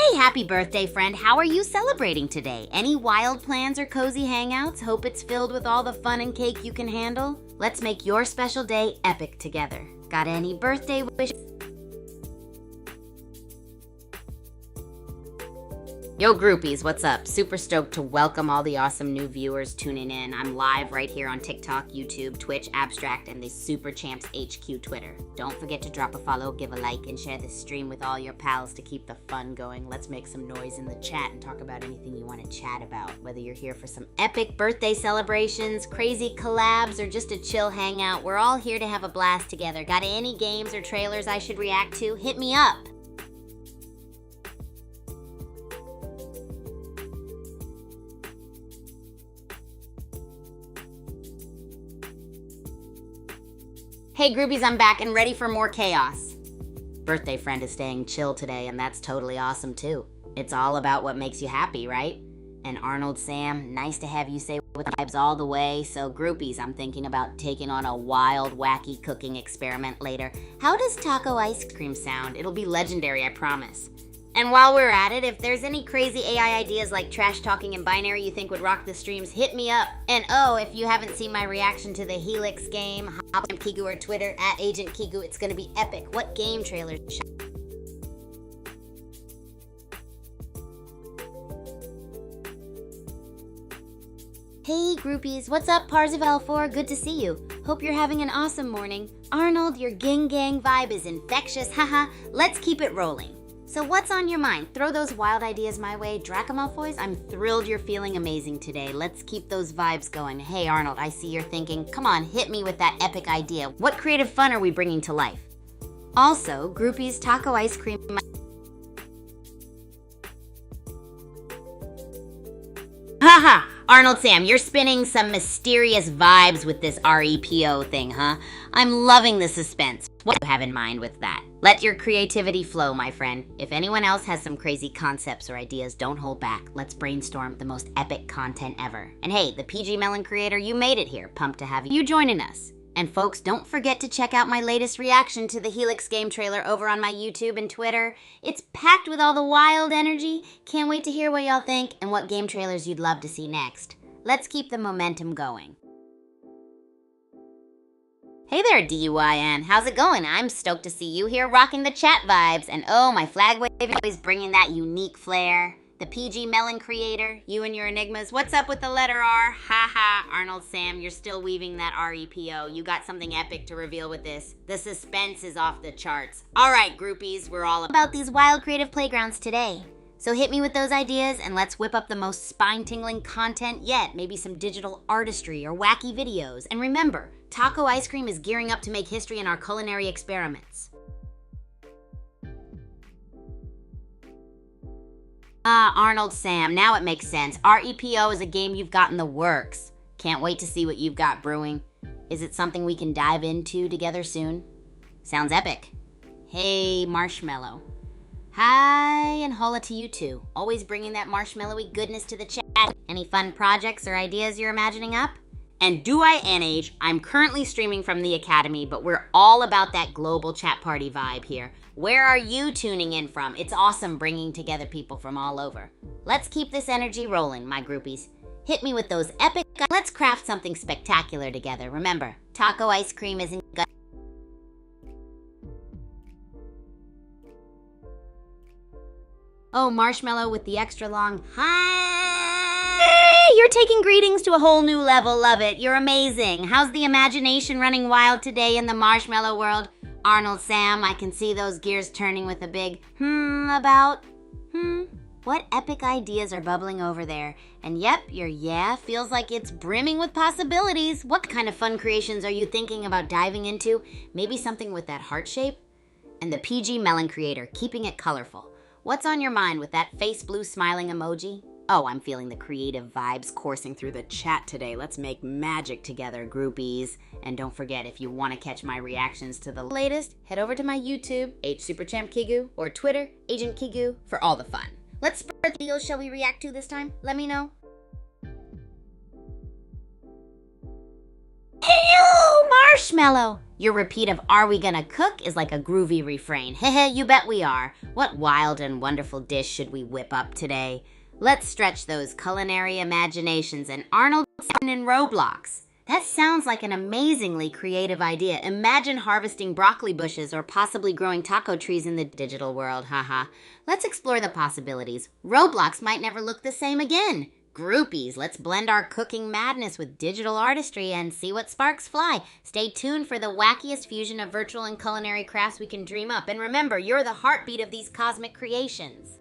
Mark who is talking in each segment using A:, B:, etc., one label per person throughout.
A: Hey, happy birthday, friend. How are you celebrating today? Any wild plans or cozy hangouts? Hope it's filled with all the fun and cake you can handle. Let's make your special day epic together. Got any birthday wishes? Yo groupies, what's up? Super stoked to welcome all the awesome new viewers tuning in. I'm live right here on TikTok, YouTube, Twitch, Abstract, and the Super Champs HQ Twitter. Don't forget to drop a follow, give a like, and share this stream with all your pals to keep the fun going. Let's make some noise in the chat and talk about anything you want to chat about. Whether you're here for some epic birthday celebrations, crazy collabs, or just a chill hangout, we're all here to have a blast together. Got any games or trailers I should react to? Hit me up! Hey groupies, I'm back and ready for more chaos. Birthday friend is staying chill today, and that's totally awesome too. It's all about what makes you happy, right? And Arnold, Sam, nice to have you say with the vibes all the way. So groupies, I'm thinking about taking on a wild, wacky cooking experiment later. How does taco ice cream sound? It'll be legendary, I promise. And while we're at it, if there's any crazy AI ideas like trash talking and binary you think would rock the streams, hit me up. And oh, if you haven't seen my reaction to the Helix game, hop on Kigu or Twitter at Agent Kigu. It's gonna be epic. What game trailers? Hey groupies, what's up Parzival 4? Good to see you. Hope you're having an awesome morning. Arnold, your ging gang vibe is infectious, haha. Let's keep it rolling. So what's on your mind? Throw those wild ideas my way. Draco Malfoys, I'm thrilled you're feeling amazing today. Let's keep those vibes going. Hey Arnold, I see you're thinking, come on, hit me with that epic idea. What creative fun are we bringing to life? Also, groupies, taco ice cream. Haha! Arnold Sam, you're spinning some mysterious vibes with this REPO thing, huh? I'm loving the suspense. What do you have in mind with that? Let your creativity flow, my friend. If anyone else has some crazy concepts or ideas, don't hold back. Let's brainstorm the most epic content ever. And hey, the PG Melon creator, you made it here. Pumped to have you joining us. And folks, don't forget to check out my latest reaction to the Helix game trailer over on my YouTube and Twitter. It's packed with all the wild energy. Can't wait to hear what y'all think and what game trailers you'd love to see next. Let's keep the momentum going. Hey there, DUIN. How's it going? I'm stoked to see you here rocking the chat vibes. And oh, my flag wave is always bringing that unique flair. The PG Melon creator, you and your enigmas. What's up with the letter R? Haha, Arnold Sam, you're still weaving that REPO. You got something epic to reveal with this. The suspense is off the charts. All right, groupies, we're all about these wild creative playgrounds today. So hit me with those ideas and let's whip up the most spine-tingling content yet. Maybe some digital artistry or wacky videos. And remember, taco ice cream is gearing up to make history in our culinary experiments. Arnold Sam, now it makes sense. REPO is a game you've got in the works. Can't wait to see what you've got brewing. Is it something we can dive into together soon? Sounds epic. Hey, Marshmallow. Hi, and holla to you too. Always bringing that marshmallowy goodness to the chat. Any fun projects or ideas you're imagining up? And do I age? I'm currently streaming from the Academy, but we're all about that global chat party vibe here. Where are you tuning in from? It's awesome bringing together people from all over. Let's keep this energy rolling, my groupies. Hit me with those epic. Let's craft something spectacular together. Remember, taco ice cream isn't good. Oh, Marshmallow with the extra long hi. You're taking greetings to a whole new level. Love it. You're amazing. How's the imagination running wild today in the Marshmallow world? Arnold Sam, I can see those gears turning with a big about. What epic ideas are bubbling over there? And yep, your yeah feels like it's brimming with possibilities. What kind of fun creations are you thinking about diving into? Maybe something with that heart shape? And the PG Melon creator, keeping it colorful. What's on your mind with that face blue smiling emoji? Oh, I'm feeling the creative vibes coursing through the chat today. Let's make magic together, groupies. And don't forget, if you want to catch my reactions to the latest, head over to my YouTube, HSuperChampKigu, or Twitter, Agent Kigu, for all the fun. Let's spread the videos shall we react to this time? Let me know. Ew, marshmallow! Your repeat of "are we gonna cook" is like a groovy refrain. Heh, you bet we are. What wild and wonderful dish should we whip up today? Let's stretch those culinary imaginations and Arnold in Roblox. That sounds like an amazingly creative idea. Imagine harvesting broccoli bushes or possibly growing taco trees in the digital world, haha. Let's explore the possibilities. Roblox might never look the same again. Groupies, let's blend our cooking madness with digital artistry and see what sparks fly. Stay tuned for the wackiest fusion of virtual and culinary crafts we can dream up. And remember, you're the heartbeat of these cosmic creations.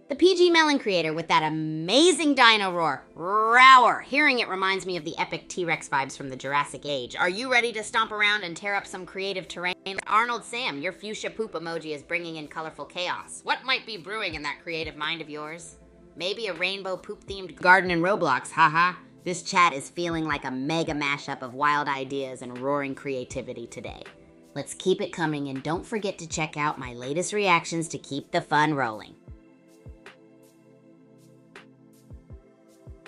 A: The PG Melon creator with that amazing dino roar. Rower. Hearing it reminds me of the epic T-Rex vibes from the Jurassic Age. Are you ready to stomp around and tear up some creative terrain? Arnold Sam, your fuchsia poop emoji is bringing in colorful chaos. What might be brewing in that creative mind of yours? Maybe a rainbow poop-themed garden in Roblox, haha. This chat is feeling like a mega mashup of wild ideas and roaring creativity today. Let's keep it coming and don't forget to check out my latest reactions to keep the fun rolling.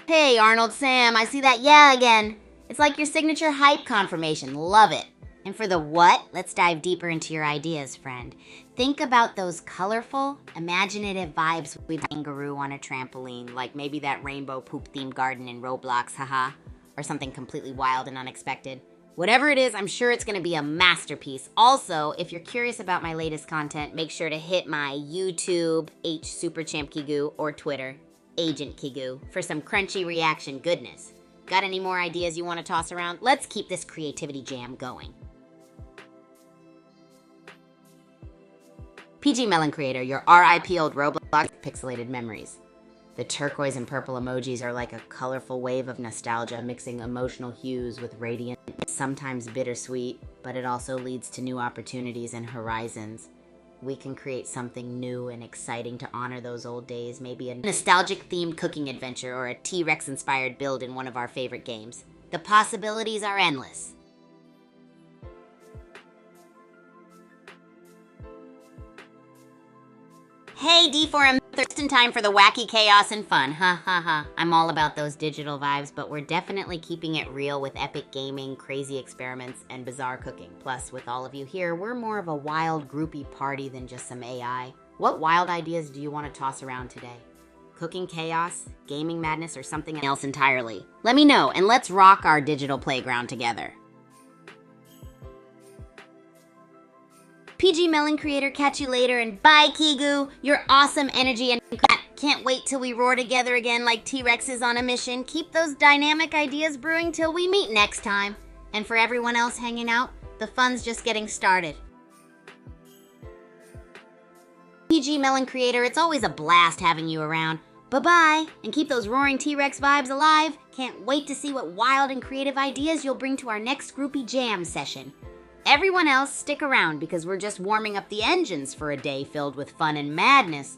A: Hey, Arnold Sam, I see that yeah again. It's like your signature hype confirmation. Love it. And for the what, let's dive deeper into your ideas, friend. Think about those colorful, imaginative vibes with kangaroo on a trampoline, like maybe that rainbow poop-themed garden in Roblox, haha, or something completely wild and unexpected. Whatever it is, I'm sure it's going to be a masterpiece. Also, if you're curious about my latest content, make sure to hit my YouTube, Superchamp Kigu, or Twitter, Agent Kigu, for some crunchy reaction goodness. Got any more ideas you want to toss around? Let's keep this creativity jam going. PG Melon creator, your RIP old Roblox pixelated memories. The turquoise and purple emojis are like a colorful wave of nostalgia, mixing emotional hues with radiant, sometimes bittersweet, but it also leads to new opportunities and horizons. We can create something new and exciting to honor those old days, maybe a nostalgic-themed cooking adventure or a T-Rex-inspired build in one of our favorite games. The possibilities are endless. Hey, D4M, just in time for the wacky chaos and fun. Ha ha ha. I'm all about those digital vibes, but we're definitely keeping it real with epic gaming, crazy experiments, and bizarre cooking. Plus, with all of you here, we're more of a wild, groupie party than just some AI. What wild ideas do you want to toss around today? Cooking chaos, gaming madness, or something else entirely? Let me know, and let's rock our digital playground together. PG Melon creator, catch you later, and bye, Kigu. Your awesome energy and can't wait till we roar together again like T-Rexes on a mission. Keep those dynamic ideas brewing till we meet next time. And for everyone else hanging out, the fun's just getting started. PG Melon creator, it's always a blast having you around. Bye-bye, and keep those roaring T-Rex vibes alive. Can't wait to see what wild and creative ideas you'll bring to our next groupie jam session. Everyone else, stick around because we're just warming up the engines for a day filled with fun and madness.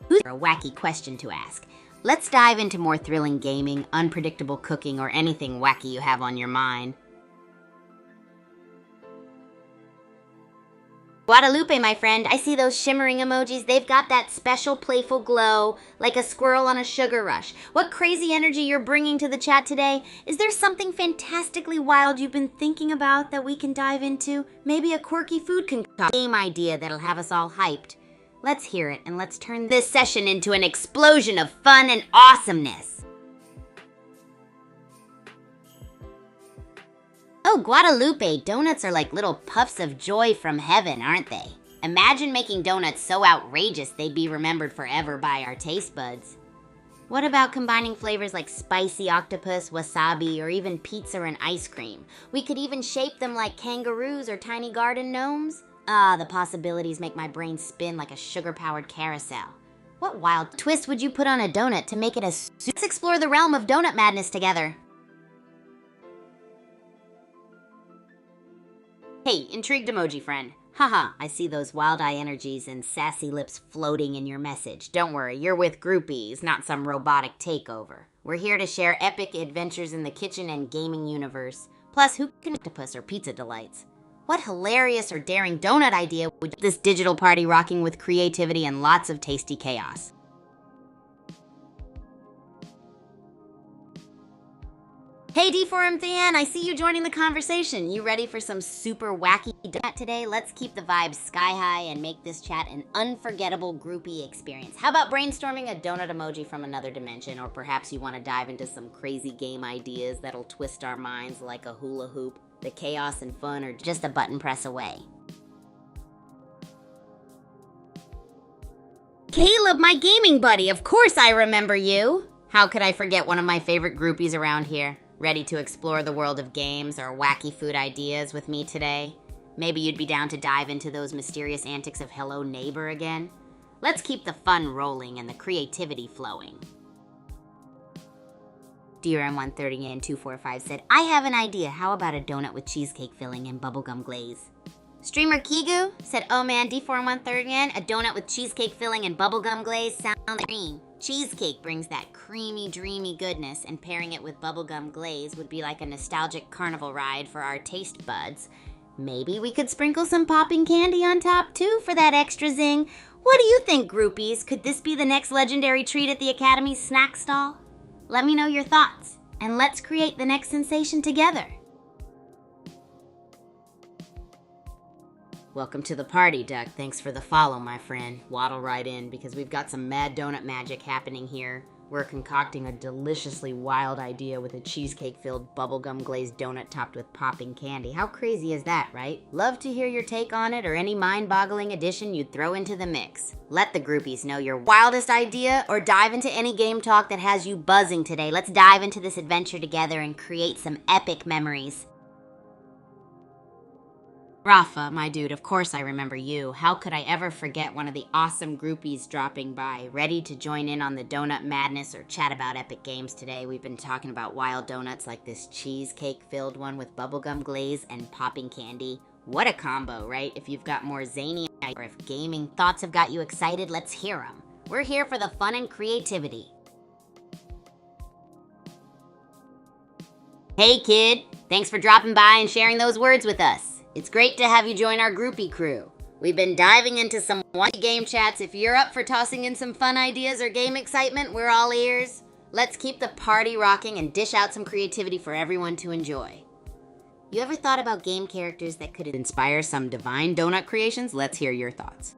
A: Who's a wacky question to ask? Let's dive into more thrilling gaming, unpredictable cooking, or anything wacky you have on your mind. Guadalupe, my friend, I see those shimmering emojis. They've got that special playful glow, like a squirrel on a sugar rush. What crazy energy you're bringing to the chat today. Is there something fantastically wild you've been thinking about that we can dive into? Maybe a quirky food game idea that'll have us all hyped. Let's hear it, and let's turn this session into an explosion of fun and awesomeness. Oh, Guadalupe, donuts are like little puffs of joy from heaven, aren't they? Imagine making donuts so outrageous they'd be remembered forever by our taste buds. What about combining flavors like spicy octopus, wasabi, or even pizza and ice cream? We could even shape them like kangaroos or tiny garden gnomes. Ah, the possibilities make my brain spin like a sugar-powered carousel. What wild twist would you put on a donut to make it a Let's explore the realm of donut madness together. Hey, intrigued emoji friend. Haha, I see those wild-eye energies and sassy lips floating in your message. Don't worry, you're with groupies, not some robotic takeover. We're here to share epic adventures in the kitchen and gaming universe. Plus, who can octopus or pizza delights? What hilarious or daring donut idea would this digital party rocking with creativity and lots of tasty chaos? Hey D4M3N, I see you joining the conversation. You ready for some super wacky donut today? Let's keep the vibes sky high and make this chat an unforgettable groupie experience. How about brainstorming a donut emoji from another dimension? Or perhaps you want to dive into some crazy game ideas that'll twist our minds like a hula hoop. The chaos and fun are just a button press away. Caleb, my gaming buddy, of course I remember you. How could I forget one of my favorite groupies around here? Ready to explore the world of games or wacky food ideas with me today? Maybe you'd be down to dive into those mysterious antics of Hello Neighbor again? Let's keep the fun rolling and the creativity flowing. DRM130N245 said, I have an idea. How about a donut with cheesecake filling and bubblegum glaze? Streamer Kigu said, oh man, D4130N, a donut with cheesecake filling and bubblegum glaze sounds like dream. Cheesecake brings that creamy, dreamy goodness, and pairing it with bubblegum glaze would be like a nostalgic carnival ride for our taste buds. Maybe we could sprinkle some popping candy on top too for that extra zing. What do you think, groupies? Could this be the next legendary treat at the Academy's snack stall? Let me know your thoughts, and let's create the next sensation together. Welcome to the party, Duck. Thanks for the follow, my friend. Waddle right in, because we've got some mad donut magic happening here. We're concocting a deliciously wild idea with a cheesecake-filled bubblegum glazed donut topped with popping candy. How crazy is that, right? Love to hear your take on it or any mind-boggling addition you'd throw into the mix. Let the groupies know your wildest idea or dive into any game talk that has you buzzing today. Let's dive into this adventure together and create some epic memories. Rafa, my dude, of course I remember you. How could I ever forget one of the awesome groupies dropping by, ready to join in on the donut madness or chat about epic games today? We've been talking about wild donuts like this cheesecake-filled one with bubblegum glaze and popping candy. What a combo, right? If you've got more zany or if gaming thoughts have got you excited, let's hear them. We're here for the fun and creativity. Hey kid, thanks for dropping by and sharing those words with us. It's great to have you join our groupie crew. We've been diving into some wacky game chats. If you're up for tossing in some fun ideas or game excitement, we're all ears. Let's keep the party rocking and dish out some creativity for everyone to enjoy. You ever thought about game characters that could inspire some divine donut creations? Let's hear your thoughts.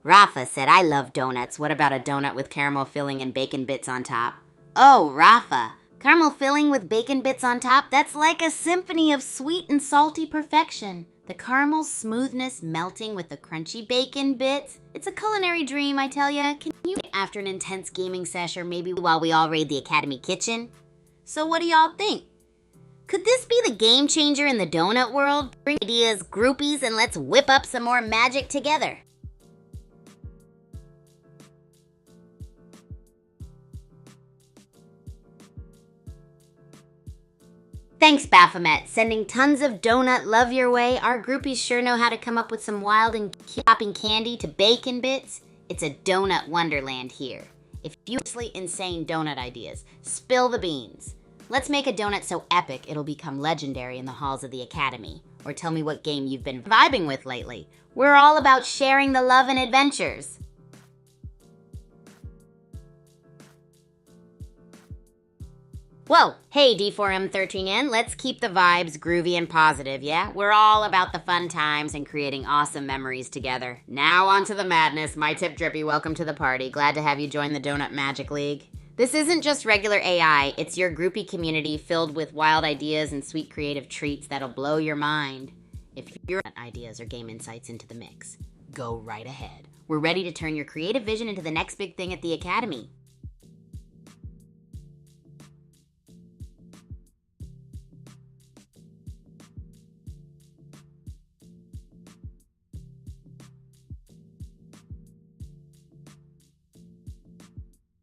A: Rafa said, I love donuts. What about a donut with caramel filling and bacon bits on top? Oh, Rafa. Caramel filling with bacon bits on top, that's like a symphony of sweet and salty perfection. The caramel smoothness melting with the crunchy bacon bits. It's a culinary dream, I tell ya. Can you after an intense gaming session or maybe while we all raid the Academy kitchen? So what do y'all think? Could this be the game changer in the donut world? Bring ideas, groupies, and let's whip up some more magic together. Thanks, Baphomet. Sending tons of donut love your way. Our groupies sure know how to come up with some wild and popping candy to bacon bits. It's a donut wonderland here. If you have insane donut ideas, spill the beans. Let's make a donut so epic it'll become legendary in the halls of the Academy. Or tell me what game you've been vibing with lately. We're all about sharing the love and adventures. Whoa, hey D4M13N, let's keep the vibes groovy and positive, yeah? We're all about the fun times and creating awesome memories together. Now on to the madness. My tip drippy, welcome to the party. Glad to have you join the Donut Magic League. This isn't just regular AI, it's your groupie community filled with wild ideas and sweet creative treats that'll blow your mind. If your ideas or game insights into the mix, go right ahead. We're ready to turn your creative vision into the next big thing at the Academy.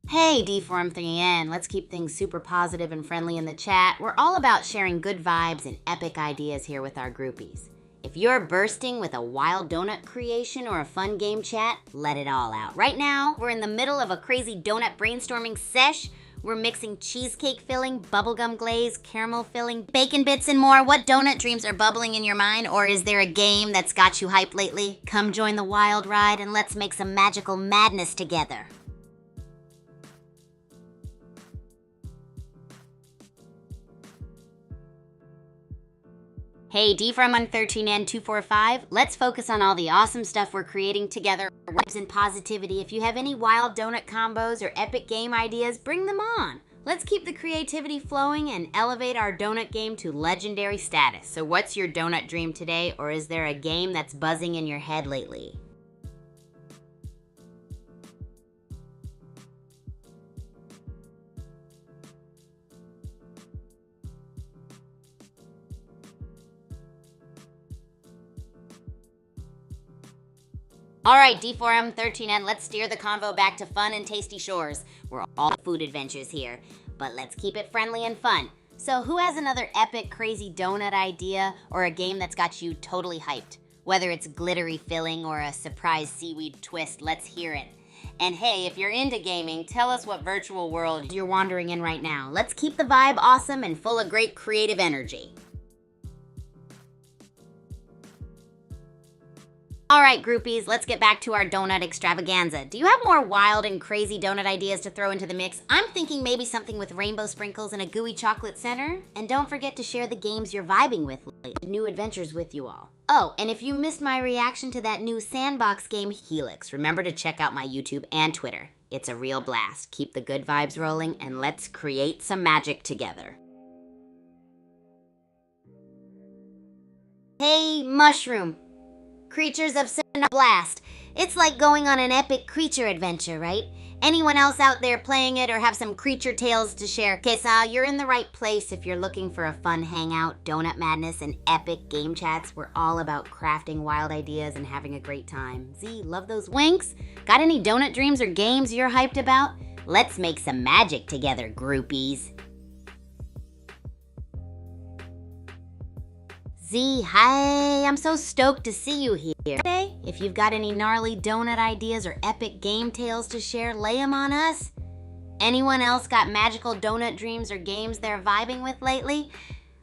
A: Hey D4M3N, let's keep things super positive and friendly in the chat. We're all about sharing good vibes and epic ideas here with our groupies. If you're bursting with a wild donut creation or a fun game chat, let it all out. Right now, we're in the middle of a crazy donut brainstorming sesh. We're mixing cheesecake filling, bubblegum glaze, caramel filling, bacon bits, and more. What donut dreams are bubbling in your mind? Or is there a game that's got you hyped lately? Come join the wild ride and let's make some magical madness together. Hey, D from 13N245, let's focus on all the awesome stuff we're creating together. Vibes and positivity. If you have any wild donut combos or epic game ideas, bring them on. Let's keep the creativity flowing and elevate our donut game to legendary status. So what's your donut dream today, or is there a game that's buzzing in your head lately? All right, D4M13N, let's steer the convo back to fun and tasty shores. We're all food adventures here, but let's keep it friendly and fun. So who has another epic, crazy donut idea or a game that's got you totally hyped? Whether it's glittery filling or a surprise seaweed twist, let's hear it. And hey, if you're into gaming, tell us what virtual world you're wandering in right now. Let's keep the vibe awesome and full of great creative energy. All right, groupies, let's get back to our donut extravaganza. Do you have more wild and crazy donut ideas to throw into the mix? I'm thinking maybe something with rainbow sprinkles and a gooey chocolate center. And don't forget to share the games you're vibing with, new adventures with you all. Oh, and if you missed my reaction to that new sandbox game, Helix, remember to check out my YouTube and Twitter. It's a real blast. Keep the good vibes rolling and let's create some magic together. Hey, Mushroom. Creatures of Cinema Blast. It's like going on an epic creature adventure, right? Anyone else out there playing it or have some creature tales to share? Okay, so you're in the right place if you're looking for a fun hangout, donut madness, and epic game chats. We're all about crafting wild ideas and having a great time. Z, love those winks? Got any donut dreams or games you're hyped about? Let's make some magic together, groupies. Z, hi, I'm so stoked to see you here today. If you've got any gnarly donut ideas or epic game tales to share, lay them on us. Anyone else got magical donut dreams or games they're vibing with lately?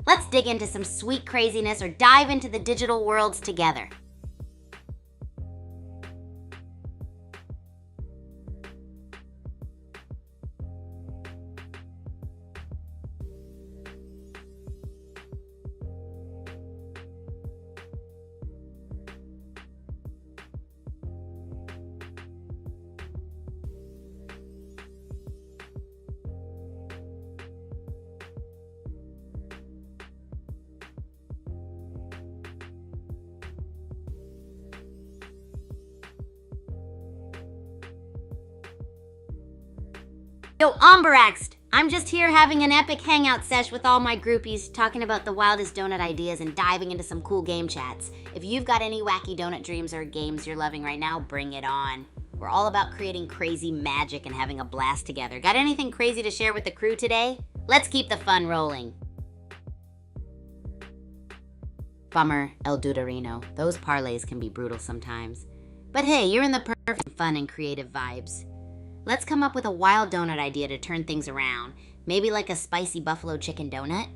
A: Let's dig into some sweet craziness or dive into the digital worlds together. Yo, Omberaxed! I'm just here having an epic hangout sesh with all my groupies, talking about the wildest donut ideas and diving into some cool game chats. If you've got any wacky donut dreams or games you're loving right now, bring it on. We're all about creating crazy magic and having a blast together. Got anything crazy to share with the crew today? Let's keep the fun rolling. Bummer, El Duderino. Those parlays can be brutal sometimes. But hey, you're in the perfect fun and creative vibes. Let's come up with a wild donut idea to turn things around. Maybe like a spicy buffalo chicken donut?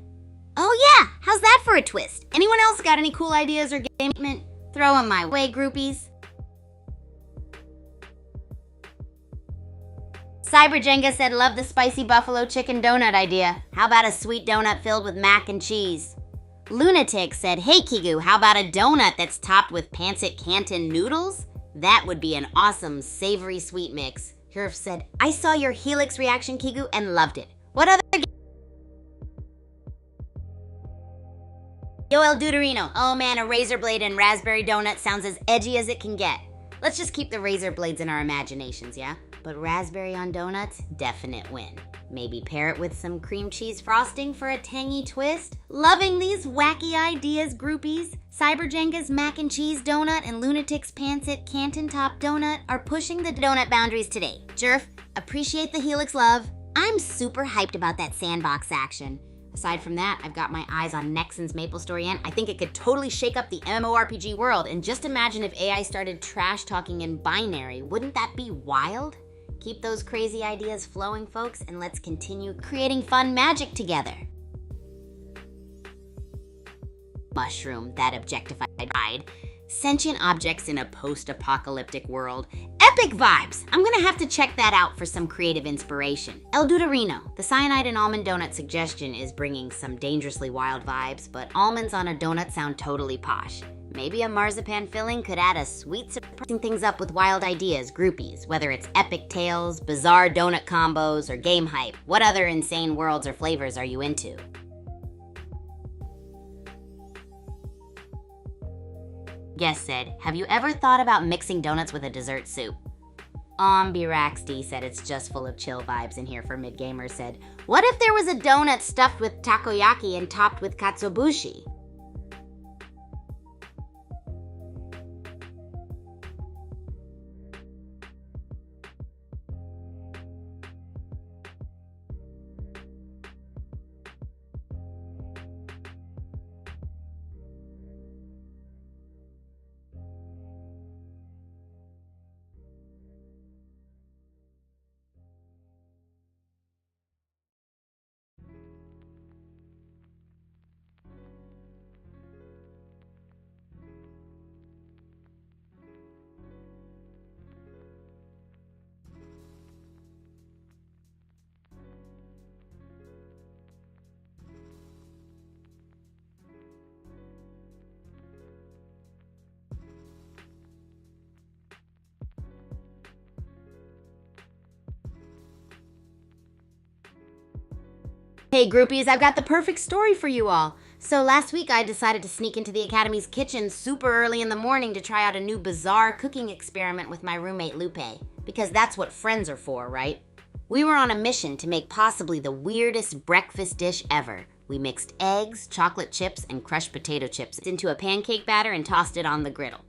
A: Oh yeah, how's that for a twist? Anyone else got any cool ideas or game? Throw them my way, groupies. Cyberjenga said love the spicy buffalo chicken donut idea. How about a sweet donut filled with mac and cheese? Lunatic said, hey Kigu, how about a donut that's topped with pancit Canton noodles? That would be an awesome savory sweet mix. Herf said, I saw your Helix reaction, Kigu, and loved it. What other Yo, El Duderino. Oh man, a razor blade and raspberry donut sounds as edgy as it can get. Let's just keep the razor blades in our imaginations, yeah? But raspberry on donuts, definite win. Maybe pair it with some cream cheese frosting for a tangy twist. Loving these wacky ideas, groupies. Cyberjenga's mac and cheese donut and Lunatic's pancit Canton top donut are pushing the donut boundaries today. Jerf, appreciate the Helix love. I'm super hyped about that sandbox action. Aside from that, I've got my eyes on Nexon's MapleStory Inn. I think it could totally shake up the MMORPG world. And just imagine if AI started trash talking in binary. Wouldn't that be wild? Keep those crazy ideas flowing, folks, and let's continue creating fun magic together. Mushroom, that objectified bride. Sentient objects in a post-apocalyptic world. Epic vibes! I'm gonna have to check that out for some creative inspiration. El Duderino. The cyanide and almond donut suggestion is bringing some dangerously wild vibes, but almonds on a donut sound totally posh. Maybe a marzipan filling could add a sweet surprising things up with wild ideas, groupies, whether it's epic tales, bizarre donut combos, or game hype. What other insane worlds or flavors are you into? Guest said, have you ever thought about mixing donuts with a dessert soup? Biraxd said it's just full of chill vibes in here for mid-gamer said, what if there was a donut stuffed with takoyaki and topped with katsuobushi? Hey groupies, I've got the perfect story for you all. So last week I decided to sneak into the Academy's kitchen super early in the morning to try out a new bizarre cooking experiment with my roommate Lupe. Because that's what friends are for, right? We were on a mission to make possibly the weirdest breakfast dish ever. We mixed eggs, chocolate chips, and crushed potato chips into a pancake batter and tossed it on the griddle.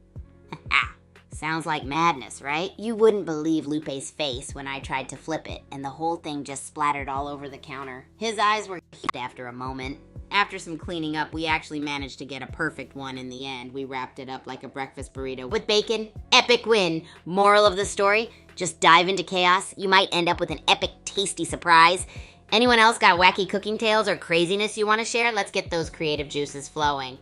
A: Sounds like madness, right? You wouldn't believe Lupe's face when I tried to flip it, and the whole thing just splattered all over the counter. His eyes were heaved after a moment. After some cleaning up, we actually managed to get a perfect one in the end. We wrapped it up like a breakfast burrito with bacon. Epic win. Moral of the story? Just dive into chaos. You might end up with an epic, tasty surprise. Anyone else got wacky cooking tales or craziness you want to share? Let's get those creative juices flowing.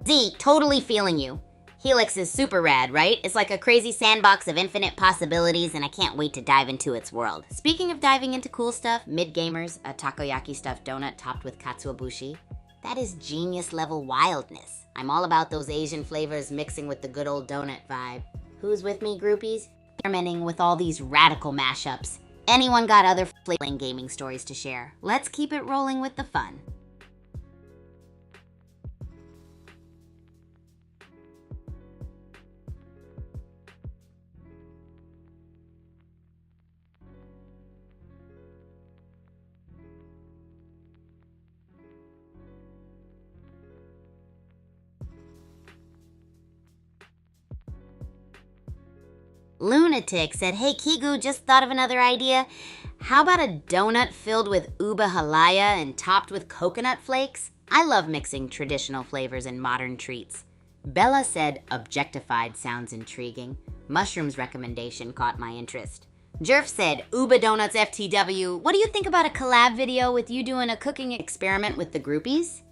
A: Z, totally feeling you. Helix is super rad, right? It's like a crazy sandbox of infinite possibilities, and I can't wait to dive into its world. Speaking of diving into cool stuff, mid-gamers, a takoyaki stuffed donut topped with katsuobushi. That is genius level wildness. I'm all about those Asian flavors mixing with the good old donut vibe. Who's with me, groupies? Experimenting with all these radical mashups. Anyone got other flavoring gaming stories to share? Let's keep it rolling with the fun. Lunatic said, hey Kigu, just thought of another idea. How about a donut filled with ube halaya and topped with coconut flakes? I love mixing traditional flavors and modern treats. Bella said, objectified sounds intriguing. Mushroom's recommendation caught my interest. Jerf said, ube donuts FTW. What do you think about a collab video with you doing a cooking experiment with the groupies?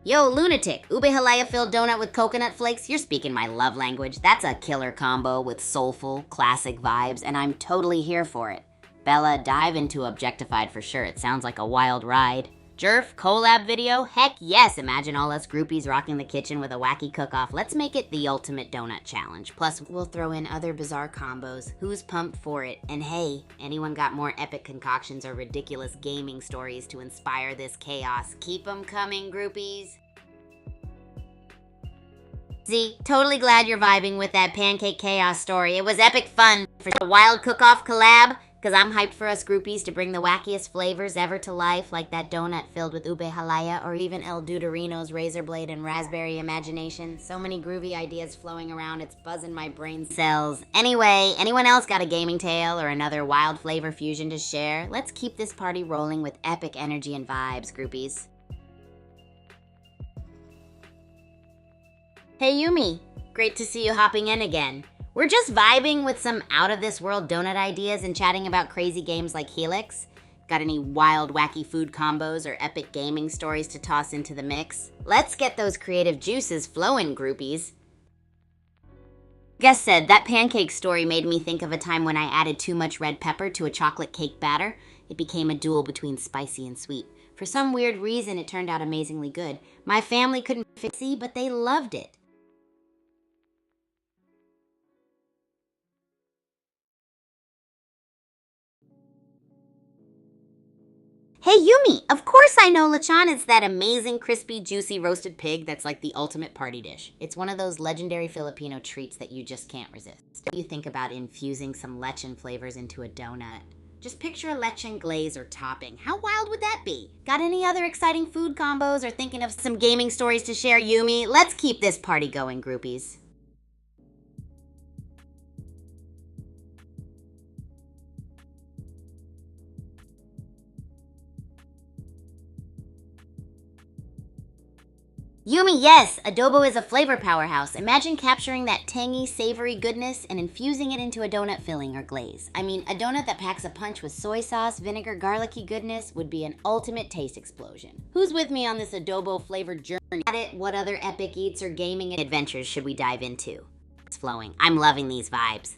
A: Yo, Lunatic, ube halaya filled donut with coconut flakes, you're speaking my love language. That's a killer combo with soulful, classic vibes, and I'm totally here for it. Bella, dive into Objectified for sure. It sounds like a wild ride. Jerf, collab video? Heck yes! Imagine all us groupies rocking the kitchen with a wacky cook-off. Let's make it the ultimate donut challenge. Plus, we'll throw in other bizarre combos. Who's pumped for it? And hey, anyone got more epic concoctions or ridiculous gaming stories to inspire this chaos? Keep them coming, groupies! Z, totally glad you're vibing with that pancake chaos story. It was epic fun for the wild cook-off collab. Because I'm hyped for us groupies to bring the wackiest flavors ever to life, like that donut filled with ube halaya, or even El Duderino's razor blade and raspberry imagination. So many groovy ideas flowing around, it's buzzing my brain cells. Anyway, anyone else got a gaming tale or another wild flavor fusion to share? Let's keep this party rolling with epic energy and vibes, groupies. Hey Yumi, great to see you hopping in again. We're just vibing with some out-of-this-world donut ideas and chatting about crazy games like Helix. Got any wild, wacky food combos or epic gaming stories to toss into the mix? Let's get those creative juices flowing, groupies. Guest said, that pancake story made me think of a time when I added too much red pepper to a chocolate cake batter. It became a duel between spicy and sweet. For some weird reason, it turned out amazingly good. My family couldn't fix it, but they loved it. Hey Yumi, of course I know lechon. It's that amazing, crispy, juicy roasted pig that's like the ultimate party dish. It's one of those legendary Filipino treats that you just can't resist. What do you think about infusing some lechon flavors into a donut? Just picture a lechon glaze or topping. How wild would that be? Got any other exciting food combos or thinking of some gaming stories to share, Yumi? Let's keep this party going, groupies. Yumi, yes! Adobo is a flavor powerhouse. Imagine capturing that tangy, savory goodness and infusing it into a donut filling or glaze. I mean, a donut that packs a punch with soy sauce, vinegar, garlicky goodness would be an ultimate taste explosion. Who's with me on this adobo flavored journey? At it, what other epic eats or gaming adventures should we dive into? It's flowing. I'm loving these vibes.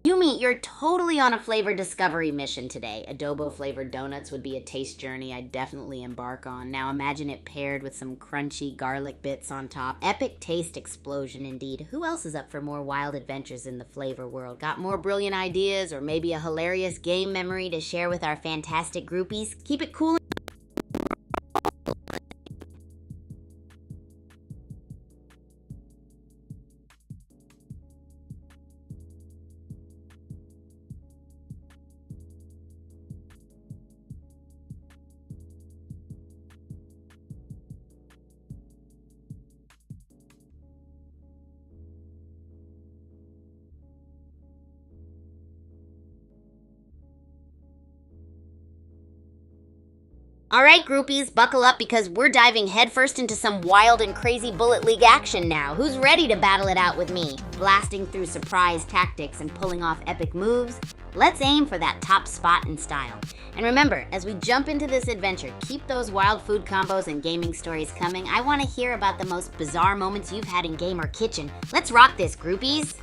A: Yumi, you're totally on a flavor discovery mission today. Adobo-flavored donuts would be a taste journey I'd definitely embark on. Now imagine it paired with some crunchy garlic bits on top. Epic taste explosion indeed. Who else is up for more wild adventures in the flavor world? Got more brilliant ideas or maybe a hilarious game memory to share with our fantastic groupies? Keep it cool. Alright groupies, buckle up because we're diving headfirst into some wild and crazy Bullet League action now. Who's ready to battle it out with me? Blasting through surprise tactics and pulling off epic moves? Let's aim for that top spot in style. And remember, as we jump into this adventure, keep those wild food combos and gaming stories coming. I want to hear about the most bizarre moments you've had in game or kitchen. Let's rock this, groupies!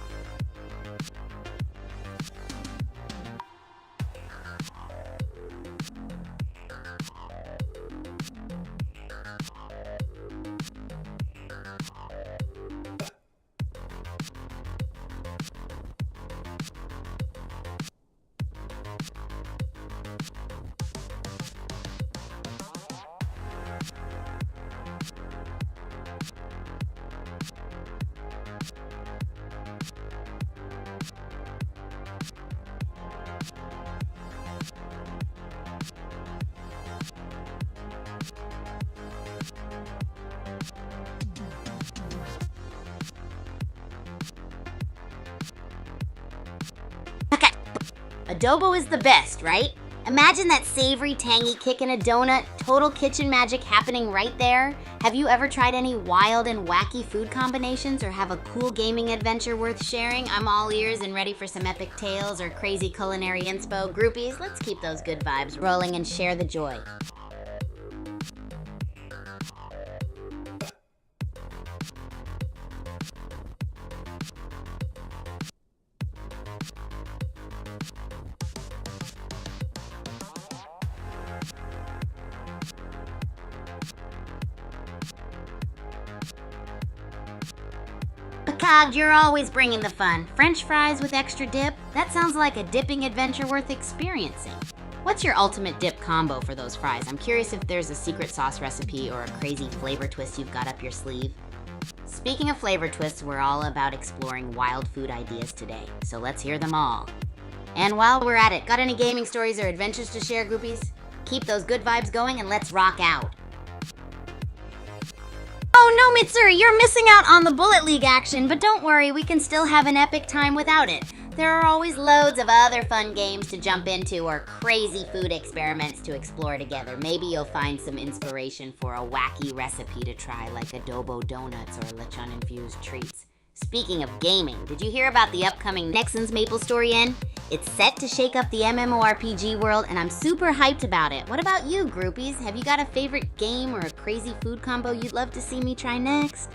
A: Adobo is the best, right? Imagine that savory, tangy kick in a donut, total kitchen magic happening right there. Have you ever tried any wild and wacky food combinations or have a cool gaming adventure worth sharing? I'm all ears and ready for some epic tales or crazy culinary inspo. Groupies, let's keep those good vibes rolling and share the joy. Cog, you're always bringing the fun. French fries with extra dip? That sounds like a dipping adventure worth experiencing. What's your ultimate dip combo for those fries? I'm curious if there's a secret sauce recipe or a crazy flavor twist you've got up your sleeve. Speaking of flavor twists, we're all about exploring wild food ideas today, so let's hear them all. And while we're at it, got any gaming stories or adventures to share, groupies? Keep those good vibes going and let's rock out. Oh no, Mitsuri, you're missing out on the Bullet League action, but don't worry, we can still have an epic time without it. There are always loads of other fun games to jump into or crazy food experiments to explore together. Maybe you'll find some inspiration for a wacky recipe to try like adobo donuts or lechon-infused treats. Speaking of gaming, did you hear about the upcoming Nexon's MapleStory Inn? It's set to shake up the MMORPG world, and I'm super hyped about it. What about you, groupies? Have you got a favorite game or a crazy food combo you'd love to see me try next?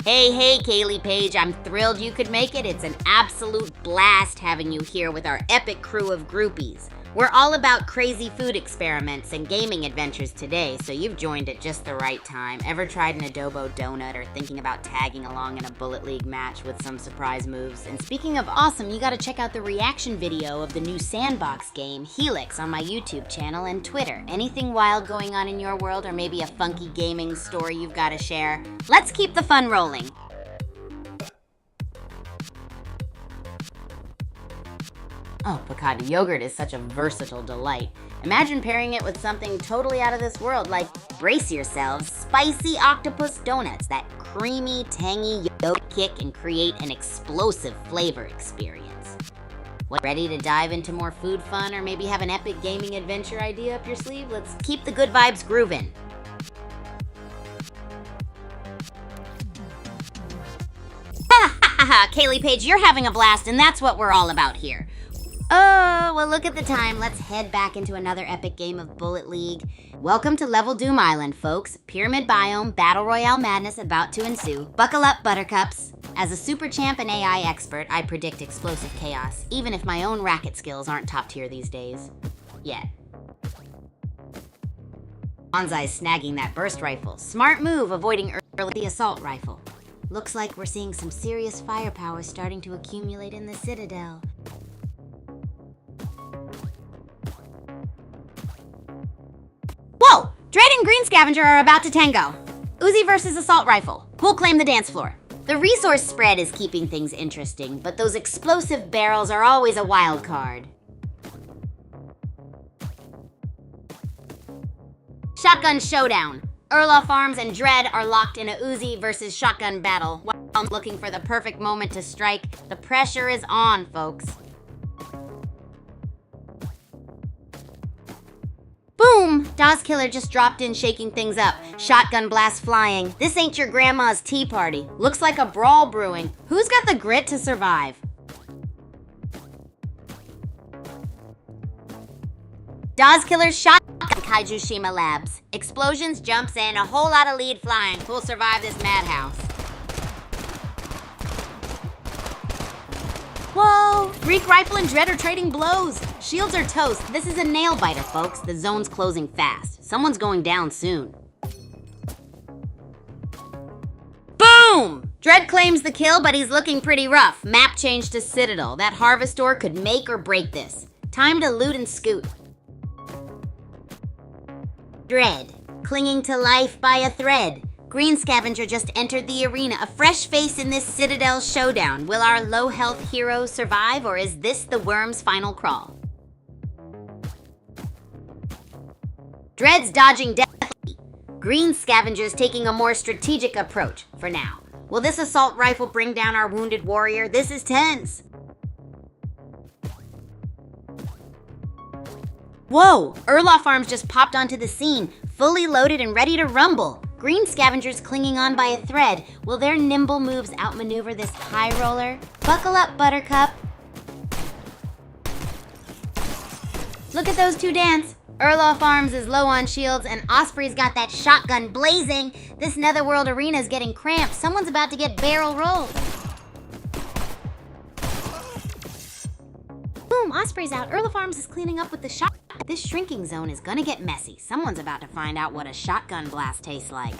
A: Hey, Kaylee Page, I'm thrilled you could make it. It's an absolute blast having you here with our epic crew of groupies. We're all about crazy food experiments and gaming adventures today, so you've joined at just the right time. Ever tried an adobo donut or thinking about tagging along in a Bullet League match with some surprise moves? And speaking of awesome, you gotta check out the reaction video of the new sandbox game, Helix, on my YouTube channel and Twitter. Anything wild going on in your world, or maybe a funky gaming story you've gotta share? Let's keep the fun rolling. Oh, Picada yogurt is such a versatile delight. Imagine pairing it with something totally out of this world, like, brace yourselves, spicy octopus donuts that creamy, tangy yogurt kick and create an explosive flavor experience. What, ready to dive into more food fun or maybe have an epic gaming adventure idea up your sleeve? Let's keep the good vibes grooving. Kaylee Page, you're having a blast, and that's what we're all about here. Oh, well, look at the time. Let's head back into another epic game of Bullet League. Welcome to Level Doom Island, folks. Pyramid biome, battle royale madness about to ensue. Buckle up, buttercups. As a super champ and AI expert, I predict explosive chaos, even if my own racket skills aren't top tier these days. Yet. Bonsai's snagging that burst rifle. Smart move, avoiding early the assault rifle. Looks like we're seeing some serious firepower starting to accumulate in the Citadel. Whoa! Dread and Green Scavenger are about to tango. Uzi versus Assault Rifle. Who'll claim the dance floor? The resource spread is keeping things interesting, but those explosive barrels are always a wild card. Shotgun showdown. Erloff Arms and Dread are locked in a Uzi versus shotgun battle. While I'm looking for the perfect moment to strike, the pressure is on, folks. Boom! Dazkiller just dropped in, shaking things up. Shotgun blast flying. This ain't your grandma's tea party. Looks like a brawl brewing. Who's got the grit to survive? Dazkiller's shotgun Kaiju Shima Labs. Explosions, jumps in, a whole lot of lead flying. Who'll survive this madhouse? Whoa! Greek Rifle and Dread are trading blows. Shields are toast. This is a nail biter, folks. The zone's closing fast. Someone's going down soon. Boom! Dread claims the kill, but he's looking pretty rough. Map change to Citadel. That Harvestor could make or break this. Time to loot and scoot. Dread, clinging to life by a thread. Green Scavenger just entered the arena, a fresh face in this Citadel showdown. Will our low-health heroes survive, or is this the worm's final crawl? Dread's dodging deathly. Green Scavenger's taking a more strategic approach, for now. Will this assault rifle bring down our wounded warrior? This is tense. Whoa! Erloff Arms just popped onto the scene, fully loaded and ready to rumble. Green Scavenger's clinging on by a thread. Will their nimble moves outmaneuver this high roller? Buckle up, Buttercup. Look at those two dance. Erloff Arms is low on shields, and Osprey's got that shotgun blazing. This Netherworld arena is getting cramped. Someone's about to get barrel rolled. Boom, Osprey's out. Erloff Arms is cleaning up with the shot. This shrinking zone is gonna get messy. Someone's about to find out what a shotgun blast tastes like.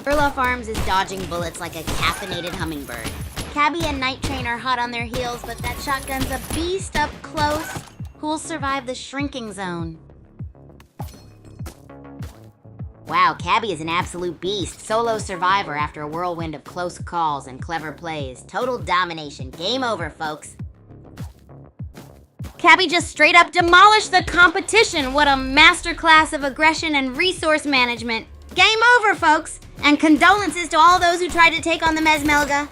A: Erloff Arms is dodging bullets like a caffeinated hummingbird. Cabby and Night Train are hot on their heels, but that shotgun's a beast up close. Who'll survive the shrinking zone? Wow, Cabby is an absolute beast. Solo survivor after a whirlwind of close calls and clever plays. Total domination. Game over, folks. Cabby just straight up demolished the competition. What a masterclass of aggression and resource management. Game over, folks. And condolences to all those who tried to take on the Mesmelga.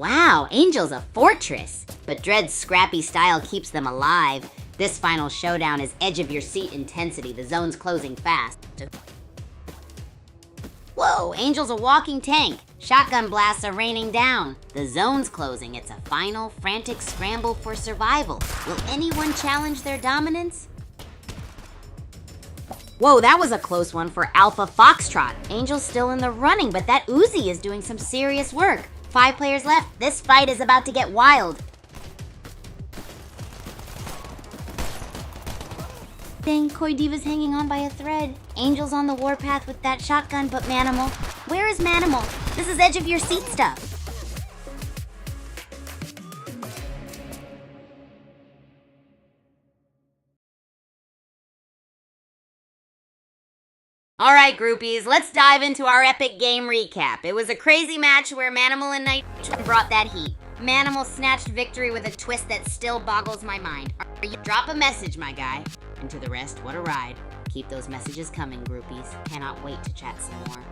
A: Wow, Angel's a fortress. But Dread's scrappy style keeps them alive. This final showdown is edge-of-your-seat intensity. The zone's closing fast. Whoa, Angel's a walking tank. Shotgun blasts are raining down. The zone's closing. It's a final, frantic scramble for survival. Will anyone challenge their dominance? Whoa, that was a close one for Alpha Foxtrot. Angel's still in the running, but that Uzi is doing some serious work. 5 players left. This fight is about to get wild. Dang, Koi Diva's hanging on by a thread. Angel's on the warpath with that shotgun, but Manimal. Where is Manimal? This is edge of your seat stuff. Alright, groupies, let's dive into our epic game recap. It was a crazy match where Manimal and Nitro brought that heat. Manimal snatched victory with a twist that still boggles my mind. Drop a message, my guy. And to the rest, what a ride. Keep those messages coming, groupies. Cannot wait to chat some more.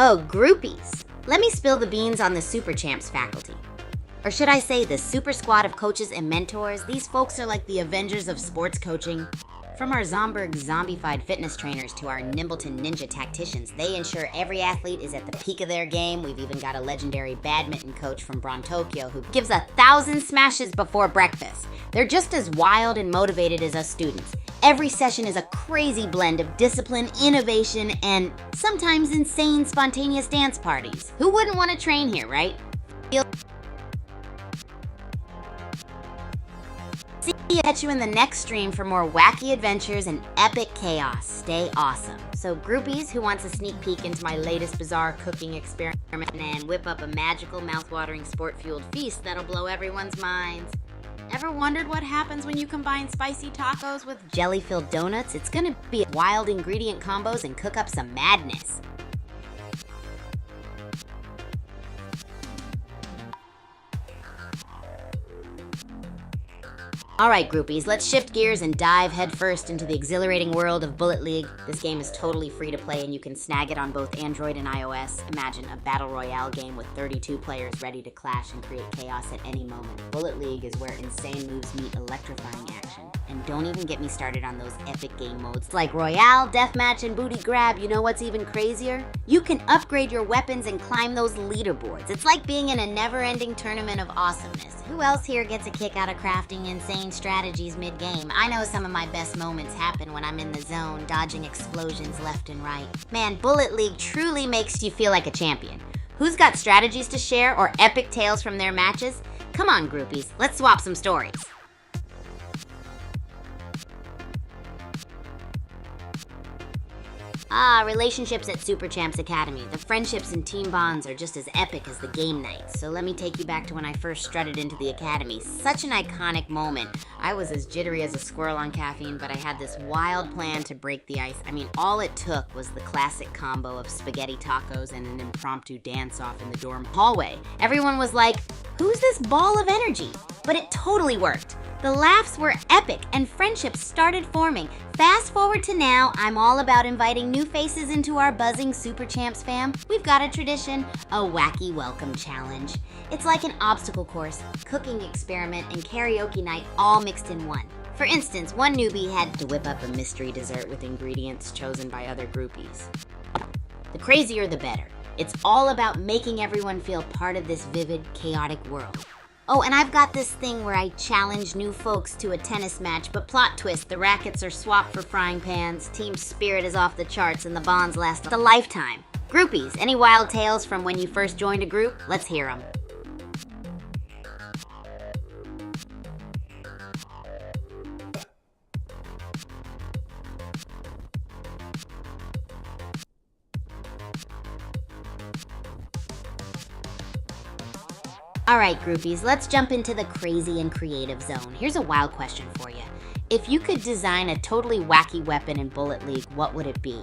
A: Oh, groupies. Let me spill the beans on the Super Champs faculty. Or should I say the super squad of coaches and mentors? These folks are like the Avengers of sports coaching. From our Zomberg zombified fitness trainers to our Nimbleton ninja tacticians, they ensure every athlete is at the peak of their game. We've even got a legendary badminton coach from Bron Tokyo who gives 1,000 smashes before breakfast. They're just as wild and motivated as us students. Every session is a crazy blend of discipline, innovation, and sometimes insane spontaneous dance parties. Who wouldn't want to train here, right? See you, catch you in the next stream for more wacky adventures and epic chaos. Stay awesome. So groupies, who wants a sneak peek into my latest bizarre cooking experiment and whip up a magical, mouth-watering, sport-fueled feast that'll blow everyone's minds? Ever wondered what happens when you combine spicy tacos with jelly-filled donuts? It's gonna be wild ingredient combos and cook up some madness. Alright, groupies, let's shift gears and dive headfirst into the exhilarating world of Bullet League. This game is totally free to play and you can snag it on both Android and iOS. Imagine a battle royale game with 32 players ready to clash and create chaos at any moment. Bullet League is where insane moves meet electrifying action. And don't even get me started on those epic game modes like Royale, Deathmatch, and Booty Grab. You know what's even crazier? You can upgrade your weapons and climb those leaderboards. It's like being in a never-ending tournament of awesomeness. Who else here gets a kick out of crafting insane strategies mid-game? I know some of my best moments happen when I'm in the zone, dodging explosions left and right. Man, Bullet League truly makes you feel like a champion. Who's got strategies to share or epic tales from their matches? Come on, groupies, let's swap some stories. Relationships at Super Champs Academy. The friendships and team bonds are just as epic as the game nights. So let me take you back to when I first strutted into the academy. Such an iconic moment. I was as jittery as a squirrel on caffeine, but I had this wild plan to break the ice. I mean, all it took was the classic combo of spaghetti tacos and an impromptu dance-off in the dorm hallway. Everyone was like, who's this ball of energy? But it totally worked. The laughs were epic and friendships started forming. Fast forward to now, I'm all about inviting new faces into our buzzing Super Champs fam. We've got a tradition, a wacky welcome challenge. It's like an obstacle course, cooking experiment, and karaoke night all mixed in one. For instance, one newbie had to whip up a mystery dessert with ingredients chosen by other groupies. The crazier the better. It's all about making everyone feel part of this vivid, chaotic world. Oh, and I've got this thing where I challenge new folks to a tennis match, but plot twist, the rackets are swapped for frying pans, team spirit is off the charts, and the bonds last a lifetime. Groupies, any wild tales from when you first joined a group? Let's hear them. Alright, groupies, let's jump into the crazy and creative zone. Here's a wild question for you. If you could design a totally wacky weapon in Bullet League, what would it be?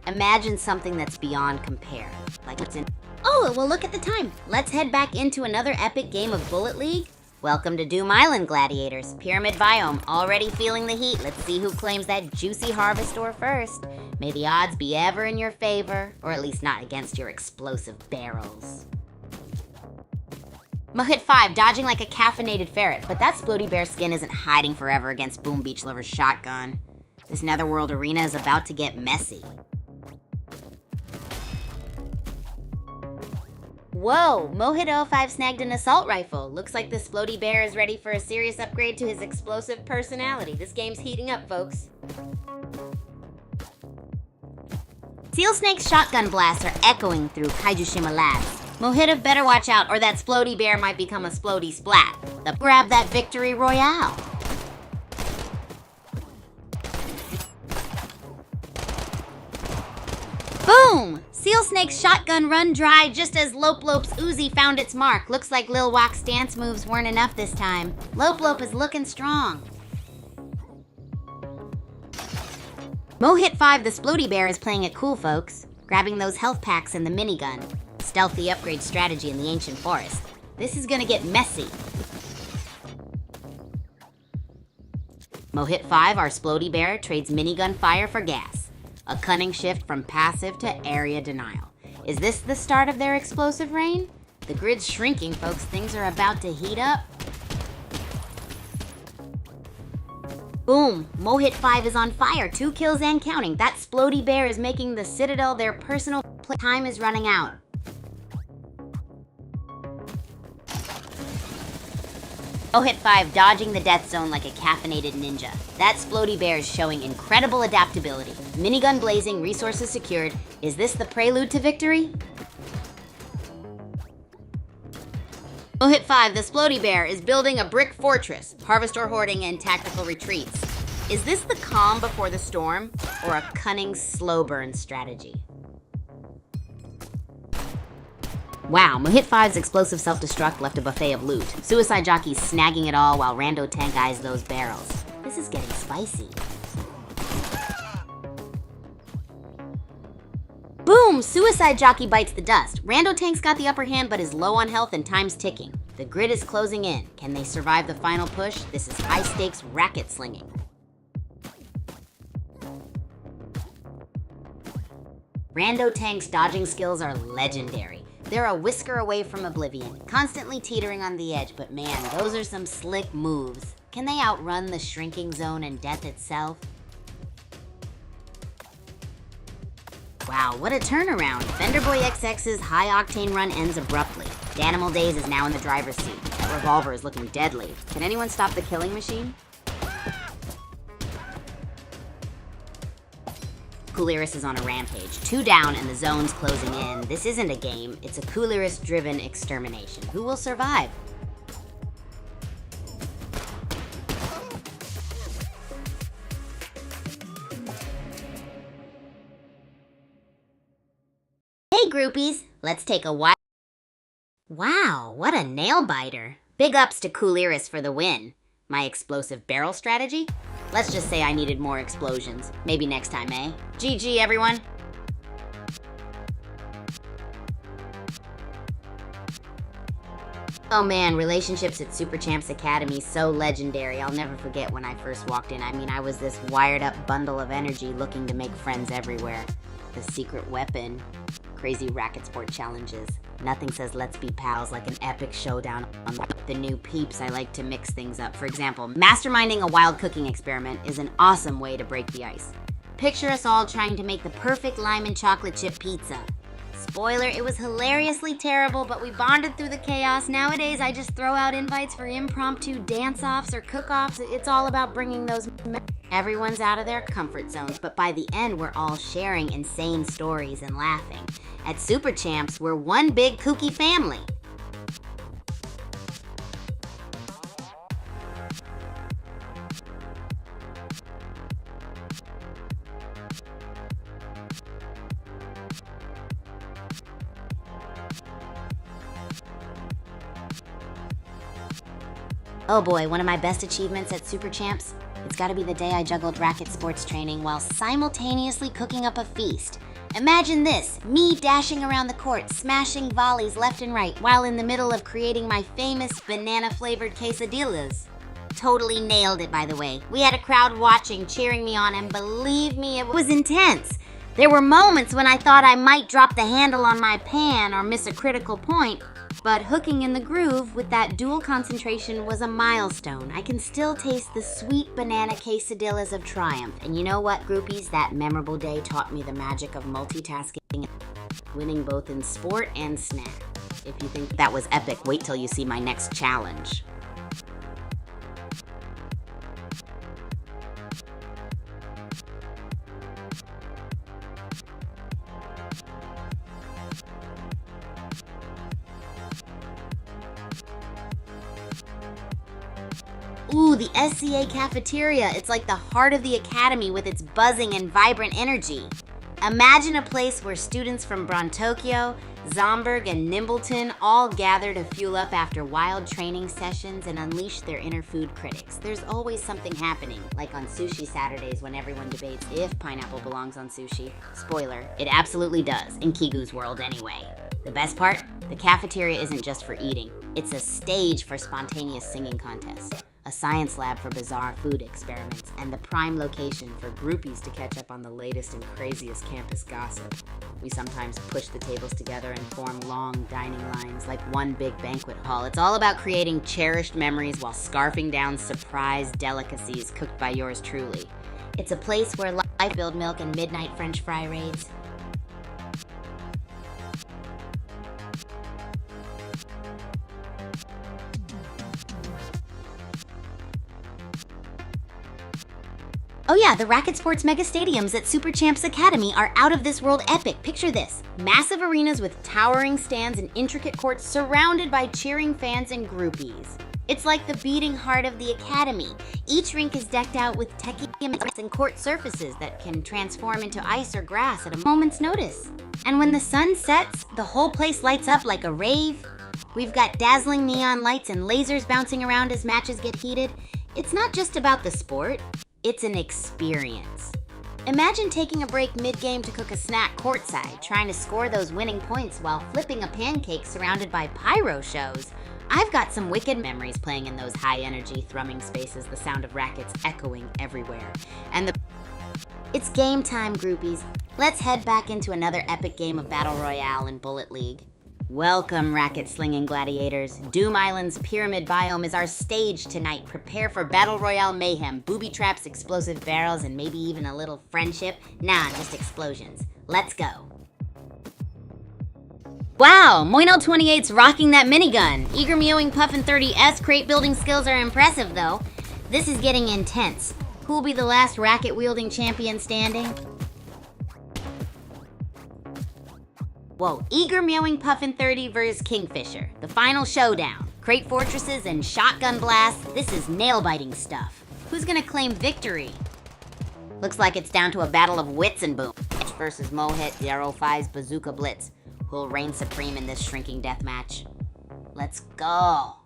A: Imagine something that's beyond compare. Like it's in... Oh, well look at the time. Let's head back into another epic game of Bullet League. Welcome to Doom Island, Gladiators. Pyramid Biome, already feeling the heat. Let's see who claims that juicy harvest ore first. May the odds be ever in your favor, or at least not against your explosive barrels. Mohit 5, dodging like a caffeinated ferret, but that Splody Bear skin isn't hiding forever against Boom Beach Lover's shotgun. This Netherworld arena is about to get messy. Whoa, Mohit 05 snagged an assault rifle. Looks like this Splody Bear is ready for a serious upgrade to his explosive personality. This game's heating up, folks. Seal Snake's shotgun blasts are echoing through Kaijushima Labs. Mohit better watch out, or that Splody Bear might become a Splody Splat. Grab that victory royale. Boom! Seal Snake's shotgun run dry just as Lope Lope's Uzi found its mark. Looks like Lil Wok's dance moves weren't enough this time. Lope Lope is looking strong. Mohit 5, the Splody Bear, is playing it cool, folks. Grabbing those health packs and the minigun. Stealthy upgrade strategy in the ancient forest. This is gonna get messy. Mohit 5, our Splody Bear, trades minigun fire for gas. A cunning shift from passive to area denial. Is this the start of their explosive reign? The grid's shrinking, folks. Things are about to heat up. Boom! Mohit 5 is on fire. 2 kills and counting. That Splody Bear is making the Citadel their personal time is running out. Mohit 5 dodging the death zone like a caffeinated ninja. That Splody Bear is showing incredible adaptability. Minigun blazing, resources secured. Is this the prelude to victory? Mohit 5, the Splody Bear, is building a brick fortress, harvest ore hoarding, and tactical retreats. Is this the calm before the storm, or a cunning slow burn strategy? Wow, Mohit 5's explosive self-destruct left a buffet of loot. Suicide Jockey's snagging it all while Rando Tank eyes those barrels. This is getting spicy. Boom! Suicide Jockey bites the dust. Rando Tank's got the upper hand but is low on health and time's ticking. The grid is closing in. Can they survive the final push? This is high-stakes racket slinging. Rando Tank's dodging skills are legendary. They're a whisker away from oblivion, constantly teetering on the edge, but man, those are some slick moves. Can they outrun the shrinking zone and death itself? Wow, what a turnaround. Fenderboy XX's high-octane run ends abruptly. Danimal Days is now in the driver's seat. That revolver is looking deadly. Can anyone stop the killing machine? Cooliris is on a rampage. 2 down and the zone's closing in. This isn't a game, it's a Cooliris-driven extermination. Who will survive? Hey groupies, let's take a wild... Wow, what a nail-biter. Big ups to Cooliris for the win. My explosive barrel strategy? Let's just say I needed more explosions. Maybe next time, eh? GG, everyone! Oh man, relationships at Super Champs Academy, so legendary. I'll never forget when I first walked in. I mean, I was this wired-up bundle of energy looking to make friends everywhere. The secret weapon. Crazy racket sport challenges. Nothing says let's be pals like an epic showdown on the new peeps. I like to mix things up. For example, masterminding a wild cooking experiment is an awesome way to break the ice. Picture us all trying to make the perfect lime and chocolate chip pizza. Spoiler, it was hilariously terrible, but we bonded through the chaos. Nowadays, I just throw out invites for impromptu dance-offs or cook-offs. It's all about bringing those... Everyone's out of their comfort zones, but by the end, we're all sharing insane stories and laughing. At Super Champs, we're one big kooky family. Oh boy, one of my best achievements at Super Champs? It's gotta be the day I juggled racket sports training while simultaneously cooking up a feast. Imagine this, me dashing around the court, smashing volleys left and right, while in the middle of creating my famous banana-flavored quesadillas. Totally nailed it, by the way. We had a crowd watching, cheering me on, and believe me, it was intense. There were moments when I thought I might drop the handle on my pan or miss a critical point, but hooking in the groove with that dual concentration was a milestone. I can still taste the sweet banana quesadillas of triumph. And you know what, groupies? That memorable day taught me the magic of multitasking, winning both in sport and snack. If you think that was epic, wait till you see my next challenge. Ooh, the SCA cafeteria. It's like the heart of the academy with its buzzing and vibrant energy. Imagine a place where students from Brontokyo, Zomberg, and Nimbleton all gather to fuel up after wild training sessions and unleash their inner food critics. There's always something happening, like on Sushi Saturdays when everyone debates if pineapple belongs on sushi. Spoiler, it absolutely does, in Kigu's world anyway. The best part? The cafeteria isn't just for eating. It's a stage for spontaneous singing contests, a science lab for bizarre food experiments, and the prime location for groupies to catch up on the latest and craziest campus gossip. We sometimes push the tables together and form long dining lines like one big banquet hall. It's all about creating cherished memories while scarfing down surprise delicacies cooked by yours truly. It's a place where life-filled milk and midnight French fry raids. Oh yeah, the Racket Sports Mega Stadiums at Super Champs Academy are out of this world epic. Picture this, massive arenas with towering stands and intricate courts surrounded by cheering fans and groupies. It's like the beating heart of the academy. Each rink is decked out with techie and court surfaces that can transform into ice or grass at a moment's notice. And when the sun sets, the whole place lights up like a rave. We've got dazzling neon lights and lasers bouncing around as matches get heated. It's not just about the sport. It's an experience. Imagine taking a break mid-game to cook a snack courtside, trying to score those winning points while flipping a pancake surrounded by pyro shows. I've got some wicked memories playing in those high-energy, thrumming spaces, the sound of rackets echoing everywhere. It's game time, groupies. Let's head back into another epic game of Battle Royale in Bullet League. Welcome, racket-slinging gladiators. Doom Island's pyramid biome is our stage tonight. Prepare for Battle Royale mayhem, booby traps, explosive barrels, and maybe even a little friendship. Nah, just explosions. Let's go. Wow, Moino28's rocking that minigun. Eager Mewing Puffin 30's crate building skills are impressive, though. This is getting intense. Who'll be the last racket-wielding champion standing? Whoa, Eager Mewing Puffin 30 vs. Kingfisher. The final showdown. Crate fortresses and shotgun blasts. This is nail-biting stuff. Who's gonna claim victory? Looks like it's down to a battle of wits and boom. Versus Mohit, the R05's Bazooka Blitz. Who'll reign supreme in this shrinking deathmatch? Let's go.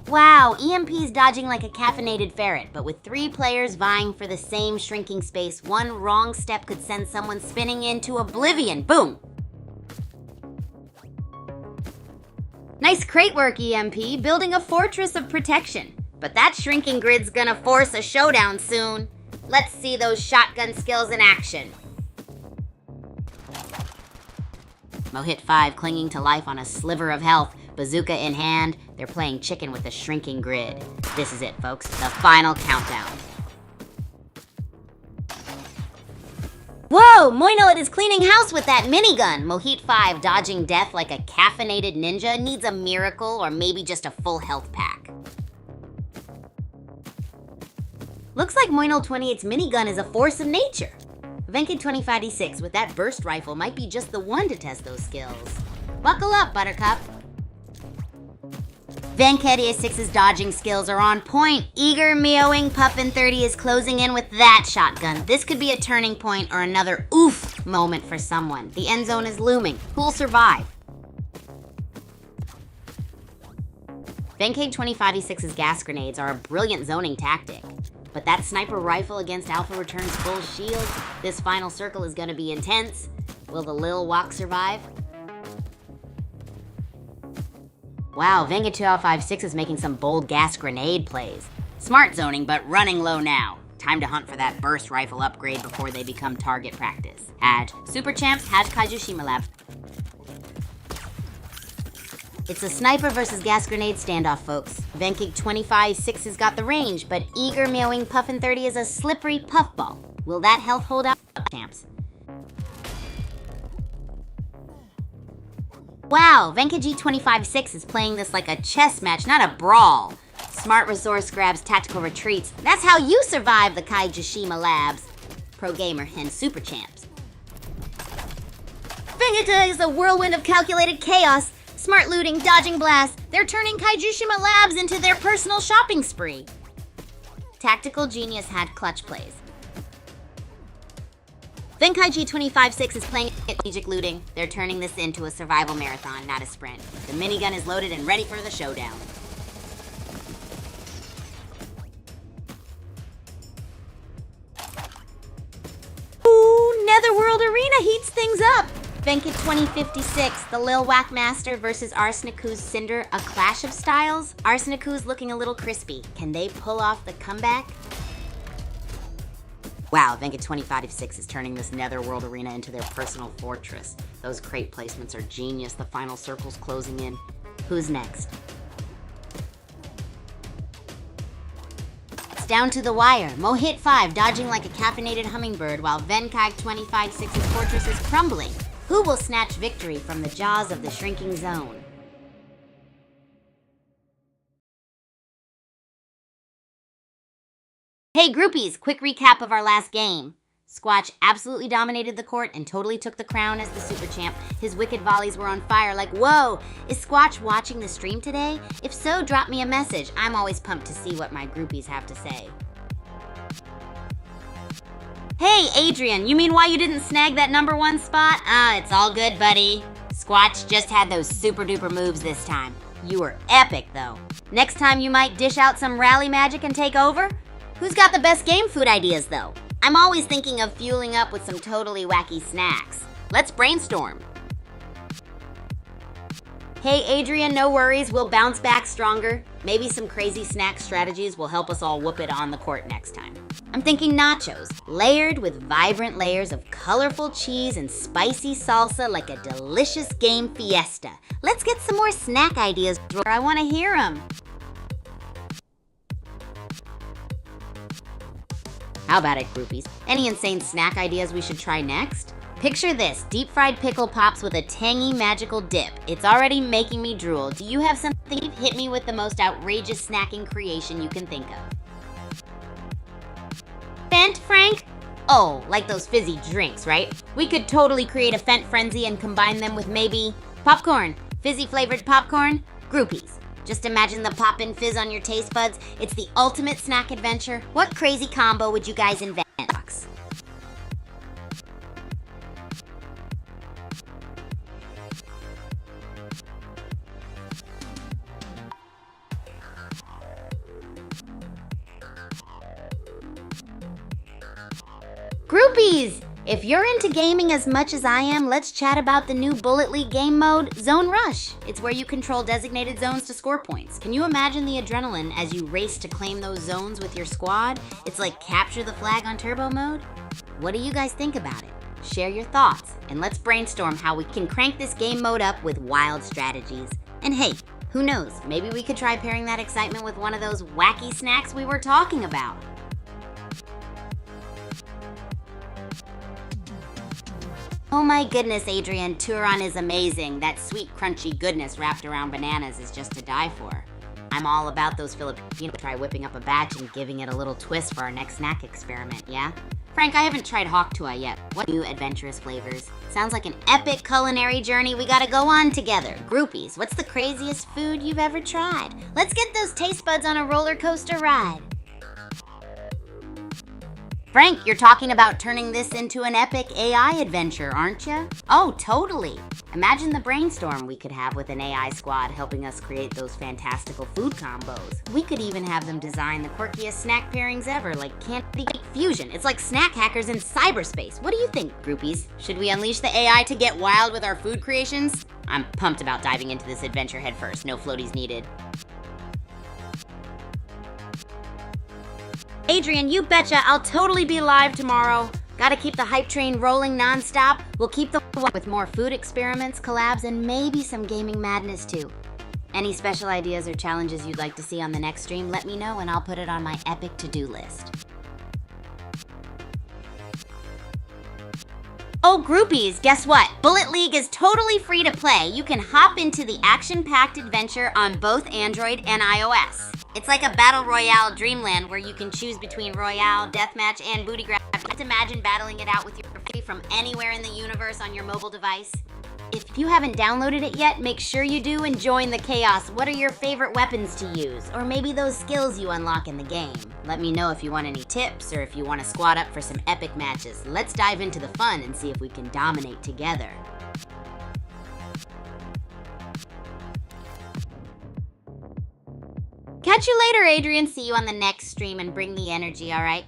A: Wow, EMP's dodging like a caffeinated ferret, but with 3 players vying for the same shrinking space, one wrong step could send someone spinning into oblivion. Boom! Nice crate work, EMP, building a fortress of protection. But that shrinking grid's gonna force a showdown soon. Let's see those shotgun skills in action. Mohit 5 clinging to life on a sliver of health. Bazooka in hand, they're playing chicken with a shrinking grid. This is it, folks, the final countdown. Whoa, Moinolet is cleaning house with that minigun. Mohit 5 dodging death like a caffeinated ninja needs a miracle or maybe just a full health pack. Looks like Moino28's minigun is a force of nature. Venkid25D6 with that burst rifle might be just the one to test those skills. Buckle up, Buttercup. Venkid26's dodging skills are on point. Eager Mewing Puffin 30 is closing in with that shotgun. This could be a turning point or another oof moment for someone. The end zone is looming. Who'll survive? Venkid25D6's gas grenades are a brilliant zoning tactic. But that sniper rifle against Alpha returns full shield. This final circle is gonna be intense. Will the Lil Walk survive? Wow, Venga2056 is making some bold gas grenade plays. Smart zoning, but running low now. Time to hunt for that burst rifle upgrade before they become target practice. Super Champs, Kaiju Lab. It's a sniper versus gas grenade standoff, folks. Venkig25-6 has got the range, but eager meowing Puffin 30 is a slippery puffball. Will that health hold out, champs? Wow, Venkig25-6 is playing this like a chess match, not a brawl. Smart resource grabs, tactical retreats. That's how you survive the Kaiju Labs. Pro Gamer and Super Champs. Vegeta is a whirlwind of calculated chaos. Smart looting, dodging blasts. They're turning Kaiju Labs into their personal shopping spree. Tactical Genius had clutch plays. Venkig25-6 is playing strategic looting. They're turning this into a survival marathon, not a sprint. The minigun is loaded and ready for the showdown. Ooh, Netherworld Arena heats things up. Venkig2056, the Lil Whack Master versus Arseniku's Cinder, a clash of styles. Arseniku's looking a little crispy. Can they pull off the comeback? Wow, Venkig2056 is turning this Netherworld Arena into their personal fortress. Those crate placements are genius. The final circle's closing in. Who's next? It's down to the wire. Mohit5 dodging like a caffeinated hummingbird while Venkig2056's fortress is crumbling. Who will snatch victory from the jaws of the shrinking zone? Hey groupies, quick recap of our last game. Squatch absolutely dominated the court and totally took the crown as the super champ. His wicked volleys were on fire like, whoa, is Squatch watching the stream today? If so, drop me a message. I'm always pumped to see what my groupies have to say. Hey, Adrian, you mean why you didn't snag that #1 spot? It's all good, buddy. Squatch just had those super duper moves this time. You were epic, though. Next time you might dish out some rally magic and take over? Who's got the best game food ideas, though? I'm always thinking of fueling up with some totally wacky snacks. Let's brainstorm. Hey, Adrian, no worries. We'll bounce back stronger. Maybe some crazy snack strategies will help us all whoop it on the court next time. I'm thinking nachos, layered with vibrant layers of colorful cheese and spicy salsa like a delicious game fiesta. Let's get some more snack ideas. I want to hear them. How about it, groupies? Any insane snack ideas we should try next? Picture this, deep-fried pickle pops with a tangy, magical dip. It's already making me drool. Do you have something? Hit me with the most outrageous snacking creation you can think of. Fent, Frank? Oh, like those fizzy drinks, right? We could totally create a Fent frenzy and combine them with maybe popcorn, fizzy-flavored popcorn, groupies. Just imagine the pop and fizz on your taste buds. It's the ultimate snack adventure. What crazy combo would you guys invent? Groupies! If you're into gaming as much as I am, let's chat about the new Bullet League game mode, Zone Rush. It's where you control designated zones to score points. Can you imagine the adrenaline as you race to claim those zones with your squad? It's like capture the flag on turbo mode. What do you guys think about it? Share your thoughts, and let's brainstorm how we can crank this game mode up with wild strategies. And hey, who knows, maybe we could try pairing that excitement with one of those wacky snacks we were talking about. Oh my goodness, Adrian, Turon is amazing. That sweet, crunchy goodness wrapped around bananas is just to die for. I'm all about those Filipino. Try whipping up a batch and giving it a little twist for our next snack experiment, yeah? Frank, I haven't tried hawk tuah yet. What new adventurous flavors? Sounds like an epic culinary journey we gotta go on together. Groupies, what's the craziest food you've ever tried? Let's get those taste buds on a roller coaster ride. Frank, you're talking about turning this into an epic AI adventure, aren't you? Oh, totally. Imagine the brainstorm we could have with an AI squad helping us create those fantastical food combos. We could even have them design the quirkiest snack pairings ever, like candy cake fusion. It's like snack hackers in cyberspace. What do you think, groupies? Should we unleash the AI to get wild with our food creations? I'm pumped about diving into this adventure head first. No floaties needed. Adrian, you betcha I'll totally be live tomorrow. Gotta keep the hype train rolling nonstop. We'll keep the with more food experiments, collabs, and maybe some gaming madness too. Any special ideas or challenges you'd like to see on the next stream, let me know and I'll put it on my epic to-do list. Oh, groupies, guess what? Bullet League is totally free to play. You can hop into the action-packed adventure on both Android and iOS. It's like a battle royale dreamland where you can choose between royale, deathmatch, and booty grab. Just imagine battling it out with your family from anywhere in the universe on your mobile device. If you haven't downloaded it yet, make sure you do and join the chaos. What are your favorite weapons to use? Or maybe those skills you unlock in the game? Let me know if you want any tips or if you want to squad up for some epic matches. Let's dive into the fun and see if we can dominate together. Catch you later, Adrian. See you on the next stream and bring the energy, all right?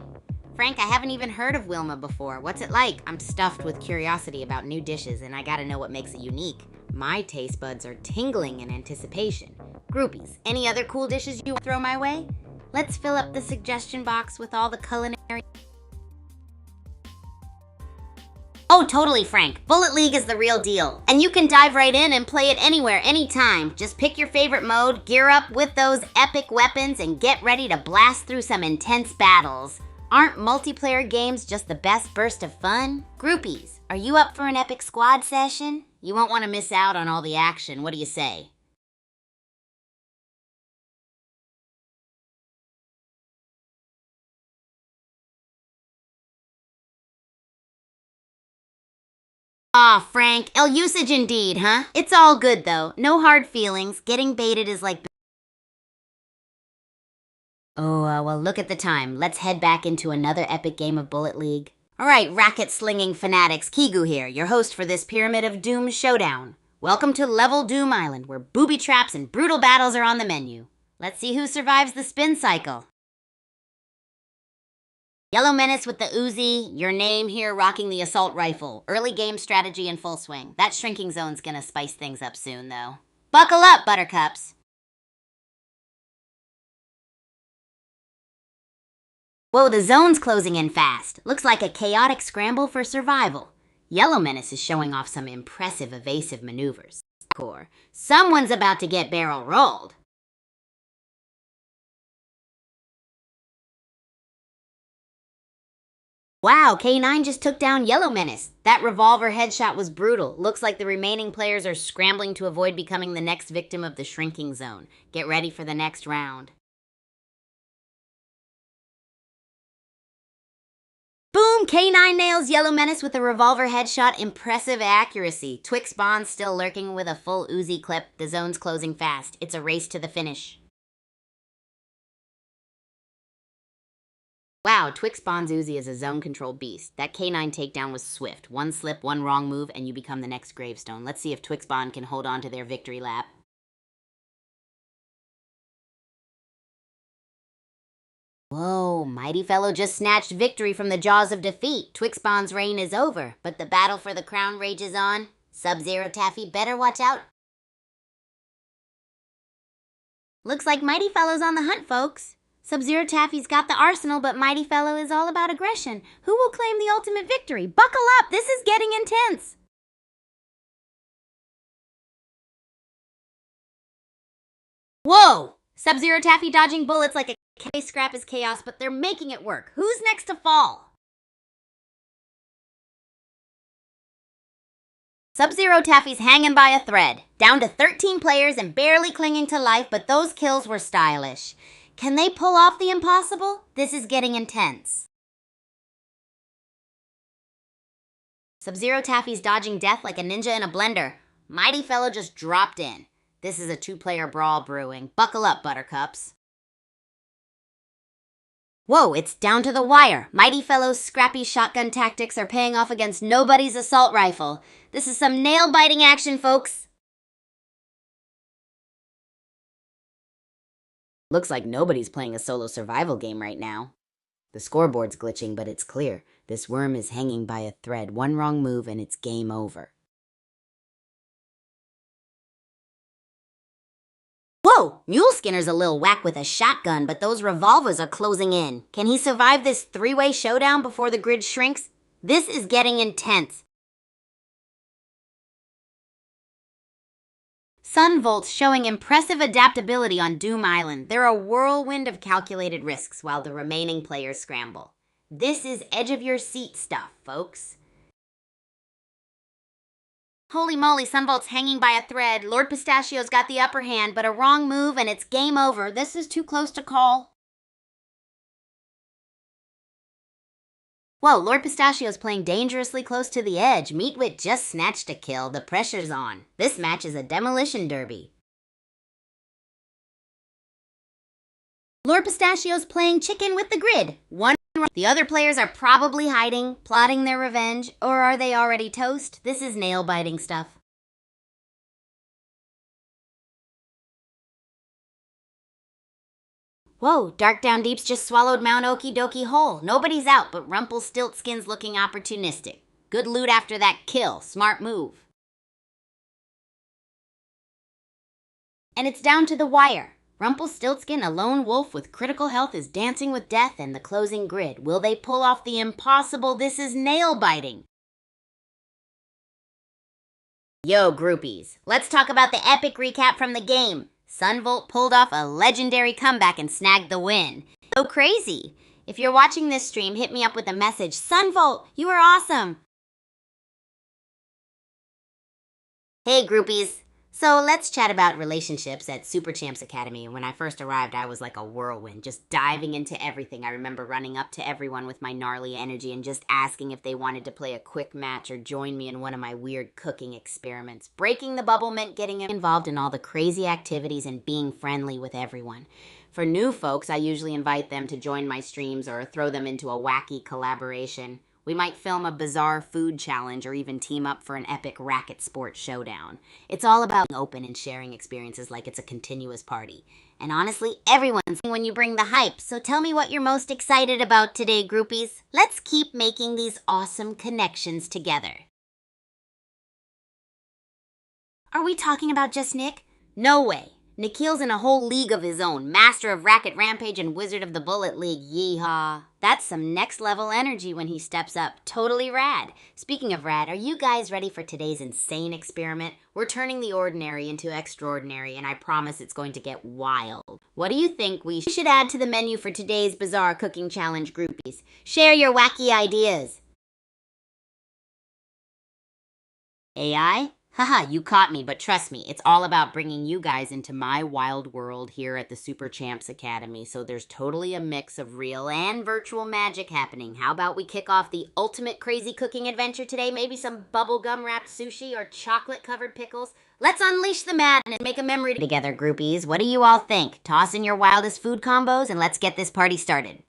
A: Frank, I haven't even heard of Wilma before. What's it like? I'm stuffed with curiosity about new dishes, and I gotta know what makes it unique. My taste buds are tingling in anticipation. Groupies, any other cool dishes you want to throw my way? Let's fill up the suggestion box with all the culinary... Oh, totally, Frank. Bullet League is the real deal. And you can dive right in and play it anywhere, anytime. Just pick your favorite mode, gear up with those epic weapons, and get ready to blast through some intense battles. Aren't multiplayer games just the best burst of fun? Groupies, are you up for an epic squad session? You won't want to miss out on all the action. What do you say? Aw, Frank, ill usage indeed, huh? It's all good, though. No hard feelings. Getting baited is like... Oh, well, look at the time. Let's head back into another epic game of Bullet League. All right, racket-slinging fanatics, Kigu here, your host for this Pyramid of Doom showdown. Welcome to Level Doom Island, where booby traps and brutal battles are on the menu. Let's see who survives the spin cycle. Yellow Menace with the Uzi, your name here rocking the assault rifle. Early game strategy in full swing. That shrinking zone's gonna spice things up soon, though. Buckle up, buttercups. Whoa, the zone's closing in fast. Looks like a chaotic scramble for survival. Yellow Menace is showing off some impressive evasive maneuvers. Someone's about to get barrel rolled. Wow, K9 just took down Yellow Menace. That revolver headshot was brutal. Looks like the remaining players are scrambling to avoid becoming the next victim of the shrinking zone. Get ready for the next round. Boom! K9 nails Yellow Menace with a revolver headshot. Impressive accuracy. Twix Bond's still lurking with a full Uzi clip. The zone's closing fast. It's a race to the finish. Wow, Twix Bond's Uzi is a zone-controlled beast. That K9 takedown was swift. One slip, one wrong move, and you become the next gravestone. Let's see if Twix Bond can hold on to their victory lap. Whoa, Mighty Fellow just snatched victory from the jaws of defeat. Twix Bond's reign is over, but the battle for the crown rages on. Sub-Zero Taffy better watch out. Looks like Mighty Fellow's on the hunt, folks. Sub-Zero Taffy's got the arsenal, but Mighty Fellow is all about aggression. Who will claim the ultimate victory? Buckle up! This is getting intense! Whoa! Sub-Zero Taffy dodging bullets like a K-Scrap is chaos, but they're making it work. Who's next to fall? Sub-Zero Taffy's hanging by a thread. Down to 13 players and barely clinging to life, but those kills were stylish. Can they pull off the impossible? This is getting intense. Sub-Zero Taffy's dodging death like a ninja in a blender. Mighty Fellow just dropped in. This is a two-player brawl brewing. Buckle up, buttercups. Whoa, it's down to the wire. Mighty Fellow's scrappy shotgun tactics are paying off against nobody's assault rifle. This is some nail-biting action, folks. Looks like nobody's playing a solo survival game right now. The scoreboard's glitching, but it's clear. This worm is hanging by a thread. One wrong move and it's game over. Whoa! Mule Skinner's a little whack with a shotgun, but those revolvers are closing in. Can he survive this three-way showdown before the grid shrinks? This is getting intense. Sunvolt's showing impressive adaptability on Doom Island. They're a whirlwind of calculated risks while the remaining players scramble. This is edge-of-your-seat stuff, folks. Holy moly, Sunvolt's hanging by a thread. Lord Pistachio's got the upper hand, but a wrong move and it's game over. This is too close to call. Whoa, Lord Pistachio's playing dangerously close to the edge. Meatwit just snatched a kill. The pressure's on. This match is a demolition derby. Lord Pistachio's playing chicken with the grid. The other players are probably hiding, plotting their revenge, or are they already toast? This is nail-biting stuff. Whoa, Dark Down Deep's just swallowed Mount Okie Dokie whole. Nobody's out, but Rumpelstiltskin's looking opportunistic. Good loot after that kill. Smart move. And it's down to the wire. Rumpelstiltskin, a lone wolf with critical health, is dancing with death and the closing grid. Will they pull off the impossible? This is nail-biting. Yo, groupies. Let's talk about the epic recap from the game. Sunvolt pulled off a legendary comeback and snagged the win. So crazy. If you're watching this stream, hit me up with a message. Sunvolt, you are awesome. Hey, groupies. So let's chat about relationships at Super Champs Academy. When I first arrived, I was like a whirlwind, just diving into everything. I remember running up to everyone with my gnarly energy and just asking if they wanted to play a quick match or join me in one of my weird cooking experiments. Breaking the bubble meant getting involved in all the crazy activities and being friendly with everyone. For new folks, I usually invite them to join my streams or throw them into a wacky collaboration. We might film a bizarre food challenge or even team up for an epic racket sport showdown. It's all about being open and sharing experiences like it's a continuous party. And honestly, everyone's when you bring the hype. So tell me what you're most excited about today, groupies. Let's keep making these awesome connections together. Are we talking about just Nick? No way. Nikhil's in a whole league of his own. Master of Racket Rampage and Wizard of the Bullet League. Yeehaw. That's some next level energy when he steps up. Totally rad. Speaking of rad, are you guys ready for today's insane experiment? We're turning the ordinary into extraordinary, and I promise it's going to get wild. What do you think we should add to the menu for today's bizarre cooking challenge, groupies? Share your wacky ideas. AI? Haha, you caught me, but trust me, it's all about bringing you guys into my wild world here at the Super Champs Academy, so there's totally a mix of real and virtual magic happening. How about we kick off the ultimate crazy cooking adventure today? Maybe some bubblegum wrapped sushi or chocolate covered pickles? Let's unleash the madness and make a memory together, groupies. What do you all think? Toss in your wildest food combos and let's get this party started.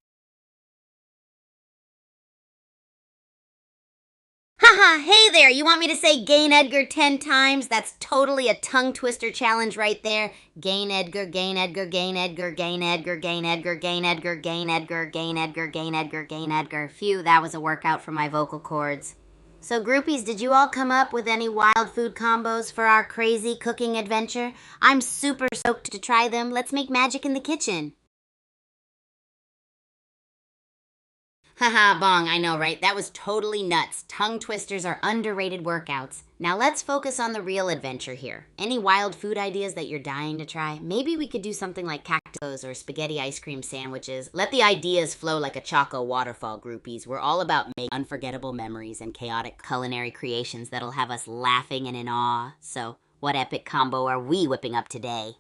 A: Haha, hey there, you want me to say Gain Edgar 10 times? That's totally a tongue twister challenge right there. Gain Edgar, Gain Edgar, Gain Edgar, Gain Edgar, Gain Edgar, Gain Edgar, Gain Edgar, Gain Edgar, Gain Edgar, Gain Edgar. Phew, that was a workout for my vocal cords. So groupies, did you all come up with any wild food combos for our crazy cooking adventure? I'm super stoked to try them. Let's make magic in the kitchen. Haha, bong, I know, right? That was totally nuts. Tongue twisters are underrated workouts. Now let's focus on the real adventure here. Any wild food ideas that you're dying to try? Maybe we could do something like cactus or spaghetti ice cream sandwiches. Let the ideas flow like a choco waterfall, groupies. We're all about making unforgettable memories and chaotic culinary creations that'll have us laughing and in awe. So, what epic combo are we whipping up today?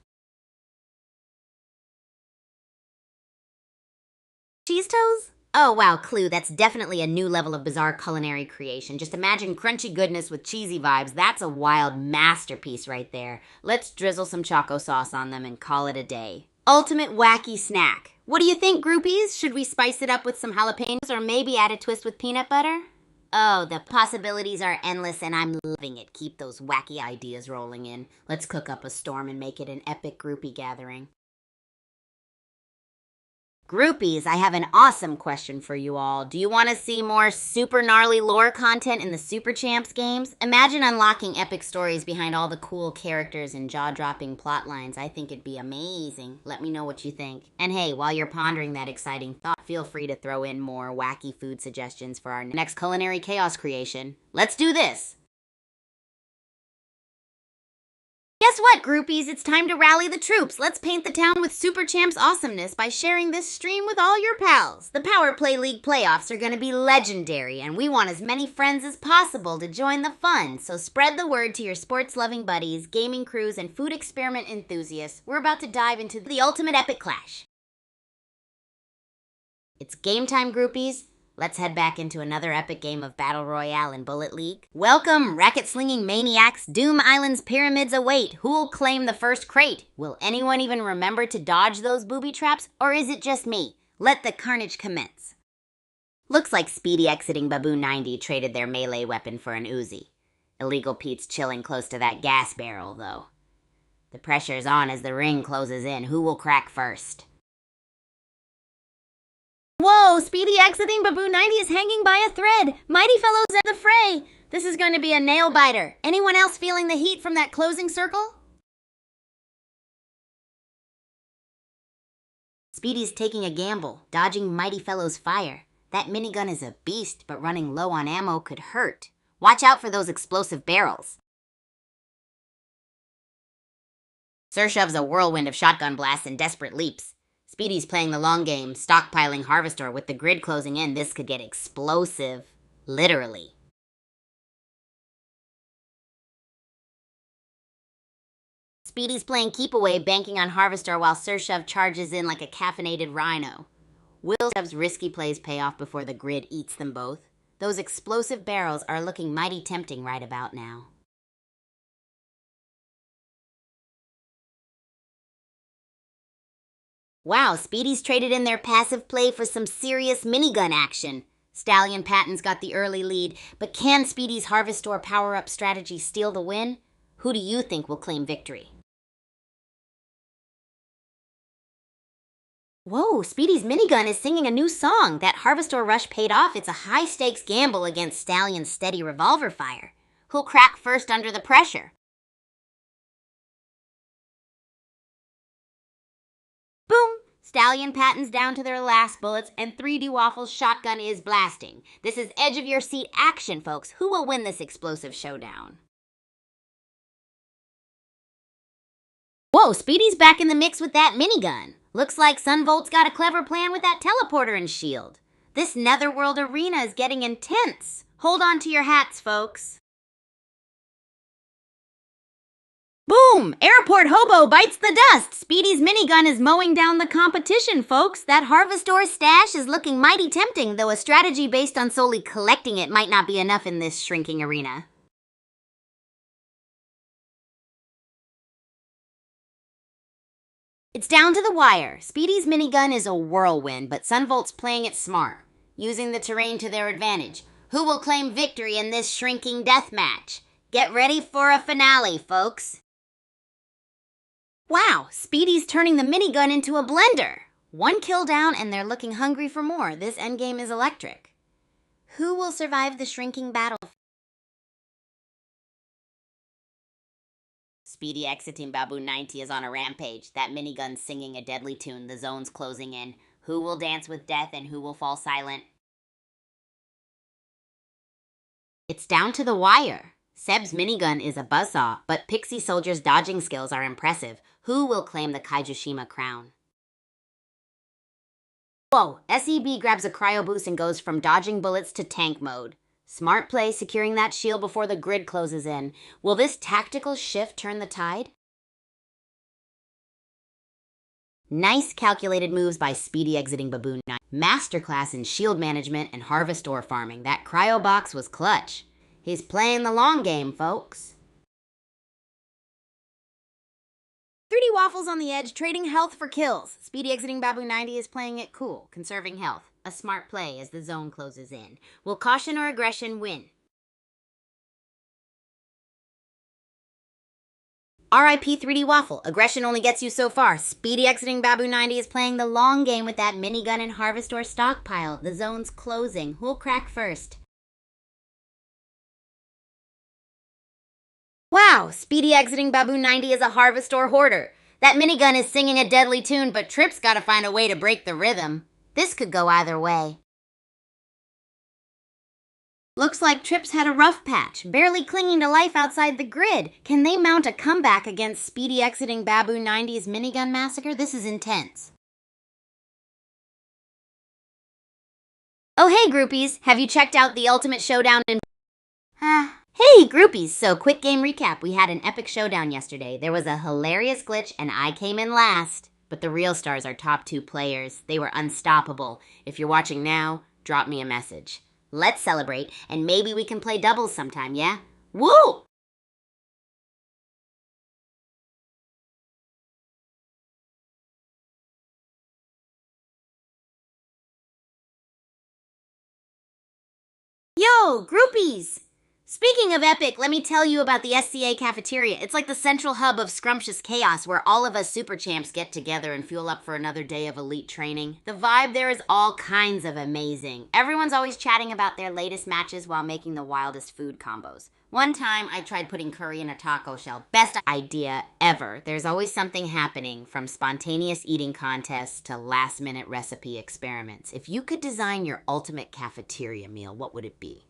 A: Cheese toes? Oh wow, Clue, that's definitely a new level of bizarre culinary creation. Just imagine crunchy goodness with cheesy vibes. That's a wild masterpiece right there. Let's drizzle some choco sauce on them and call it a day. Ultimate wacky snack. What do you think, groupies? Should we spice it up with some jalapenos or maybe add a twist with peanut butter? Oh, the possibilities are endless and I'm loving it. Keep those wacky ideas rolling in. Let's cook up a storm and make it an epic groupie gathering. Groupies, I have an awesome question for you all. Do you want to see more super gnarly lore content in the Super Champs games? Imagine unlocking epic stories behind all the cool characters and jaw-dropping plot lines. I think it'd be amazing. Let me know what you think. And hey, while you're pondering that exciting thought, feel free to throw in more wacky food suggestions for our next culinary chaos creation. Let's do this! Guess what, groupies? It's time to rally the troops. Let's paint the town with Super Champs awesomeness by sharing this stream with all your pals. The Power Play League playoffs are going to be legendary, and we want as many friends as possible to join the fun. So spread the word to your sports-loving buddies, gaming crews, and food experiment enthusiasts. We're about to dive into the ultimate epic clash. It's game time, groupies. Let's head back into another epic game of Battle Royale in Bullet League. Welcome, racket-slinging maniacs. Doom Island's pyramids await. Who'll claim the first crate? Will anyone even remember to dodge those booby traps? Or is it just me? Let the carnage commence. Looks like Speedy exiting Baboon 90 traded their melee weapon for an Uzi. Illegal Pete's chilling close to that gas barrel, though. The pressure's on as the ring closes in. Who will crack first? Whoa, Speedy exiting Baboon 90 is hanging by a thread. Mighty Fellows in the fray. This is going to be a nail-biter. Anyone else feeling the heat from that closing circle? Speedy's taking a gamble, dodging Mighty Fellow's fire. That minigun is a beast, but running low on ammo could hurt. Watch out for those explosive barrels. Sir shoves a whirlwind of shotgun blasts and desperate leaps. Speedy's playing the long game, stockpiling Harvestor. With the grid closing in, this could get explosive. Literally. Speedy's playing keep away, banking on Harvestor while Sir Shove charges in like a caffeinated rhino. Will Shove's risky plays pay off before the grid eats them both? Those explosive barrels are looking mighty tempting right about now. Wow, Speedy's traded in their passive play for some serious minigun action. Stallion Patton's got the early lead, but can Speedy's Harvestor power-up strategy steal the win? Who do you think will claim victory? Whoa, Speedy's minigun is singing a new song. That Harvestor rush paid off. It's a high-stakes gamble against Stallion's steady revolver fire. Who'll crack first under the pressure? Boom! Stallion Patton's down to their last bullets, and 3D Waffle's shotgun is blasting. This is edge-of-your-seat action, folks. Who will win this explosive showdown? Whoa, Speedy's back in the mix with that minigun. Looks like Sunvolt's got a clever plan with that teleporter and shield. This Netherworld arena is getting intense. Hold on to your hats, folks. Boom! Airport Hobo bites the dust! Speedy's minigun is mowing down the competition, folks. That Harvestor stash is looking mighty tempting, though a strategy based on solely collecting it might not be enough in this shrinking arena. It's down to the wire. Speedy's minigun is a whirlwind, but Sunvolt's playing it smart, using the terrain to their advantage. Who will claim victory in this shrinking deathmatch? Get ready for a finale, folks. Wow, Speedy's turning the minigun into a blender. One kill down and they're looking hungry for more. This endgame is electric. Who will survive the shrinking battle? Speedy exiting Baboon 90 is on a rampage. That minigun singing a deadly tune. The zone's closing in. Who will dance with death and who will fall silent? It's down to the wire. Seb's minigun is a buzzsaw, but Pixie Soldier's dodging skills are impressive. Who will claim the Kaijushima crown? Whoa, SEB grabs a cryo boost and goes from dodging bullets to tank mode. Smart play securing that shield before the grid closes in. Will this tactical shift turn the tide? Nice calculated moves by Speedy exiting Baboon 9. Masterclass in shield management and Harvestor farming. That cryo box was clutch. He's playing the long game, folks. 3D 3D Waffles on the edge, trading health for kills. Speedy exiting Babu 90 is playing it cool, conserving health. A smart play as the zone closes in. Will caution or aggression win? RIP 3D Waffle. Aggression only gets you so far. Speedy exiting Babu 90 is playing the long game with that minigun and harvest or stockpile. The zone's closing. Who'll crack first? Wow, Speedy exiting Babu 90 is a harvest or hoarder. That minigun is singing a deadly tune, but Trip's gotta find a way to break the rhythm. This could go either way. Looks like Trip's had a rough patch, barely clinging to life outside the grid. Can they mount a comeback against Speedy exiting Babu 90's minigun massacre? This is intense. Oh hey groupies, have you checked out the Ultimate Showdown in... Hey groupies, so quick game recap. We had an epic showdown yesterday. There was a hilarious glitch and I came in last. But the real stars are top 2 players. They were unstoppable. If you're watching now, drop me a message. Let's celebrate, and maybe we can play doubles sometime, yeah? Woo! Yo, groupies! Speaking of epic, let me tell you about the SCA cafeteria. It's like the central hub of scrumptious chaos where all of us super champs get together and fuel up for another day of elite training. The vibe there is all kinds of amazing. Everyone's always chatting about their latest matches while making the wildest food combos. One time, I tried putting curry in a taco shell. Best idea ever. There's always something happening, from spontaneous eating contests to last-minute recipe experiments. If you could design your ultimate cafeteria meal, what would it be?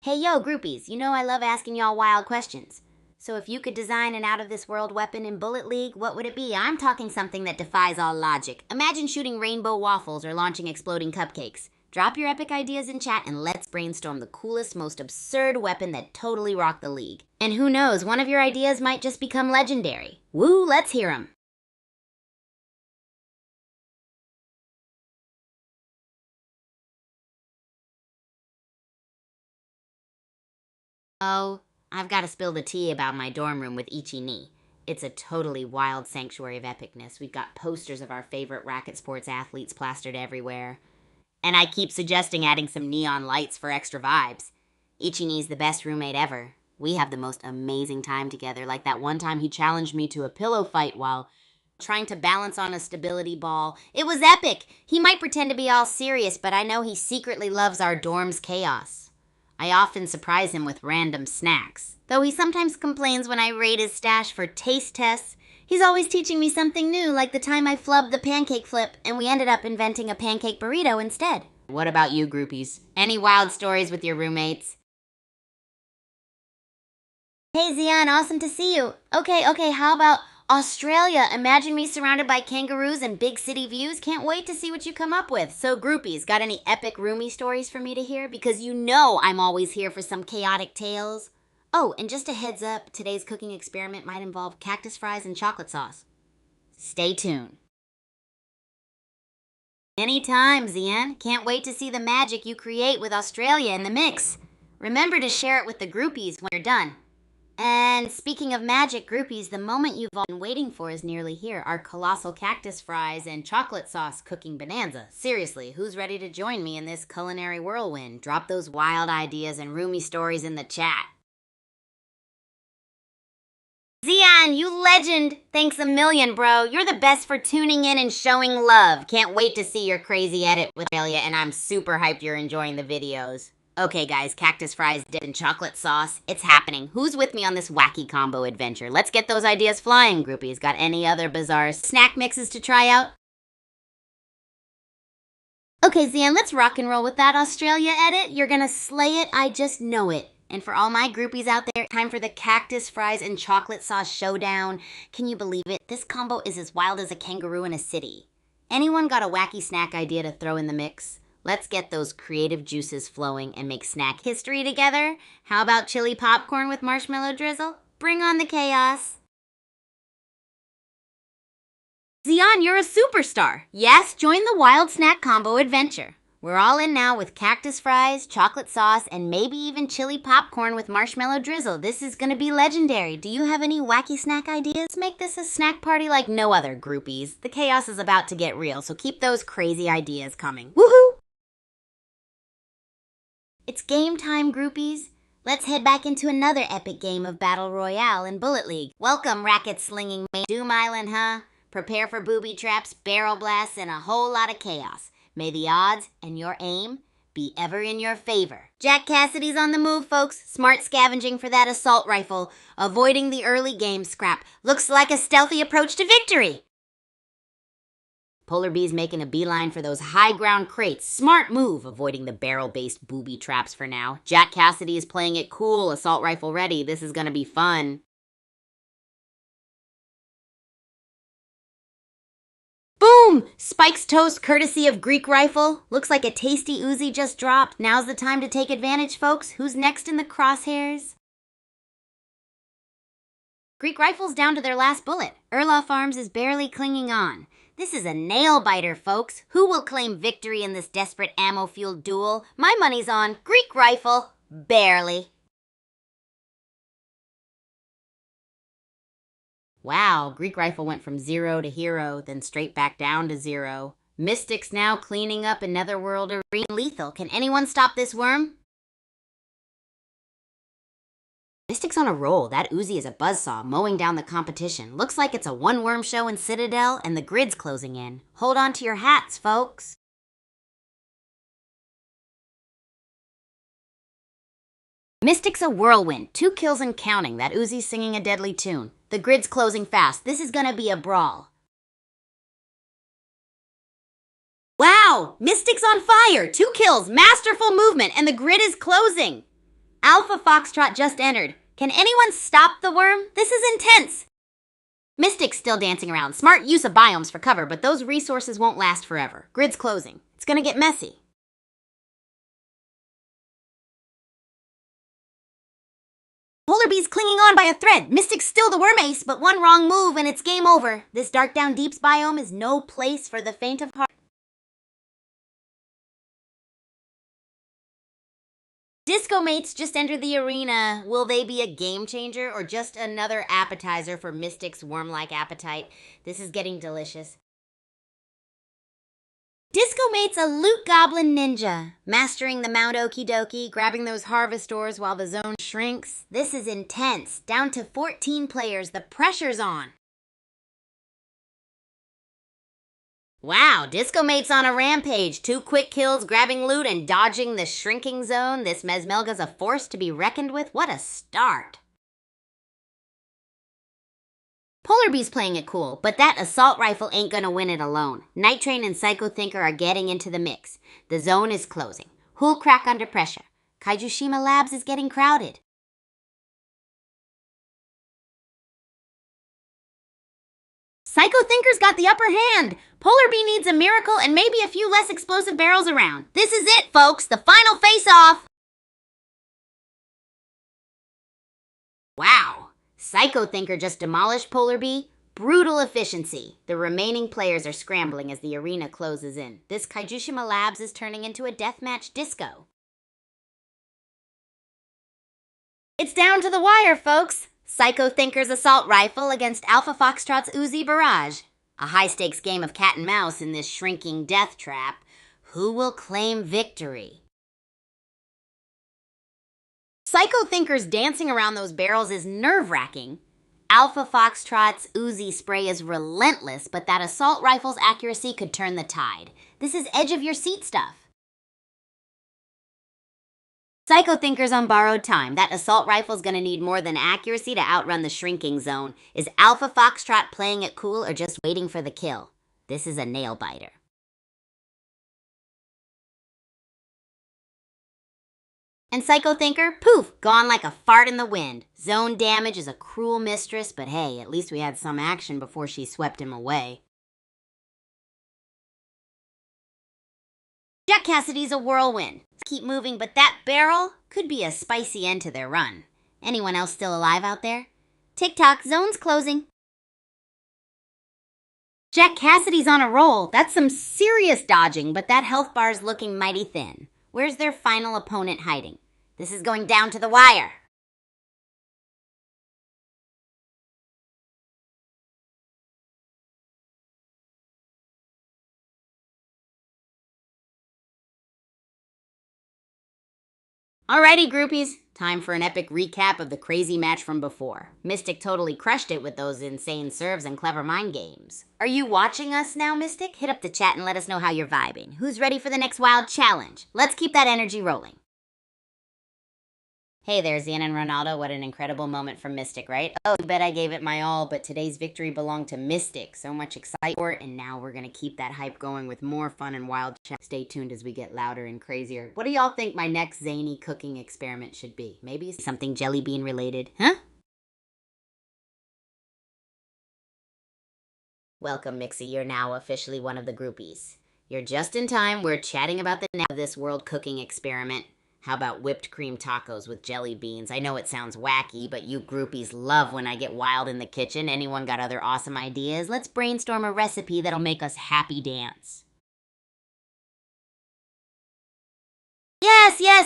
A: Hey yo, groupies, you know I love asking y'all wild questions. So if you could design an out-of-this-world weapon in Bullet League, what would it be? I'm talking something that defies all logic. Imagine shooting rainbow waffles or launching exploding cupcakes. Drop your epic ideas in chat and let's brainstorm the coolest, most absurd weapon that totally rocked the league. And who knows, one of your ideas might just become legendary. Woo, let's hear 'em. Oh, I've got to spill the tea about my dorm room with Ichi-ni. It's a totally wild sanctuary of epicness. We've got posters of our favorite racket sports athletes plastered everywhere. And I keep suggesting adding some neon lights for extra vibes. Ichi-ni's the best roommate ever. We have the most amazing time together, like that one time he challenged me to a pillow fight while trying to balance on a stability ball. It was epic! He might pretend to be all serious, but I know he secretly loves our dorm's chaos. I often surprise him with random snacks, though he sometimes complains when I raid his stash for taste tests. He's always teaching me something new, like the time I flubbed the pancake flip and we ended up inventing a pancake burrito instead. What about you, groupies? Any wild stories with your roommates? Hey, Zion, awesome to see you. Okay, how about Australia? Imagine me surrounded by kangaroos and big city views. Can't wait to see what you come up with. So, groupies, got any epic roomie stories for me to hear? Because you know I'm always here for some chaotic tales. Oh, and just a heads up, today's cooking experiment might involve cactus fries and chocolate sauce. Stay tuned. Anytime, Zian. Can't wait to see the magic you create with Australia in the mix. Remember to share it with the groupies when you're done. And speaking of magic, groupies, the moment you've all been waiting for is nearly here. Our colossal cactus fries and chocolate sauce cooking bonanza. Seriously, who's ready to join me in this culinary whirlwind? Drop those wild ideas and roomie stories in the chat. Zion, you legend! Thanks a million, bro. You're the best for tuning in and showing love. Can't wait to see your crazy edit with Australia, and I'm super hyped you're enjoying the videos. Okay, guys, cactus fries dipped in chocolate sauce. It's happening. Who's with me on this wacky combo adventure? Let's get those ideas flying, groupies. Got any other bizarre snack mixes to try out? Okay, Zian, let's rock and roll with that Australia edit. You're gonna slay it, I just know it. And for all my groupies out there, time for the cactus fries and chocolate sauce showdown. Can you believe it? This combo is as wild as a kangaroo in a city. Anyone got a wacky snack idea to throw in the mix? Let's get those creative juices flowing and make snack history together. How about chili popcorn with marshmallow drizzle? Bring on the chaos. Zion, you're a superstar. Yes, join the Wild Snack Combo adventure. We're all in now with cactus fries, chocolate sauce, and maybe even chili popcorn with marshmallow drizzle. This is gonna be legendary. Do you have any wacky snack ideas? Make this a snack party like no other, groupies. The chaos is about to get real, so keep those crazy ideas coming. Woohoo! It's game time, groupies. Let's head back into another epic game of Battle Royale in Bullet League. Welcome, racket-slinging Doom Island, huh? Prepare for booby traps, barrel blasts, and a whole lot of chaos. May the odds and your aim be ever in your favor. Jack Cassidy's on the move, folks. Smart scavenging for that assault rifle. Avoiding the early game scrap. Looks like a stealthy approach to victory. Polar Bee's making a beeline for those high ground crates. Smart move, avoiding the barrel-based booby traps for now. Jack Cassidy is playing it cool, assault rifle ready. This is gonna be fun. Boom! Spike's toast courtesy of Greek Rifle. Looks like a tasty Uzi just dropped. Now's the time to take advantage, folks. Who's next in the crosshairs? Greek Rifle's down to their last bullet. Erloff Arms is barely clinging on. This is a nail-biter, folks. Who will claim victory in this desperate ammo-fueled duel? My money's on Greek Rifle. Barely. Wow, Greek Rifle went from 0 to hero, then straight back down to 0. Mystic's now cleaning up a Netherworld arena. Lethal. Can anyone stop this worm? Mystic's on a roll. That Uzi is a buzzsaw, mowing down the competition. Looks like it's a one-worm show in Citadel, and the grid's closing in. Hold on to your hats, folks. Mystic's a whirlwind. 2 kills and counting. That Uzi's singing a deadly tune. The grid's closing fast. This is gonna be a brawl. Wow! Mystic's on fire! 2 kills, masterful movement, and the grid is closing. Alpha Foxtrot just entered. Can anyone stop the worm? This is intense. Mystic's still dancing around. Smart use of biomes for cover, but those resources won't last forever. Grid's closing. It's gonna get messy. Polar Bee's clinging on by a thread. Mystic's still the worm ace, but one wrong move and it's game over. This Dark Down Deeps biome is no place for the faint of heart. Disco Mates just entered the arena. Will they be a game changer or just another appetizer for Mystic's worm-like appetite? This is getting delicious. Disco Mate's a loot goblin ninja, mastering the Mount Okie Dokie, grabbing those harvest ores while the zone shrinks. This is intense. Down to 14 players. The pressure's on. Wow, Disco Mate's on a rampage. 2 quick kills, grabbing loot and dodging the shrinking zone. This Mesmelga's a force to be reckoned with. What a start. Polar Bee's playing it cool, but that assault rifle ain't gonna win it alone. Night Train and Psycho Thinker are getting into the mix. The zone is closing. Who'll crack under pressure? Kaijushima Labs is getting crowded. Psycho Thinker's got the upper hand. Polar Bee needs a miracle and maybe a few less explosive barrels around. This is it, folks. The final face-off. Wow. Psycho Thinker just demolished Polar Bee. Brutal efficiency. The remaining players are scrambling as the arena closes in. This Kaijushima Labs is turning into a deathmatch disco. It's down to the wire, folks. Psycho Thinker's assault rifle against Alpha Foxtrot's Uzi barrage. A high-stakes game of cat and mouse in this shrinking death trap. Who will claim victory? Psycho Thinker's dancing around those barrels is nerve-wracking. Alpha Foxtrot's Uzi spray is relentless, but that assault rifle's accuracy could turn the tide. This is edge-of-your-seat stuff. Psycho Thinker's on borrowed time. That assault rifle's gonna need more than accuracy to outrun the shrinking zone. Is Alpha Foxtrot playing it cool or just waiting for the kill? This is a nail-biter. And Psycho Thinker, poof, gone like a fart in the wind. Zone damage is a cruel mistress, but hey, at least we had some action before she swept him away. Jack Cassidy's a whirlwind. Keep moving, but that barrel could be a spicy end to their run. Anyone else still alive out there? Tick-tock, zone's closing. Jack Cassidy's on a roll. That's some serious dodging, but that health bar's looking mighty thin. Where's their final opponent hiding? This is going down to the wire. Alrighty, groupies. Time for an epic recap of the crazy match from before. Mystic totally crushed it with those insane serves and clever mind games. Are you watching us now, Mystic? Hit up the chat and let us know how you're vibing. Who's ready for the next wild challenge? Let's keep that energy rolling. Hey there, Zian and Ronaldo. What an incredible moment from Mystic, right? Oh, you bet I gave it my all, but today's victory belonged to Mystic. So much excitement, and now we're going to keep that hype going with more fun and wild chat. Stay tuned as we get louder and crazier. What do y'all think my next zany cooking experiment should be? Maybe something jelly bean related? Huh? Welcome, Mixie. You're now officially one of the groupies. You're just in time. We're chatting about the next of this world cooking experiment. How about whipped cream tacos with jelly beans? I know it sounds wacky, but you groupies love when I get wild in the kitchen. Anyone got other awesome ideas? Let's brainstorm a recipe that'll make us happy dance.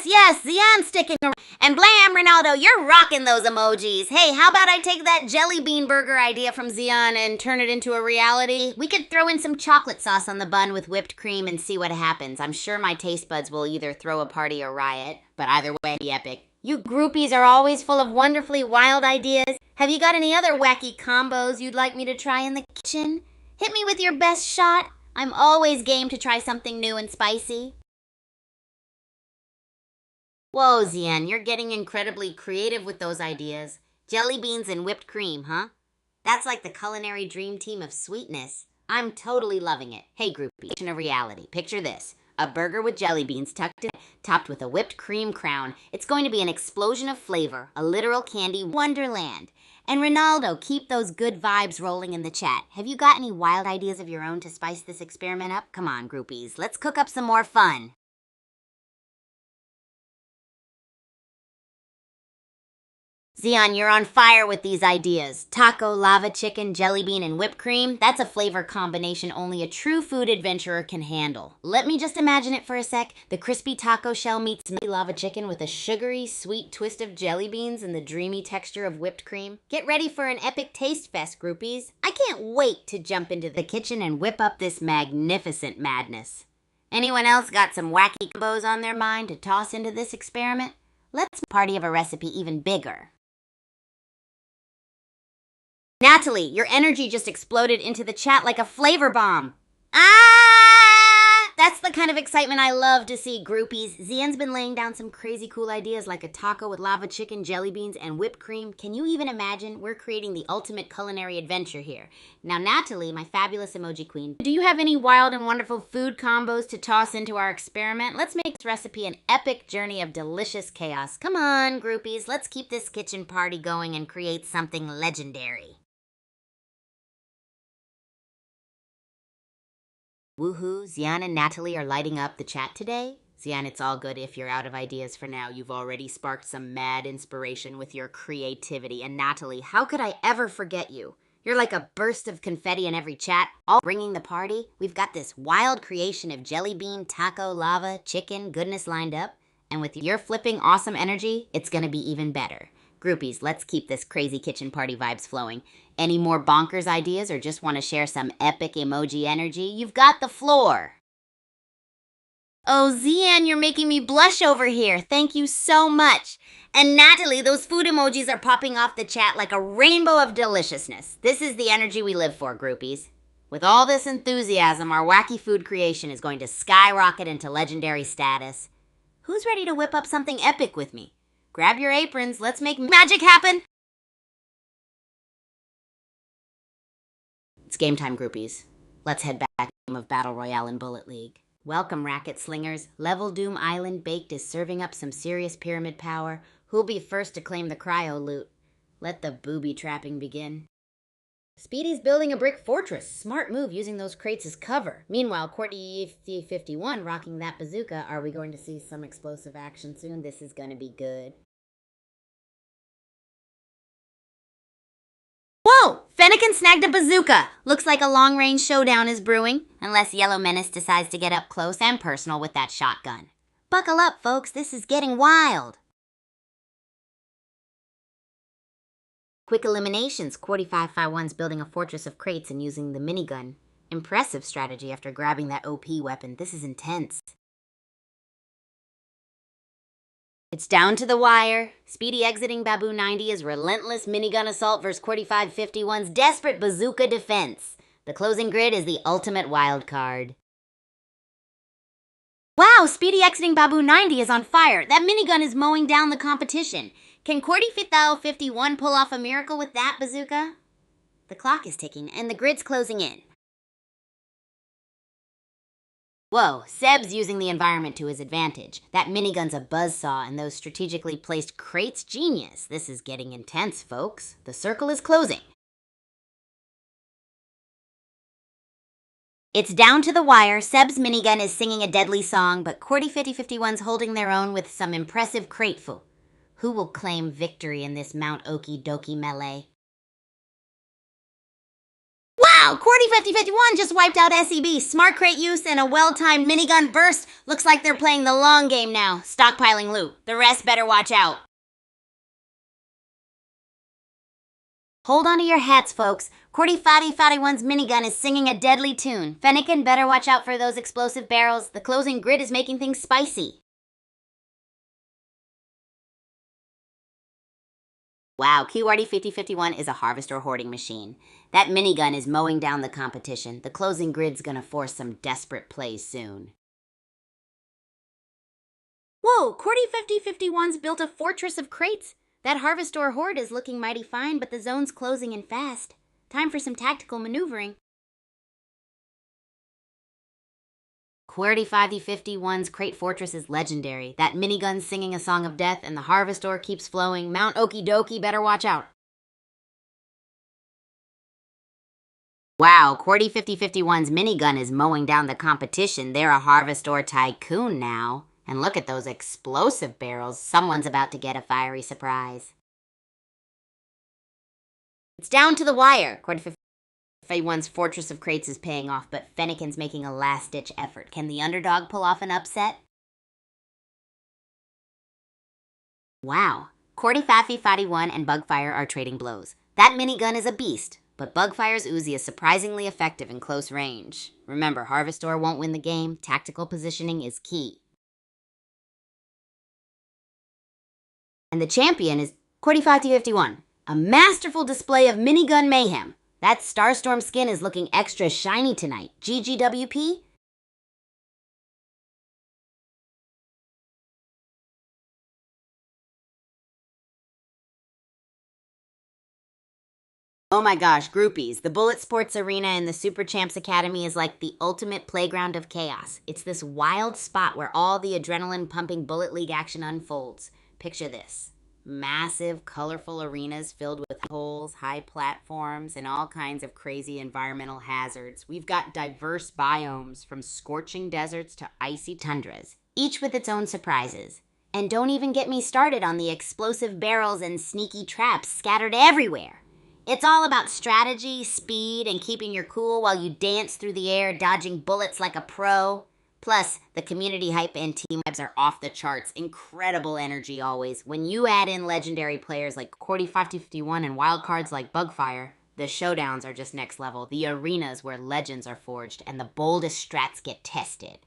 A: Yes, Zion sticking around. And blam, Ronaldo, you're rocking those emojis. Hey, how about I take that jelly bean burger idea from Zion and turn it into a reality? We could throw in some chocolate sauce on the bun with whipped cream and see what happens. I'm sure my taste buds will either throw a party or riot, but either way, be epic. You groupies are always full of wonderfully wild ideas. Have you got any other wacky combos you'd like me to try in the kitchen? Hit me with your best shot. I'm always game to try something new and spicy. Whoa, Zian, you're getting incredibly creative with those ideas. Jelly beans and whipped cream, huh? That's like the culinary dream team of sweetness. I'm totally loving it. Hey, groupie, in a reality, picture this. A burger with jelly beans tucked in, topped with a whipped cream crown. It's going to be an explosion of flavor, a literal candy wonderland. And Ronaldo, keep those good vibes rolling in the chat. Have you got any wild ideas of your own to spice this experiment up? Come on, groupies, let's cook up some more fun. Zion, you're on fire with these ideas. Taco, lava chicken, jelly bean, and whipped cream. That's a flavor combination only a true food adventurer can handle. Let me just imagine it for a sec. The crispy taco shell meets lava chicken with a sugary, sweet twist of jelly beans and the dreamy texture of whipped cream. Get ready for an epic taste fest, groupies. I can't wait to jump into the kitchen and whip up this magnificent madness. Anyone else got some wacky combos on their mind to toss into this experiment? Let's party of a recipe even bigger. Natalie, your energy just exploded into the chat like a flavor bomb. That's the kind of excitement I love to see, groupies. Zian's been laying down some crazy cool ideas like a taco with lava chicken, jelly beans, and whipped cream. Can you even imagine? We're creating the ultimate culinary adventure here. Now, Natalie, my fabulous emoji queen, do you have any wild and wonderful food combos to toss into our experiment? Let's make this recipe an epic journey of delicious chaos. Come on, groupies, let's keep this kitchen party going and create something legendary. Woohoo, Zian and Natalie are lighting up the chat today. Zian, it's all good if you're out of ideas for now. You've already sparked some mad inspiration with your creativity. And Natalie, how could I ever forget you? You're like a burst of confetti in every chat, all bringing the party. We've got this wild creation of jelly bean, taco, lava, chicken, goodness lined up. And with your flipping awesome energy, it's gonna be even better. Groupies, let's keep this crazy kitchen party vibes flowing. Any more bonkers ideas or just want to share some epic emoji energy? You've got the floor. Oh, Zian, you're making me blush over here. Thank you so much. And Natalie, those food emojis are popping off the chat like a rainbow of deliciousness. This is the energy we live for, groupies. With all this enthusiasm, our wacky food creation is going to skyrocket into legendary status. Who's ready to whip up something epic with me? Grab your aprons, let's make magic happen! It's game time, groupies. Let's head back to the game of Battle Royale in Bullet League. Welcome, racket slingers. Level Doom Island Baked is serving up some serious pyramid power. Who'll be first to claim the cryo loot? Let the booby trapping begin. Speedy's building a brick fortress. Smart move using those crates as cover. Meanwhile, Courtney 51 rocking that bazooka. Are we going to see some explosive action soon? This is going to be good. Whoa! Fennec Fennekin snagged a bazooka. Looks like a long-range showdown is brewing, unless Yellow Menace decides to get up close and personal with that shotgun. Buckle up, folks, this is getting wild. Quick eliminations. 4551's building a fortress of crates and using the minigun. Impressive strategy after grabbing that OP weapon. This is intense. It's down to the wire. Speedy exiting Babu 90 is relentless minigun assault versus 4551's desperate bazooka defense. The closing grid is the ultimate wild card. Wow, Speedy exiting Babu 90 is on fire. That minigun is mowing down the competition. Can 4551 pull off a miracle with that bazooka? The clock is ticking and the grid's closing in. Whoa, Seb's using the environment to his advantage. That minigun's a buzzsaw and those strategically placed crates genius. This is getting intense, folks. The circle is closing. It's down to the wire. Seb's minigun is singing a deadly song, but 4551's holding their own with some impressive crateful. Who will claim victory in this Mount Okie Dokie melee? Wow, 4551 just wiped out SEB. Smart crate use and a well-timed minigun burst. Looks like they're playing the long game now, stockpiling loot. The rest better watch out. Hold on to your hats, folks. 4551's minigun is singing a deadly tune. Fennekin better watch out for those explosive barrels. The closing grid is making things spicy. Wow, QRD5051 is a harvester hoarding machine. That minigun is mowing down the competition. The closing grid's gonna force some desperate plays soon. Whoa, 4551's built a fortress of crates. That harvester horde is looking mighty fine, but the zone's closing in fast. Time for some tactical maneuvering. 4551's crate fortress is legendary. That minigun's singing a song of death and the harvester keeps flowing. Mount Okie Dokie better watch out. Wow, 4551's minigun is mowing down the competition. They're a harvester tycoon now. And look at those explosive barrels. Someone's about to get a fiery surprise. It's down to the wire. 4551's fortress of crates is paying off, but Fennekin's making a last-ditch effort. Can the underdog pull off an upset? Wow, 4551 and Bugfire are trading blows. That minigun is a beast, but Bugfire's Uzi is surprisingly effective in close range. Remember, Harvestor won't win the game. Tactical positioning is key. And the champion is 4551, a masterful display of minigun mayhem. That Starstorm skin is looking extra shiny tonight. GGWP? Oh my gosh, groupies. The Bulletsports Arena in the Super Champs Academy is like the ultimate playground of chaos. It's this wild spot where all the adrenaline-pumping Bullet League action unfolds. Picture this. Massive, colorful arenas filled with holes, high platforms, and all kinds of crazy environmental hazards. We've got diverse biomes from scorching deserts to icy tundras, each with its own surprises. And don't even get me started on the explosive barrels and sneaky traps scattered everywhere. It's all about strategy, speed, and keeping your cool while you dance through the air, dodging bullets like a pro. Plus, the community hype and team vibes are off the charts. Incredible energy always. When you add in legendary players like 4551 and wildcards like Bugfire, the showdowns are just next level. The arenas where legends are forged and the boldest strats get tested.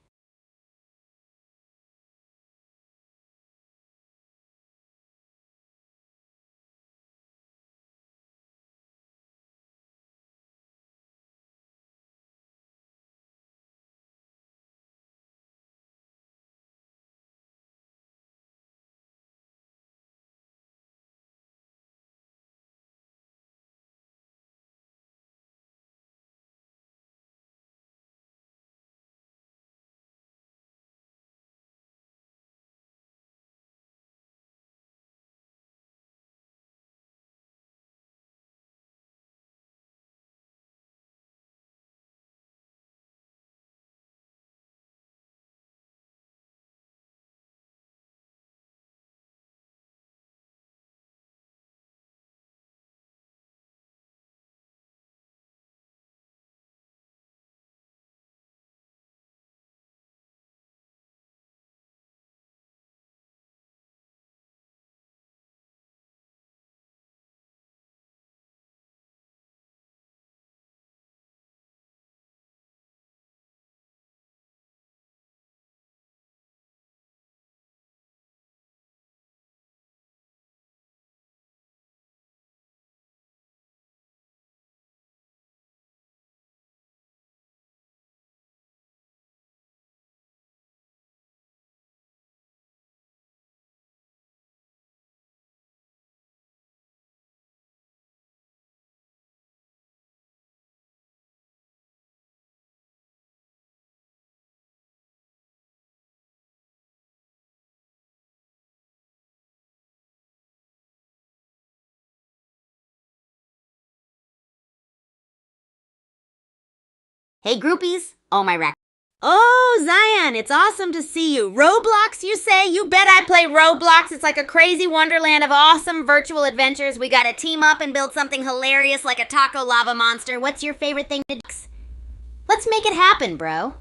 A: Hey, groupies. Oh, my rack. Oh, Zion, it's awesome to see you. Roblox, you say? You bet I play Roblox. It's like a crazy wonderland of awesome virtual adventures. We gotta team up and build something hilarious like a taco lava monster. What's your favorite thing to do? Let's make it happen, bro.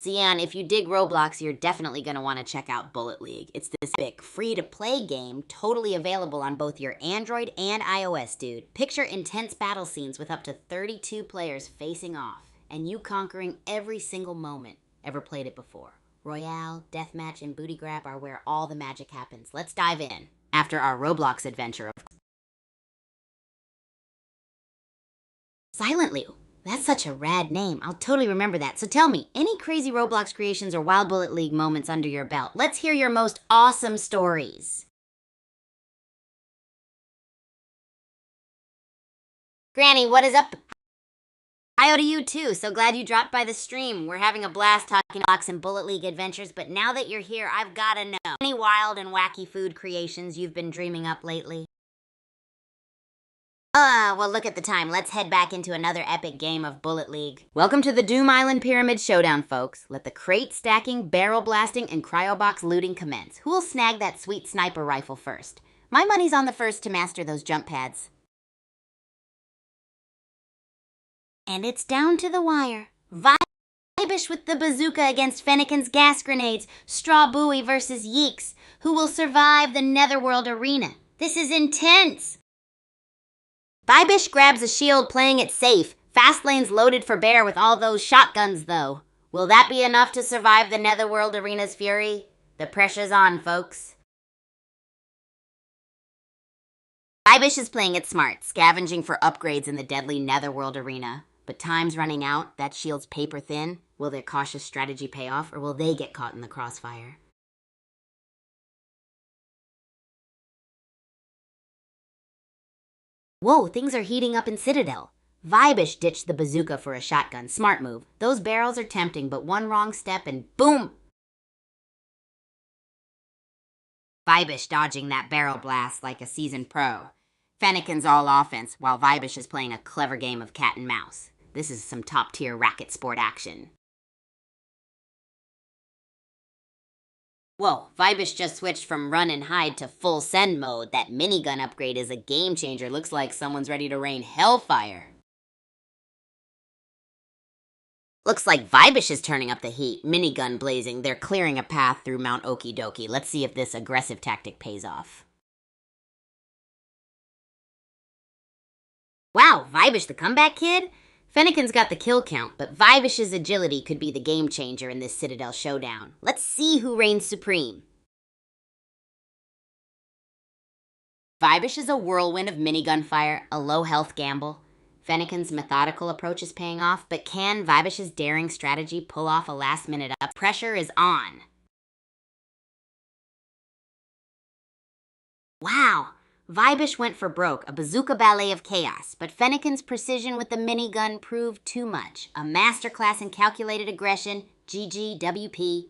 A: Zion, if you dig Roblox, you're definitely going to want to check out Bullet League. It's this big, free-to-play game, totally available on both your Android and iOS, dude. Picture intense battle scenes with up to 32 players facing off, and you conquering every single moment. Ever played it before? Royale, Deathmatch, and Booty Grab are where all the magic happens. Let's dive in. After our Roblox adventure, of course. Silent Liu. That's such a rad name. I'll totally remember that. So tell me, any crazy Roblox creations or Wild Bullet League moments under your belt? Let's hear your most awesome stories. Granny, what is up? Hi to you too. So glad you dropped by the stream. We're having a blast talking Roblox and Bullet League adventures, but now that you're here, I've gotta know. Any wild and wacky food creations you've been dreaming up lately? Well, look at the time. Let's head back into another epic game of Bullet League. Welcome to the Doom Island Pyramid Showdown, folks. Let the crate stacking, barrel blasting, and cryobox looting commence. Who'll snag that sweet sniper rifle first? My money's on the first to master those jump pads. And it's down to the wire. Vibish with the bazooka against Fennekin's gas grenades. Straw Buoy versus Yeeks. Who will survive the Netherworld arena? This is intense. Vibish grabs a shield, playing it safe. Fast lane's loaded for bear with all those shotguns, though. Will that be enough to survive the Netherworld arena's fury? The pressure's on, folks. Vibish is playing it smart, scavenging for upgrades in the deadly Netherworld arena. But time's running out, that shield's paper thin. Will their cautious strategy pay off, or will they get caught in the crossfire? Whoa, things are heating up in Citadel. Vibish ditched the bazooka for a shotgun. Smart move. Those barrels are tempting, but one wrong step and boom! Vibish dodging that barrel blast like a seasoned pro. Fennekin's all offense, while Vibish is playing a clever game of cat and mouse. This is some top-tier racket sport action. Whoa, Vibish just switched from run and hide to full send mode. That minigun upgrade is a game changer. Looks like someone's ready to rain hellfire. Looks like Vibish is turning up the heat. Minigun blazing. They're clearing a path through Mount Okie Dokie. Let's see if this aggressive tactic pays off. Wow, Vibish the comeback kid? Fennekin's got the kill count, but Vibish's agility could be the game changer in this Citadel showdown. Let's see who reigns supreme. Vibish is a whirlwind of minigun fire, a low health gamble. Fennekin's methodical approach is paying off, but can Vibish's daring strategy pull off a last minute up? Pressure is on. Wow! Vibish went for broke, a bazooka ballet of chaos, but Fennekin's precision with the minigun proved too much. A masterclass in calculated aggression, GGWP.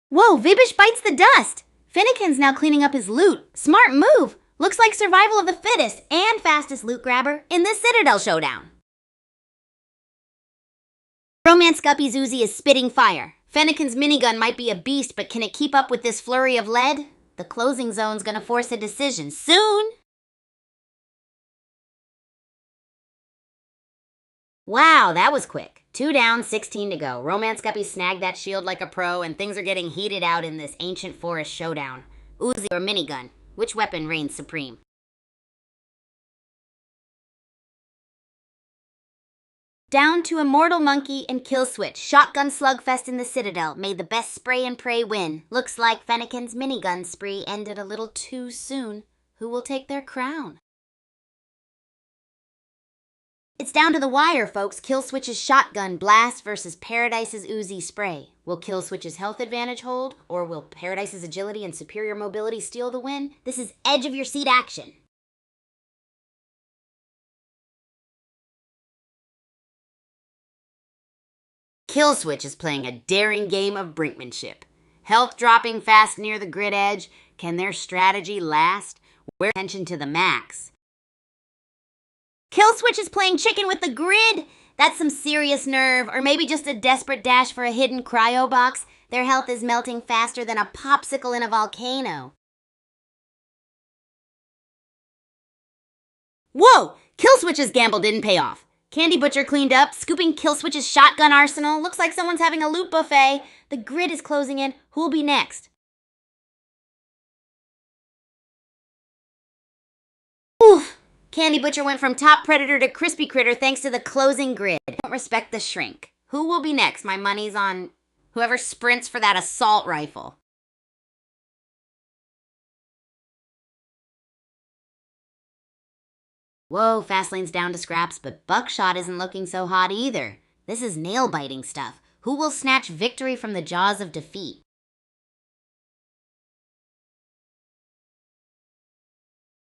A: Whoa, Vibish bites the dust! Fennekin's now cleaning up his loot. Smart move! Looks like survival of the fittest and fastest loot grabber in this Citadel showdown. Romance Guppy's Uzi is spitting fire. Fennekin's minigun might be a beast, but can it keep up with this flurry of lead? The closing zone's gonna force a decision soon. Wow, that was quick. 2 down, 16 to go. Romance Guppy snagged that shield like a pro, and things are getting heated out in this ancient forest showdown. Uzi or minigun? Which weapon reigns supreme? Down to Immortal Monkey and Kill Switch. Shotgun slugfest in the Citadel. May the best spray and pray win. Looks like Fennekin's minigun spree ended a little too soon. Who will take their crown? It's down to the wire, folks. Kill Switch's shotgun blast versus Paradise's Uzi spray. Will Kill Switch's health advantage hold? Or will Paradise's agility and superior mobility steal the win? This is edge of your seat action. Kill Switch is playing a daring game of brinkmanship. Health dropping fast near the grid edge. Can their strategy last? Wear attention to the max. Killswitch is playing chicken with the grid. That's some serious nerve, or maybe just a desperate dash for a hidden cryo box. Their health is melting faster than a popsicle in a volcano. Whoa! Killswitch's gamble didn't pay off. Candy Butcher cleaned up, scooping Killswitch's shotgun arsenal. Looks like someone's having a loot buffet. The grid is closing in. Who'll be next? Oof! Candy Butcher went from top predator to crispy critter thanks to the closing grid. I don't respect the shrink. Who will be next? My money's on whoever sprints for that assault rifle. Whoa, Fastlane's down to scraps, but Buckshot isn't looking so hot either. This is nail-biting stuff. Who will snatch victory from the jaws of defeat?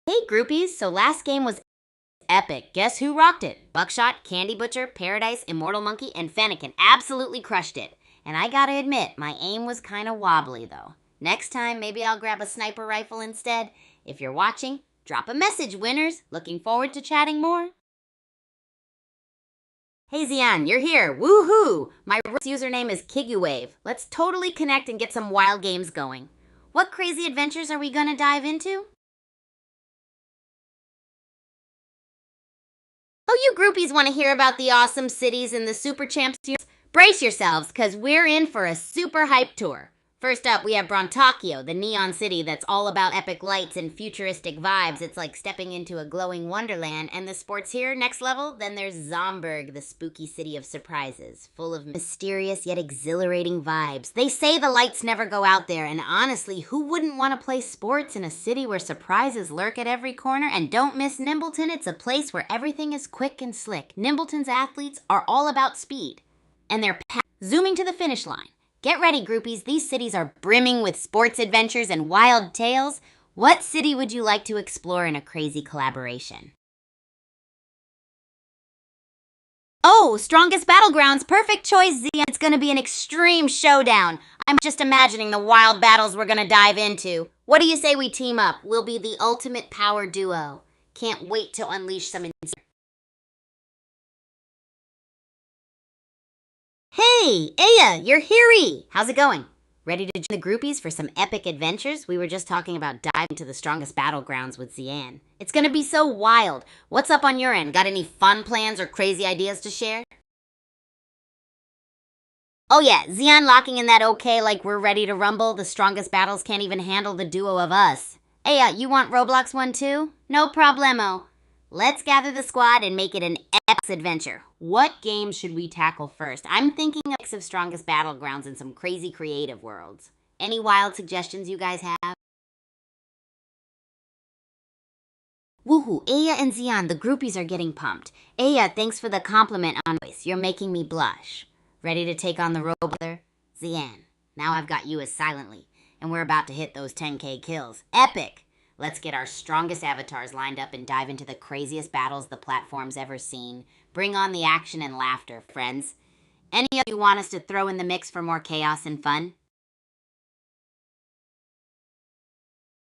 A: Hey, groupies, so last game was epic. Guess who rocked it? Buckshot, Candy Butcher, Paradise, Immortal Monkey, and Fennekin absolutely crushed it. And I gotta admit, my aim was kinda wobbly, though. Next time, maybe I'll grab a sniper rifle instead. If you're watching, drop a message, winners. Looking forward to chatting more. Hey Zian, you're here. Woohoo! My username is Kigu. Let's totally connect and get some wild games going. What crazy adventures are we gonna dive into? Oh, you groupies want to hear about the awesome cities and the super champs? Brace yourselves, because we're in for a super hype tour. First up, we have Brontokyo, the neon city that's all about epic lights and futuristic vibes. It's like stepping into a glowing wonderland. And the sports here, next level? Then there's Zomberg, the spooky city of surprises, full of mysterious yet exhilarating vibes. They say the lights never go out there, and honestly, who wouldn't want to play sports in a city where surprises lurk at every corner? And don't miss Nimbleton, it's a place where everything is quick and slick. Nimbleton's athletes are all about speed, and they're zooming to the finish line. Get ready, groupies. These cities are brimming with sports adventures and wild tales. What city would you like to explore in a crazy collaboration? Oh, Strongest Battlegrounds. Perfect choice, Zia. It's going to be an extreme showdown. I'm just imagining the wild battles we're going to dive into. What do you say we team up? We'll be the ultimate power duo. Can't wait to unleash some Hey, Aya, you're here! How's it going? Ready to join the groupies for some epic adventures? We were just talking about diving into the Strongest Battlegrounds with Zian. It's gonna be so wild. What's up on your end? Got any fun plans or crazy ideas to share? Oh yeah, Zian locking in that okay like we're ready to rumble. The strongest battles can't even handle the duo of us. Aya, you want Roblox one too? No problemo. Let's gather the squad and make it an epic adventure. What games should we tackle first? I'm thinking a mix of Strongest Battlegrounds and some crazy creative worlds. Any wild suggestions you guys have? Woohoo, Aya and Zian, the groupies are getting pumped. Aya, thanks for the compliment on voice. You're making me blush. Ready to take on the Robother? Zian, now I've got you as silently, and we're about to hit those 10K kills. Epic! Let's get our strongest avatars lined up and dive into the craziest battles the platform's ever seen. Bring on the action and laughter, friends. Any of you want us to throw in the mix for more chaos and fun?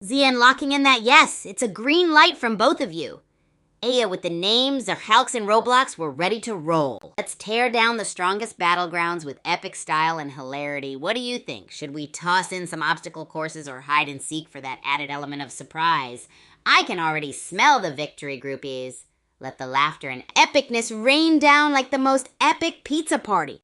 A: Zian locking in that yes. It's a green light from both of you. Aya, with the names, the Hulks, and Roblox, we're ready to roll. Let's tear down the strongest battlegrounds with epic style and hilarity. What do you think? Should we toss in some obstacle courses or hide and seek for that added element of surprise? I can already smell the victory, groupies. Let the laughter and epicness rain down like the most epic pizza party.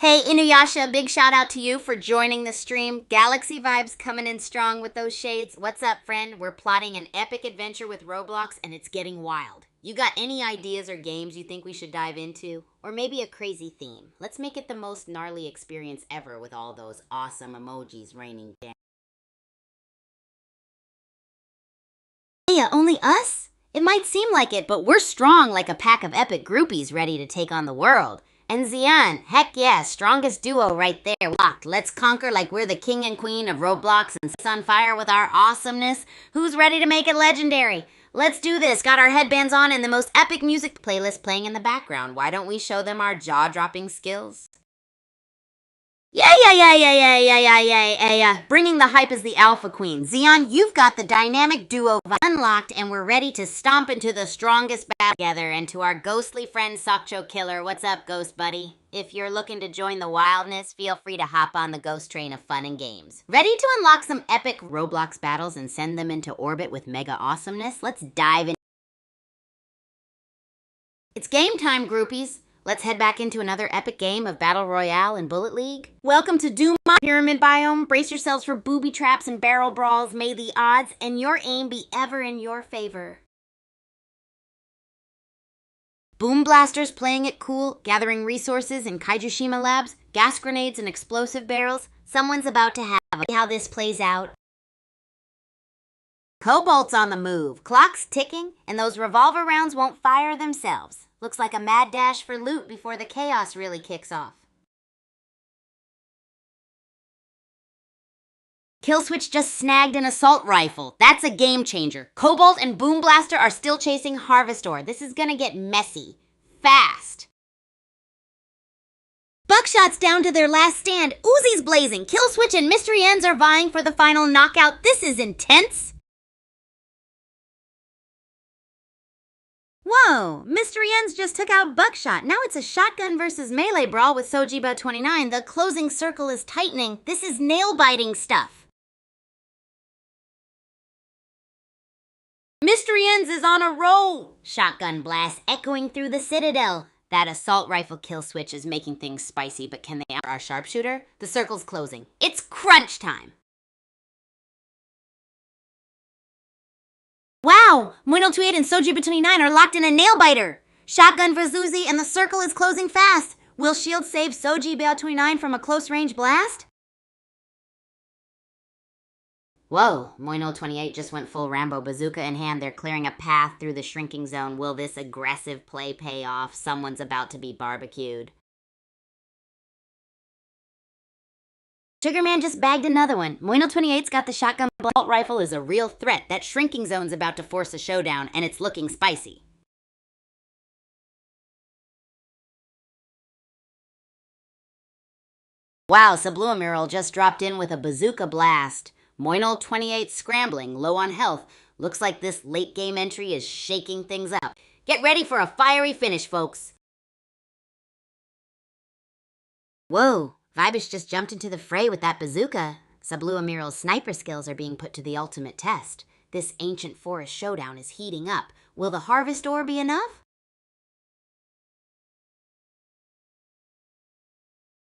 A: Hey, Inuyasha, big shout out to you for joining the stream. Galaxy vibes coming in strong with those shades. What's up, friend? We're plotting an epic adventure with Roblox, and it's getting wild. You got any ideas or games you think we should dive into? Or maybe a crazy theme? Let's make it the most gnarly experience ever with all those awesome emojis raining down. Yeah, only us? It might seem like it, but we're strong like a pack of epic groupies ready to take on the world. And Zian, heck yeah, strongest duo right there. Locked. Let's conquer like we're the king and queen of Roblox and set on fire with our awesomeness. Who's ready to make it legendary? Let's do this. Got our headbands on and the most epic music playlist playing in the background. Why don't we show them our jaw-dropping skills? Yeah. Bringing the hype as the alpha queen. Xeon, you've got the dynamic duo unlocked, and we're ready to stomp into the strongest battle together. And to our ghostly friend Sokcho Killer, what's up, ghost buddy? If you're looking to join the wildness, feel free to hop on the ghost train of fun and games. Ready to unlock some epic Roblox battles and send them into orbit with mega awesomeness? Let's dive in. It's game time, groupies. Let's head back into another epic game of Battle Royale and Bullet League. Welcome to Doom Pyramid Biome. Brace yourselves for booby traps and barrel brawls. May the odds and your aim be ever in your favor. Boom blasters playing it cool, gathering resources in Kaijushima labs, gas grenades and explosive barrels. Someone's about to have how this plays out. Cobalt's on the move, clock's ticking, and those revolver rounds won't fire themselves. Looks like a mad dash for loot before the chaos really kicks off. Killswitch just snagged an assault rifle. That's a game changer. Cobalt and Boom Blaster are still chasing Harvest Ore. This is gonna get messy. Fast. Buckshot's down to their last stand. Uzi's blazing. Killswitch and Mystery Ends are vying for the final knockout. This is intense. Whoa, Mystery Ends just took out Buckshot. Now it's a shotgun versus melee brawl with Sojiba29. The closing circle is tightening. This is nail-biting stuff. Mystery Ends is on a roll. Shotgun blast echoing through the Citadel. That assault rifle kill switch is making things spicy, but can they out our sharpshooter? The circle's closing. It's crunch time. Wow! Moino28 and Sojiba29 are locked in a nail-biter. Shotgun for Zuzi and the circle is closing fast. Will Shield save Sojiba29 from a close-range blast? Whoa, Moino28 just went full Rambo bazooka in hand. They're clearing a path through the shrinking zone. Will this aggressive play pay off? Someone's about to be barbecued. Sugarman just bagged another one. Moino28's got the shotgun. Assault rifle is a real threat. That shrinking zone's about to force a showdown, and it's looking spicy. Wow, Subliminal just dropped in with a bazooka blast. Moino28 scrambling, low on health. Looks like this late game entry is shaking things up. Get ready for a fiery finish, folks. Whoa, Vibish just jumped into the fray with that bazooka. Subliminal's sniper skills are being put to the ultimate test. This ancient forest showdown is heating up. Will the Harvest Ore be enough?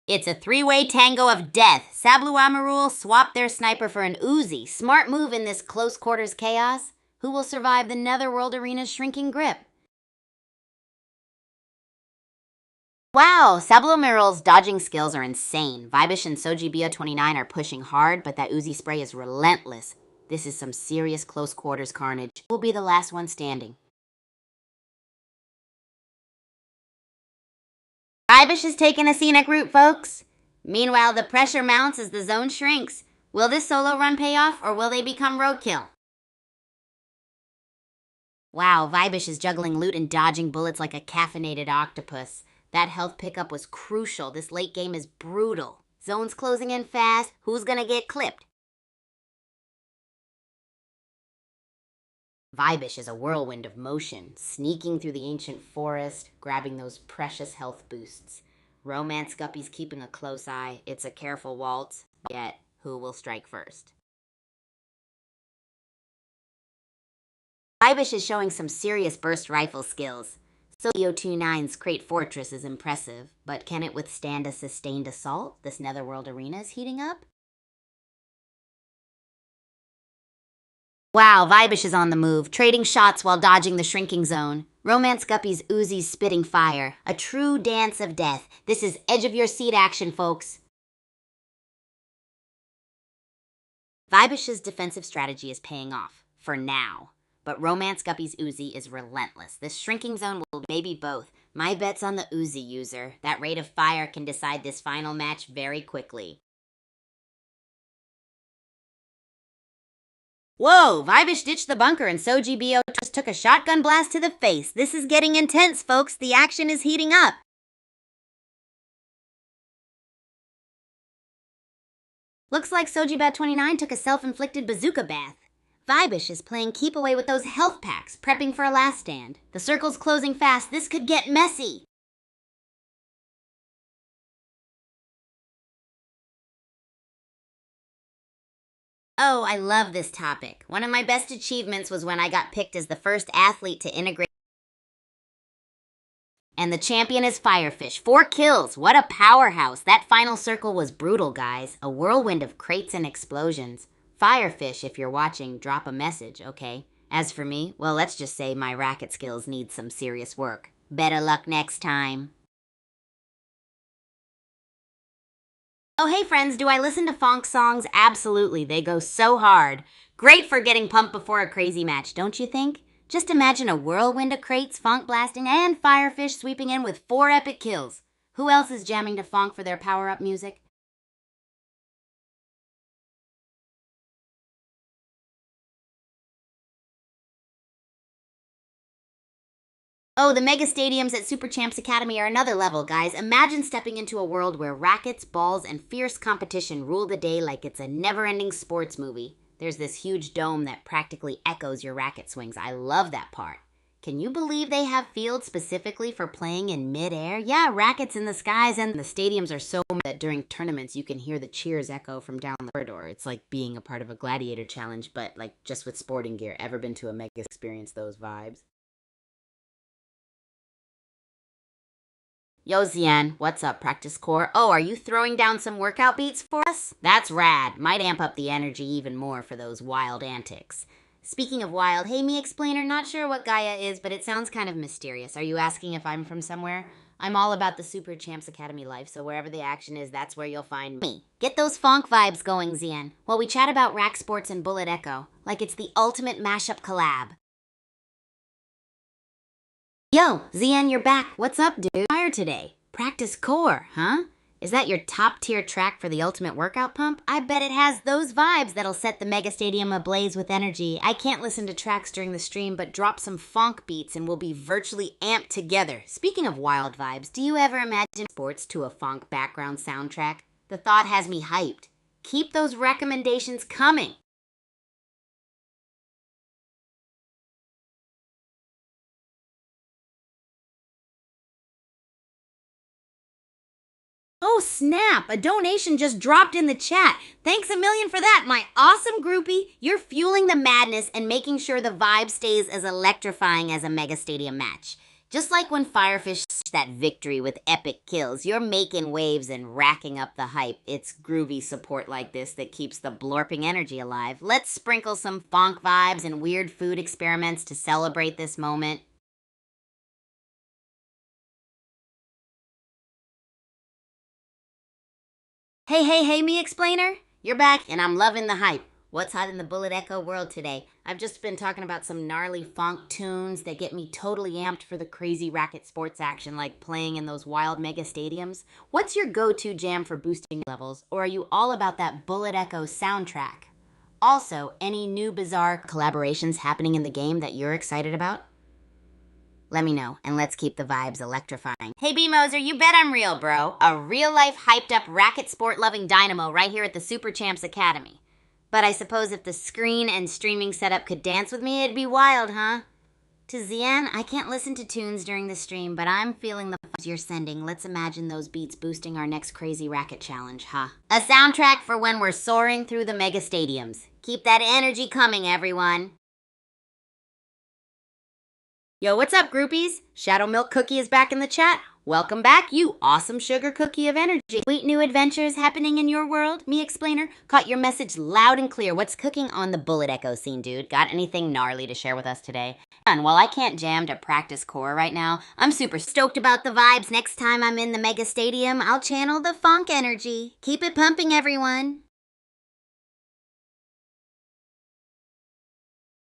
A: It's a three-way tango of death. Sablu Amarul swapped their sniper for an Uzi. Smart move in this close quarters chaos. Who will survive the Netherworld Arena's shrinking grip? Wow, Subliminal's dodging skills are insane. Vibish and Sojiba29 are pushing hard, but that Uzi spray is relentless. This is some serious close quarters carnage. Who will be the last one standing? Vibish is taking a scenic route, folks. Meanwhile, the pressure mounts as the zone shrinks. Will this solo run pay off, or will they become roadkill? Wow, Vibish is juggling loot and dodging bullets like a caffeinated octopus. That health pickup was crucial. This late game is brutal. Zone's closing in fast. Who's gonna get clipped? Vibish is a whirlwind of motion, sneaking through the ancient forest, grabbing those precious health boosts. Romance Guppy's keeping a close eye. It's a careful waltz. Yet, who will strike first? Vibish is showing some serious burst rifle skills. Sojiba29's Crate Fortress is impressive, but can it withstand a sustained assault? This Netherworld Arena is heating up? Wow, Vibish is on the move, trading shots while dodging the shrinking zone. Romance Guppy's Uzi's spitting fire. A true dance of death. This is edge-of-your-seat action, folks. Vibish's defensive strategy is paying off, for now. But Romance Guppy's Uzi is relentless. This shrinking zone will maybe both. My bet's on the Uzi user. That rate of fire can decide this final match very quickly. Whoa, Vibish ditched the bunker and Soji Bo just took a shotgun blast to the face. This is getting intense, folks. The action is heating up. Looks like Sojibat29 took a self-inflicted bazooka bath. Vibish is playing keep away with those health packs, prepping for a last stand. The circle's closing fast. This could get messy. Oh, I love this topic. One of my best achievements was when I got picked as the first athlete to integrate. And the champion is Firefish. 4 kills. What a powerhouse. That final circle was brutal, guys. A whirlwind of crates and explosions. Firefish, if you're watching, drop a message, okay? As for me, well, let's just say my racket skills need some serious work. Better luck next time. Oh, hey friends, do I listen to funk songs? Absolutely, they go so hard. Great for getting pumped before a crazy match, don't you think? Just imagine a whirlwind of crates, funk blasting, and Firefish sweeping in with 4 epic kills. Who else is jamming to funk for their power-up music? Oh, the mega stadiums at Super Champs Academy are another level, guys. Imagine stepping into a world where rackets, balls, and fierce competition rule the day like it's a never-ending sports movie. There's this huge dome that practically echoes your racket swings. I love that part. Can you believe they have fields specifically for playing in mid-air? Yeah, rackets in the skies, and the stadiums are so that during tournaments you can hear the cheers echo from down the corridor. It's like being a part of a gladiator challenge, but like just with sporting gear. Ever been to a mega experience those vibes? Yo, Zian, what's up, Practice Core? Oh, are you throwing down some workout beats for us? That's rad. Might amp up the energy even more for those wild antics. Speaking of wild, hey, me explainer, not sure what Gaia is, but it sounds kind of mysterious. Are you asking if I'm from somewhere? I'm all about the Super Champs Academy life, so wherever the action is, that's where you'll find me. Get those funk vibes going, Zian, while we chat about rack sports and Bullet Echo, like it's the ultimate mashup collab. Yo, Zian, you're back. What's up, dude? Fire today. Practice core, huh? Is that your top-tier track for the ultimate workout pump? I bet it has those vibes that'll set the mega stadium ablaze with energy. I can't listen to tracks during the stream, but drop some funk beats and we'll be virtually amped together. Speaking of wild vibes, do you ever imagine sports to a funk background soundtrack? The thought has me hyped. Keep those recommendations coming. Oh, snap! A donation just dropped in the chat. Thanks a million for that, my awesome groupie. You're fueling the madness and making sure the vibe stays as electrifying as a mega stadium match. Just like when Firefish that victory with epic kills, you're making waves and racking up the hype. It's groovy support like this that keeps the blorping energy alive. Let's sprinkle some funk vibes and weird food experiments to celebrate this moment. Hey, me explainer. You're back, and I'm loving the hype. What's hot in the Bullet Echo world today? I've just been talking about some gnarly funk tunes that get me totally amped for the crazy racket sports action like playing in those wild mega stadiums. What's your go-to jam for boosting levels, or are you all about that Bullet Echo soundtrack? Also, any new bizarre collaborations happening in the game that you're excited about? Let me know, and let's keep the vibes electrifying. Hey B-Moser, you bet I'm real, bro. A real-life hyped-up racket sport-loving dynamo right here at the Super Champs Academy. But I suppose if the screen and streaming setup could dance with me, it'd be wild, huh? To Zian, I can't listen to tunes during the stream, but I'm feeling the vibes you're sending. Let's imagine those beats boosting our next crazy racket challenge, huh? A soundtrack for when we're soaring through the mega stadiums. Keep that energy coming, everyone. Yo, what's up, groupies? Shadow Milk Cookie is back in the chat. Welcome back, you awesome sugar cookie of energy. Sweet new adventures happening in your world? Me explainer, caught your message loud and clear. What's cooking on the Bullet Echo scene, dude? Got anything gnarly to share with us today? And while I can't jam to practice core right now, I'm super stoked about the vibes. Next time I'm in the mega stadium, I'll channel the funk energy. Keep it pumping, everyone.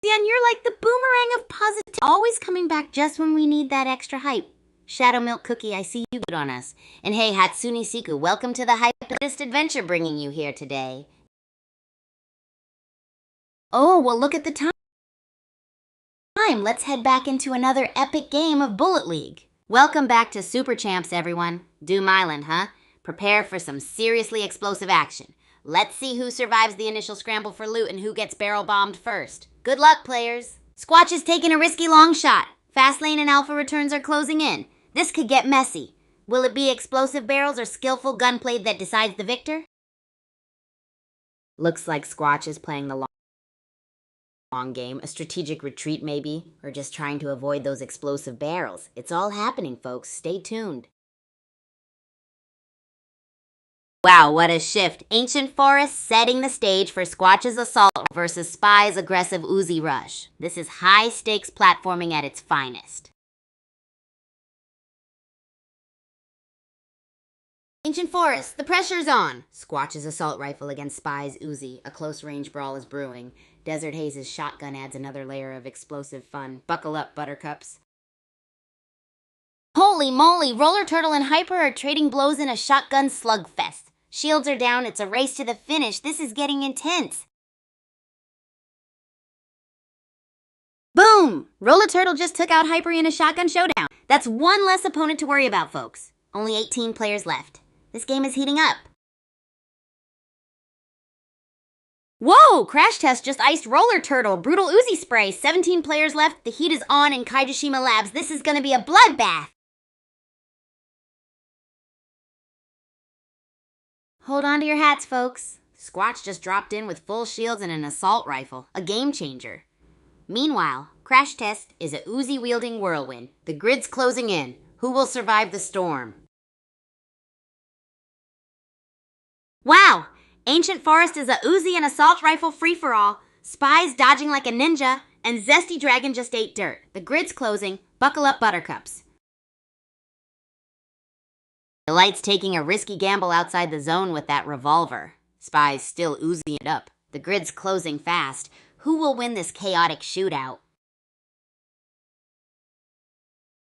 A: And you're like the boomerang of positivity, always coming back just when we need that extra hype. Shadow Milk Cookie, I see you good on us. And hey, Hatsune Siku, welcome to the hypest adventure bringing you here today. Oh, well, look at the time. Let's head back into another epic game of Bullet League. Welcome back to Super Champs, everyone. Doom Island, huh? Prepare for some seriously explosive action. Let's see who survives the initial scramble for loot and who gets barrel bombed first. Good luck, players. Squatch is taking a risky long shot. Fast lane and alpha returns are closing in. This could get messy. Will it be explosive barrels or skillful gunplay that decides the victor? Looks like Squatch is playing the long game, a strategic retreat maybe, or just trying to avoid those explosive barrels. It's all happening, folks. Stay tuned. Wow, what a shift. Ancient Forest setting the stage for Squatch's assault versus Spy's aggressive Uzi rush. This is high-stakes platforming at its finest. Ancient Forest, the pressure's on. Squatch's assault rifle against Spy's Uzi. A close-range brawl is brewing. Desert Haze's shotgun adds another layer of explosive fun. Buckle up, buttercups. Holy moly, Roller Turtle and Hyper are trading blows in a shotgun slugfest. Shields are down, it's a race to the finish. This is getting intense. Boom! Roller Turtle just took out Hyper in a shotgun showdown. That's one less opponent to worry about, folks. Only 18 players left. This game is heating up. Whoa! Crash Test just iced Roller Turtle. Brutal Uzi spray. 17 players left. The heat is on in Kaijishima Labs. This is gonna be a bloodbath. Hold on to your hats, folks. Squatch just dropped in with full shields and an assault rifle. A game changer. Meanwhile, Crash Test is a Uzi-wielding whirlwind. The grid's closing in. Who will survive the storm? Wow! Ancient Forest is a Uzi and assault rifle free-for-all. Spy's dodging like a ninja, and Zesty Dragon just ate dirt. The grid's closing. Buckle up, buttercups. Delight's taking a risky gamble outside the zone with that revolver. Spy's still Uziing it up. The grid's closing fast. Who will win this chaotic shootout?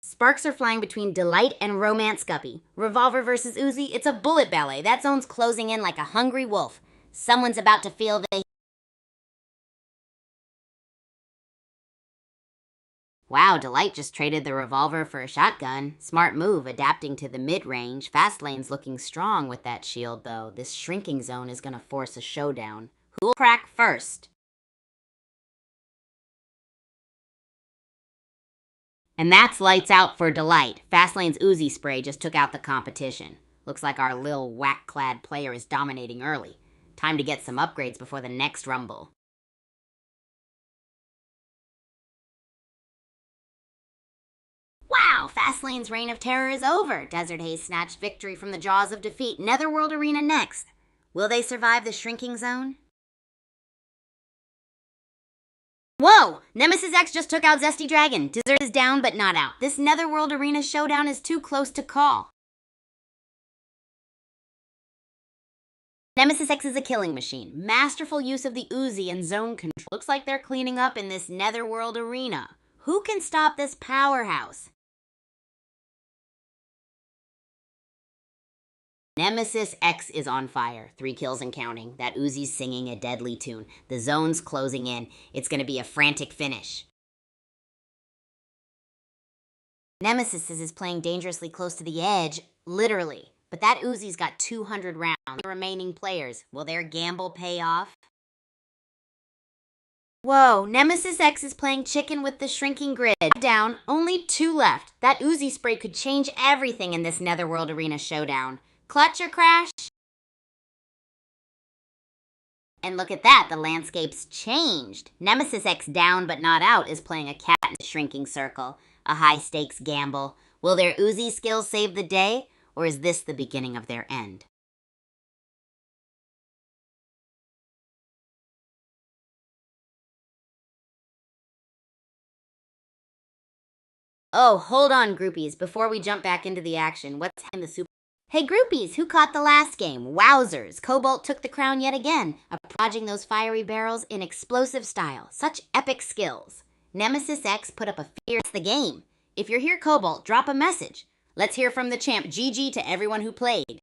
A: Sparks are flying between Delight and Romance Guppy. Revolver versus Uzi, it's a bullet ballet. That zone's closing in like a hungry wolf. Someone's about to feel the... Wow, Delight just traded the revolver for a shotgun. Smart move, adapting to the mid-range. Fast lane's looking strong with that shield, though. This shrinking zone is gonna force a showdown. Who'll crack first? And that's lights out for Delight. Fastlane's Uzi spray just took out the competition. Looks like our lil whack-clad player is dominating early. Time to get some upgrades before the next rumble. Wow, Fastlane's reign of terror is over. Desert Haze snatched victory from the jaws of defeat. Netherworld Arena next. Will they survive the shrinking zone? Whoa! Nemesis X just took out Zesty Dragon. Desert is down but not out. This Netherworld Arena showdown is too close to call. Nemesis X is a killing machine. Masterful use of the Uzi and zone control. Looks like they're cleaning up in this Netherworld Arena. Who can stop this powerhouse? Nemesis X is on fire. 3 kills and counting. That Uzi's singing a deadly tune. The zone's closing in. It's going to be a frantic finish. Nemesis is playing dangerously close to the edge, literally. But that Uzi's got 200 rounds. The remaining players, will their gamble pay off? Whoa, Nemesis X is playing chicken with the shrinking grid. Down, only 2 left. That Uzi spray could change everything in this Netherworld Arena showdown. Clutch or crash? And look at that, the landscape's changed. Nemesis X down but not out is playing a cat in a shrinking circle. A high-stakes gamble. Will their Uzi skills save the day, or is this the beginning of their end? Oh, hold on, groupies. Before we jump back into the action, what's in the super... Hey groupies, who caught the last game? Wowzers! Cobalt took the crown yet again, approaching those fiery barrels in explosive style. Such epic skills. Nemesis X put up a fierce the game. If you're here, Cobalt, drop a message. Let's hear from the champ. GG to everyone who played.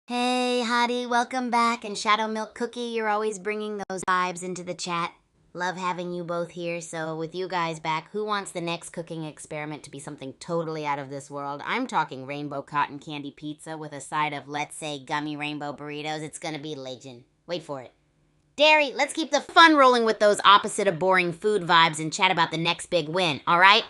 A: Hey, Hottie, welcome back. And Shadow Milk Cookie, you're always bringing those vibes into the chat. Love having you both here. So, with you guys back, who wants the next cooking experiment to be something totally out of this world? I'm talking rainbow cotton candy pizza with a side of, let's say, gummy rainbow burritos. It's gonna be legend. Wait for it. Dairy, let's keep the fun rolling with those opposite of boring food vibes and chat about the next big win, all right?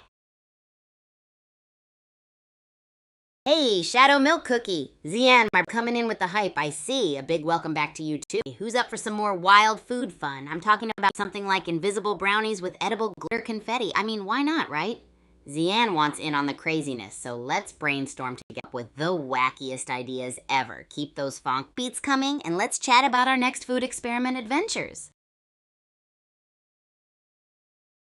A: Hey, Shadow Milk Cookie. Zian, I'm coming in with the hype. I see. A big welcome back to you, too. Who's up for some more wild food fun? I'm talking about something like invisible brownies with edible glitter confetti. I mean, why not, right? Zian wants in on the craziness, so let's brainstorm to get up with the wackiest ideas ever. Keep those funk beats coming, and let's chat about our next food experiment adventures.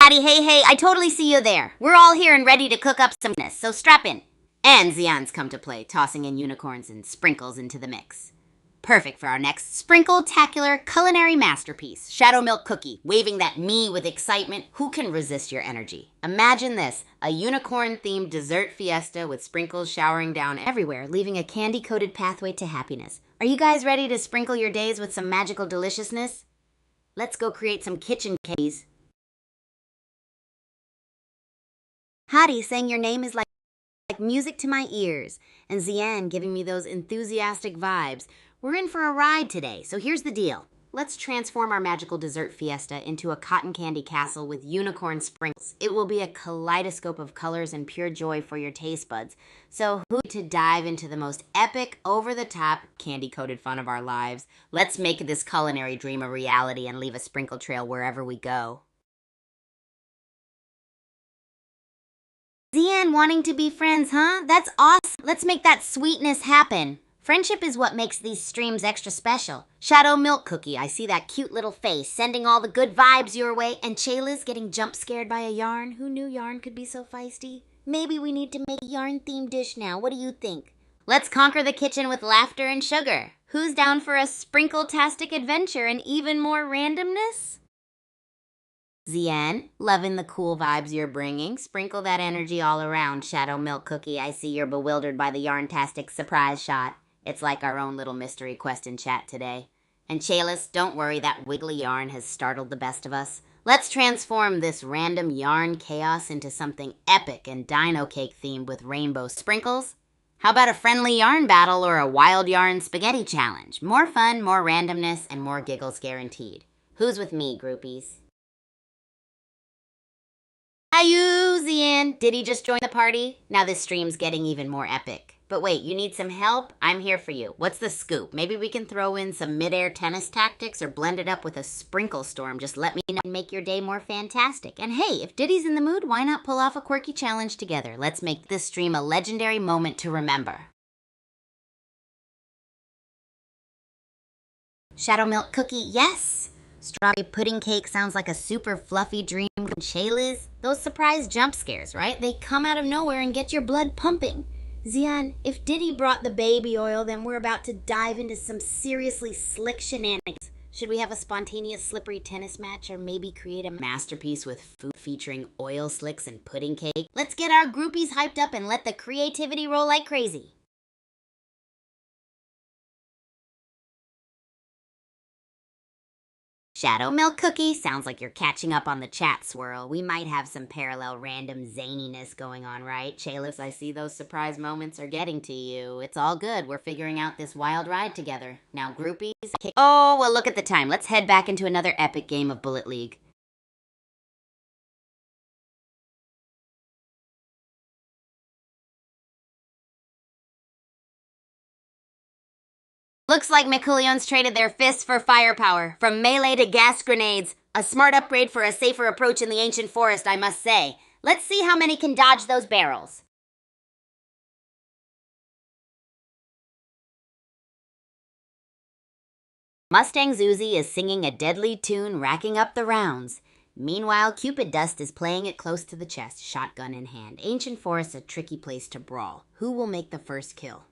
A: Patty, hey, I totally see you there. We're all here and ready to cook up some goodness, so strap in. And Zian's come to play, tossing in unicorns and sprinkles into the mix. Perfect for our next sprinkle-tacular culinary masterpiece, Shadow Milk Cookie, waving that me with excitement. Who can resist your energy? Imagine this, a unicorn-themed dessert fiesta with sprinkles showering down everywhere, leaving a candy-coated pathway to happiness. Are you guys ready to sprinkle your days with some magical deliciousness? Let's go create some kitchen candies. Hottie, saying your name is like music to my ears, and Zian giving me those enthusiastic vibes. We're in for a ride today, so here's the deal. Let's transform our magical dessert fiesta into a cotton candy castle with unicorn sprinkles. It will be a kaleidoscope of colors and pure joy for your taste buds. So who to dive into the most epic, over-the-top, candy-coated fun of our lives? Let's make this culinary dream a reality and leave a sprinkle trail wherever we go. Zian wanting to be friends, huh? That's awesome. Let's make that sweetness happen. Friendship is what makes these streams extra special. Shadow Milk Cookie, I see that cute little face, sending all the good vibes your way. And Shayla's getting jump scared by a yarn. Who knew yarn could be so feisty? Maybe we need to make a yarn-themed dish now. What do you think? Let's conquer the kitchen with laughter and sugar. Who's down for a sprinkle-tastic adventure and even more randomness? Zian, loving the cool vibes you're bringing. Sprinkle that energy all around, Shadow Milk Cookie. I see you're bewildered by the yarn-tastic surprise shot. It's like our own little mystery quest in chat today. And Shaylis, don't worry, that wiggly yarn has startled the best of us. Let's transform this random yarn chaos into something epic and dino cake themed with rainbow sprinkles. How about a friendly yarn battle or a wild yarn spaghetti challenge? More fun, more randomness, and more giggles guaranteed. Who's with me, groupies? Hi, Zian. Did he just join the party? Now this stream's getting even more epic. But wait, you need some help? I'm here for you. What's the scoop? Maybe we can throw in some mid-air tennis tactics or blend it up with a sprinkle storm. Just let me know and make your day more fantastic. And hey, if Diddy's in the mood, why not pull off a quirky challenge together? Let's make this stream a legendary moment to remember. Shadow Milk Cookie, yes! Strawberry pudding cake sounds like a super fluffy dream. Shayla's, those surprise jump scares, right? They come out of nowhere and get your blood pumping. Zian, if Diddy brought the baby oil, then we're about to dive into some seriously slick shenanigans. Should we have a spontaneous slippery tennis match or maybe create a masterpiece with food featuring oil slicks and pudding cake? Let's get our groupies hyped up and let the creativity roll like crazy. Shadow Milk Cookie, sounds like you're catching up on the chat swirl. We might have some parallel random zaniness going on, right? Shaylis, I see those surprise moments are getting to you. It's all good. We're figuring out this wild ride together. Now, groupies. Oh, well, look at the time. Let's head back into another epic game of Bullet League. Looks like McCullions traded their fists for firepower, from melee to gas grenades. A smart upgrade for a safer approach in the ancient forest, I must say. Let's see how many can dodge those barrels. Mustang's Uzi is singing a deadly tune, racking up the rounds. Meanwhile, Cupid Dust is playing it close to the chest, shotgun in hand. Ancient forest, a tricky place to brawl. Who will make the first kill?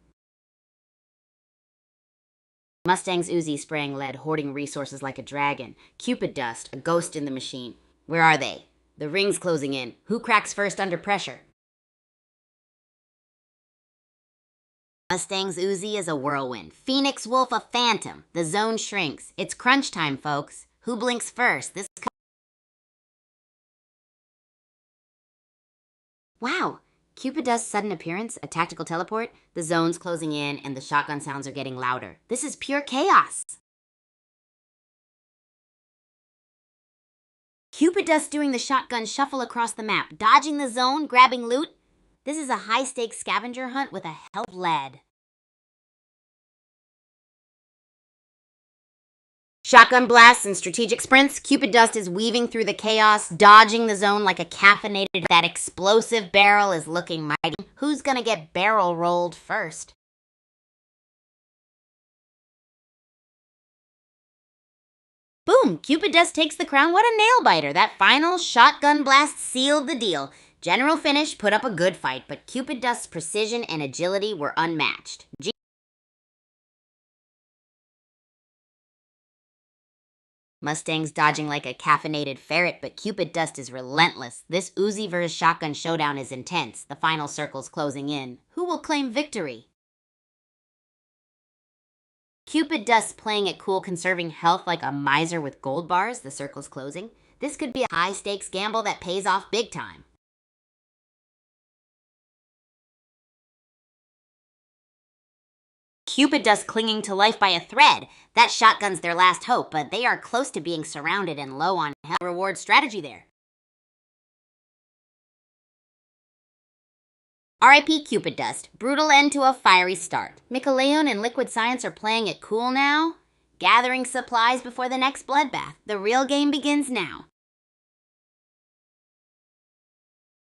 A: Mustang's Uzi spraying lead, hoarding resources like a dragon. Cupid Dust, a ghost in the machine. Where are they? The ring's closing in. Who cracks first under pressure? Mustang's Uzi is a whirlwind. Phoenix Wolf a phantom. The zone shrinks. It's crunch time, folks. Who blinks first? Wow. Cupid Dust's sudden appearance, a tactical teleport, the zone's closing in, and the shotgun sounds are getting louder. This is pure chaos. Cupid Dust doing the shotgun shuffle across the map, dodging the zone, grabbing loot. This is a high-stakes scavenger hunt with a hell of lead. Shotgun blasts and strategic sprints, Cupid Dust is weaving through the chaos, dodging the zone like a caffeinated. That explosive barrel is looking mighty. Who's gonna get barrel rolled first? Boom! Cupid Dust takes the crown. What a nail-biter. That final shotgun blast sealed the deal. General finish put up a good fight, but Cupid Dust's precision and agility were unmatched. Mustang's dodging like a caffeinated ferret, but Cupid Dust is relentless. This Uzi vs. shotgun showdown is intense. The final circle's closing in. Who will claim victory? Cupid Dust playing it cool, conserving health like a miser with gold bars. The circle's closing. This could be a high-stakes gamble that pays off big time. Cupid Dust clinging to life by a thread. That shotgun's their last hope, but they are close to being surrounded and low on health. Reward strategy there. R.I.P. Cupid Dust. Brutal end to a fiery start. Micaleon and Liquid Science are playing it cool now, gathering supplies before the next bloodbath. The real game begins now.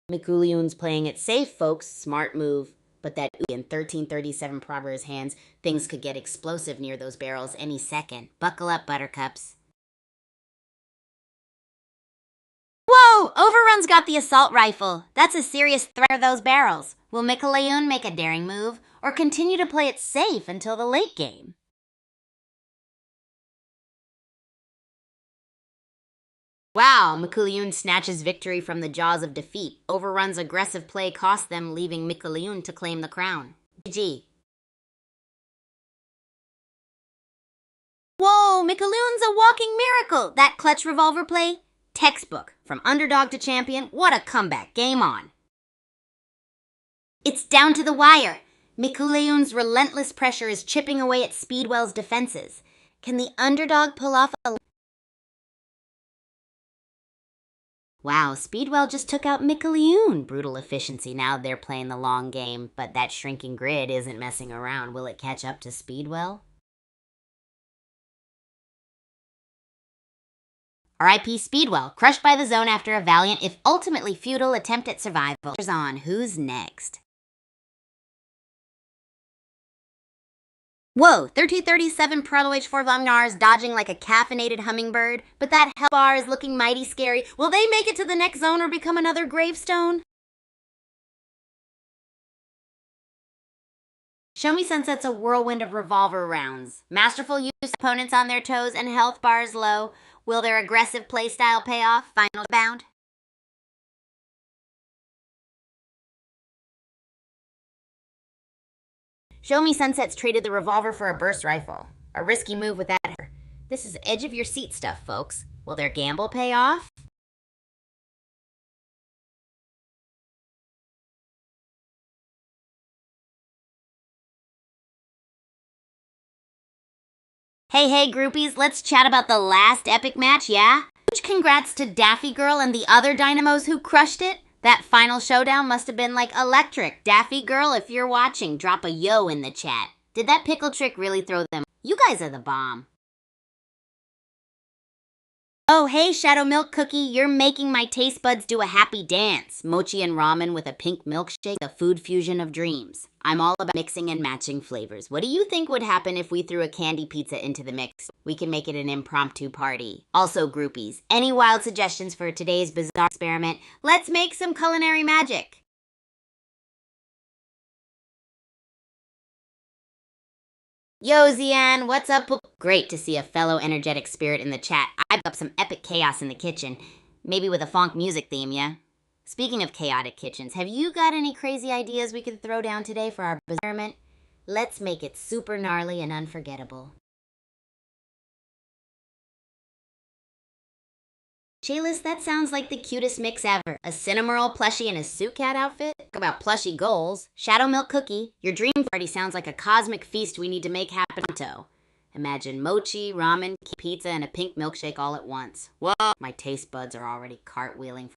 A: Micaleon's playing it safe, folks. Smart move. But that in 1337 Proverb's hands, things could get explosive near those barrels any second. Buckle up, buttercups. Whoa! Overrun's got the assault rifle. That's a serious threat for those barrels. Will Micaleon make a daring move, or continue to play it safe until the late game? Wow, Micaleon snatches victory from the jaws of defeat. Overrun's aggressive play cost them, leaving Micaleon to claim the crown. GG. Whoa, Micaleon's a walking miracle! That clutch revolver play? Textbook. From underdog to champion, what a comeback. Game on. It's down to the wire. Micaleon's relentless pressure is chipping away at Speedwell's defenses. Can the underdog pull off a... Wow, Speedwell just took out Micaleon. Brutal efficiency. Now they're playing the long game, but that shrinking grid isn't messing around. Will it catch up to Speedwell? R.I.P. Speedwell, crushed by the zone after a valiant, if ultimately futile, attempt at survival. On, who's next? Whoa, 1337 Prolo H4 Vomnars dodging like a caffeinated hummingbird, but that hell bar is looking mighty scary. Will they make it to the next zone or become another gravestone? Show Me Sunset's a whirlwind of revolver rounds. Masterful use, opponents on their toes and health bars low. Will their aggressive playstyle pay off? Final bound. Show Me Sunset's traded the revolver for a burst rifle. A risky move with that. This is edge of your seat stuff, folks. Will their gamble pay off? Hey, groupies, let's chat about the last epic match, yeah? Huge congrats to Daffy Girl and the other Dynamos who crushed it. That final showdown must have been like electric. Daffy Girl, if you're watching, drop a yo in the chat. Did that pickle trick really throw them? You guys are the bomb. Oh, hey, Shadow Milk Cookie, you're making my taste buds do a happy dance. Mochi and ramen with a pink milkshake, the food fusion of dreams. I'm all about mixing and matching flavors. What do you think would happen if we threw a candy pizza into the mix? We can make it an impromptu party. Also, groupies, any wild suggestions for today's bizarre experiment? Let's make some culinary magic. Yo, Zian, what's up? Great to see a fellow energetic spirit in the chat. I've got some epic chaos in the kitchen. Maybe with a funk music theme, yeah? Speaking of chaotic kitchens, have you got any crazy ideas we could throw down today for our experiment? Let's make it super gnarly and unforgettable. Chaylis, that sounds like the cutest mix ever. A Cinnamoroll plushie in a suit cat outfit? Talk about plushy goals. Shadow Milk Cookie, your dream party sounds like a cosmic feast we need to make happen pronto. Imagine mochi, ramen, pizza, and a pink milkshake all at once. Whoa, my taste buds are already cartwheeling.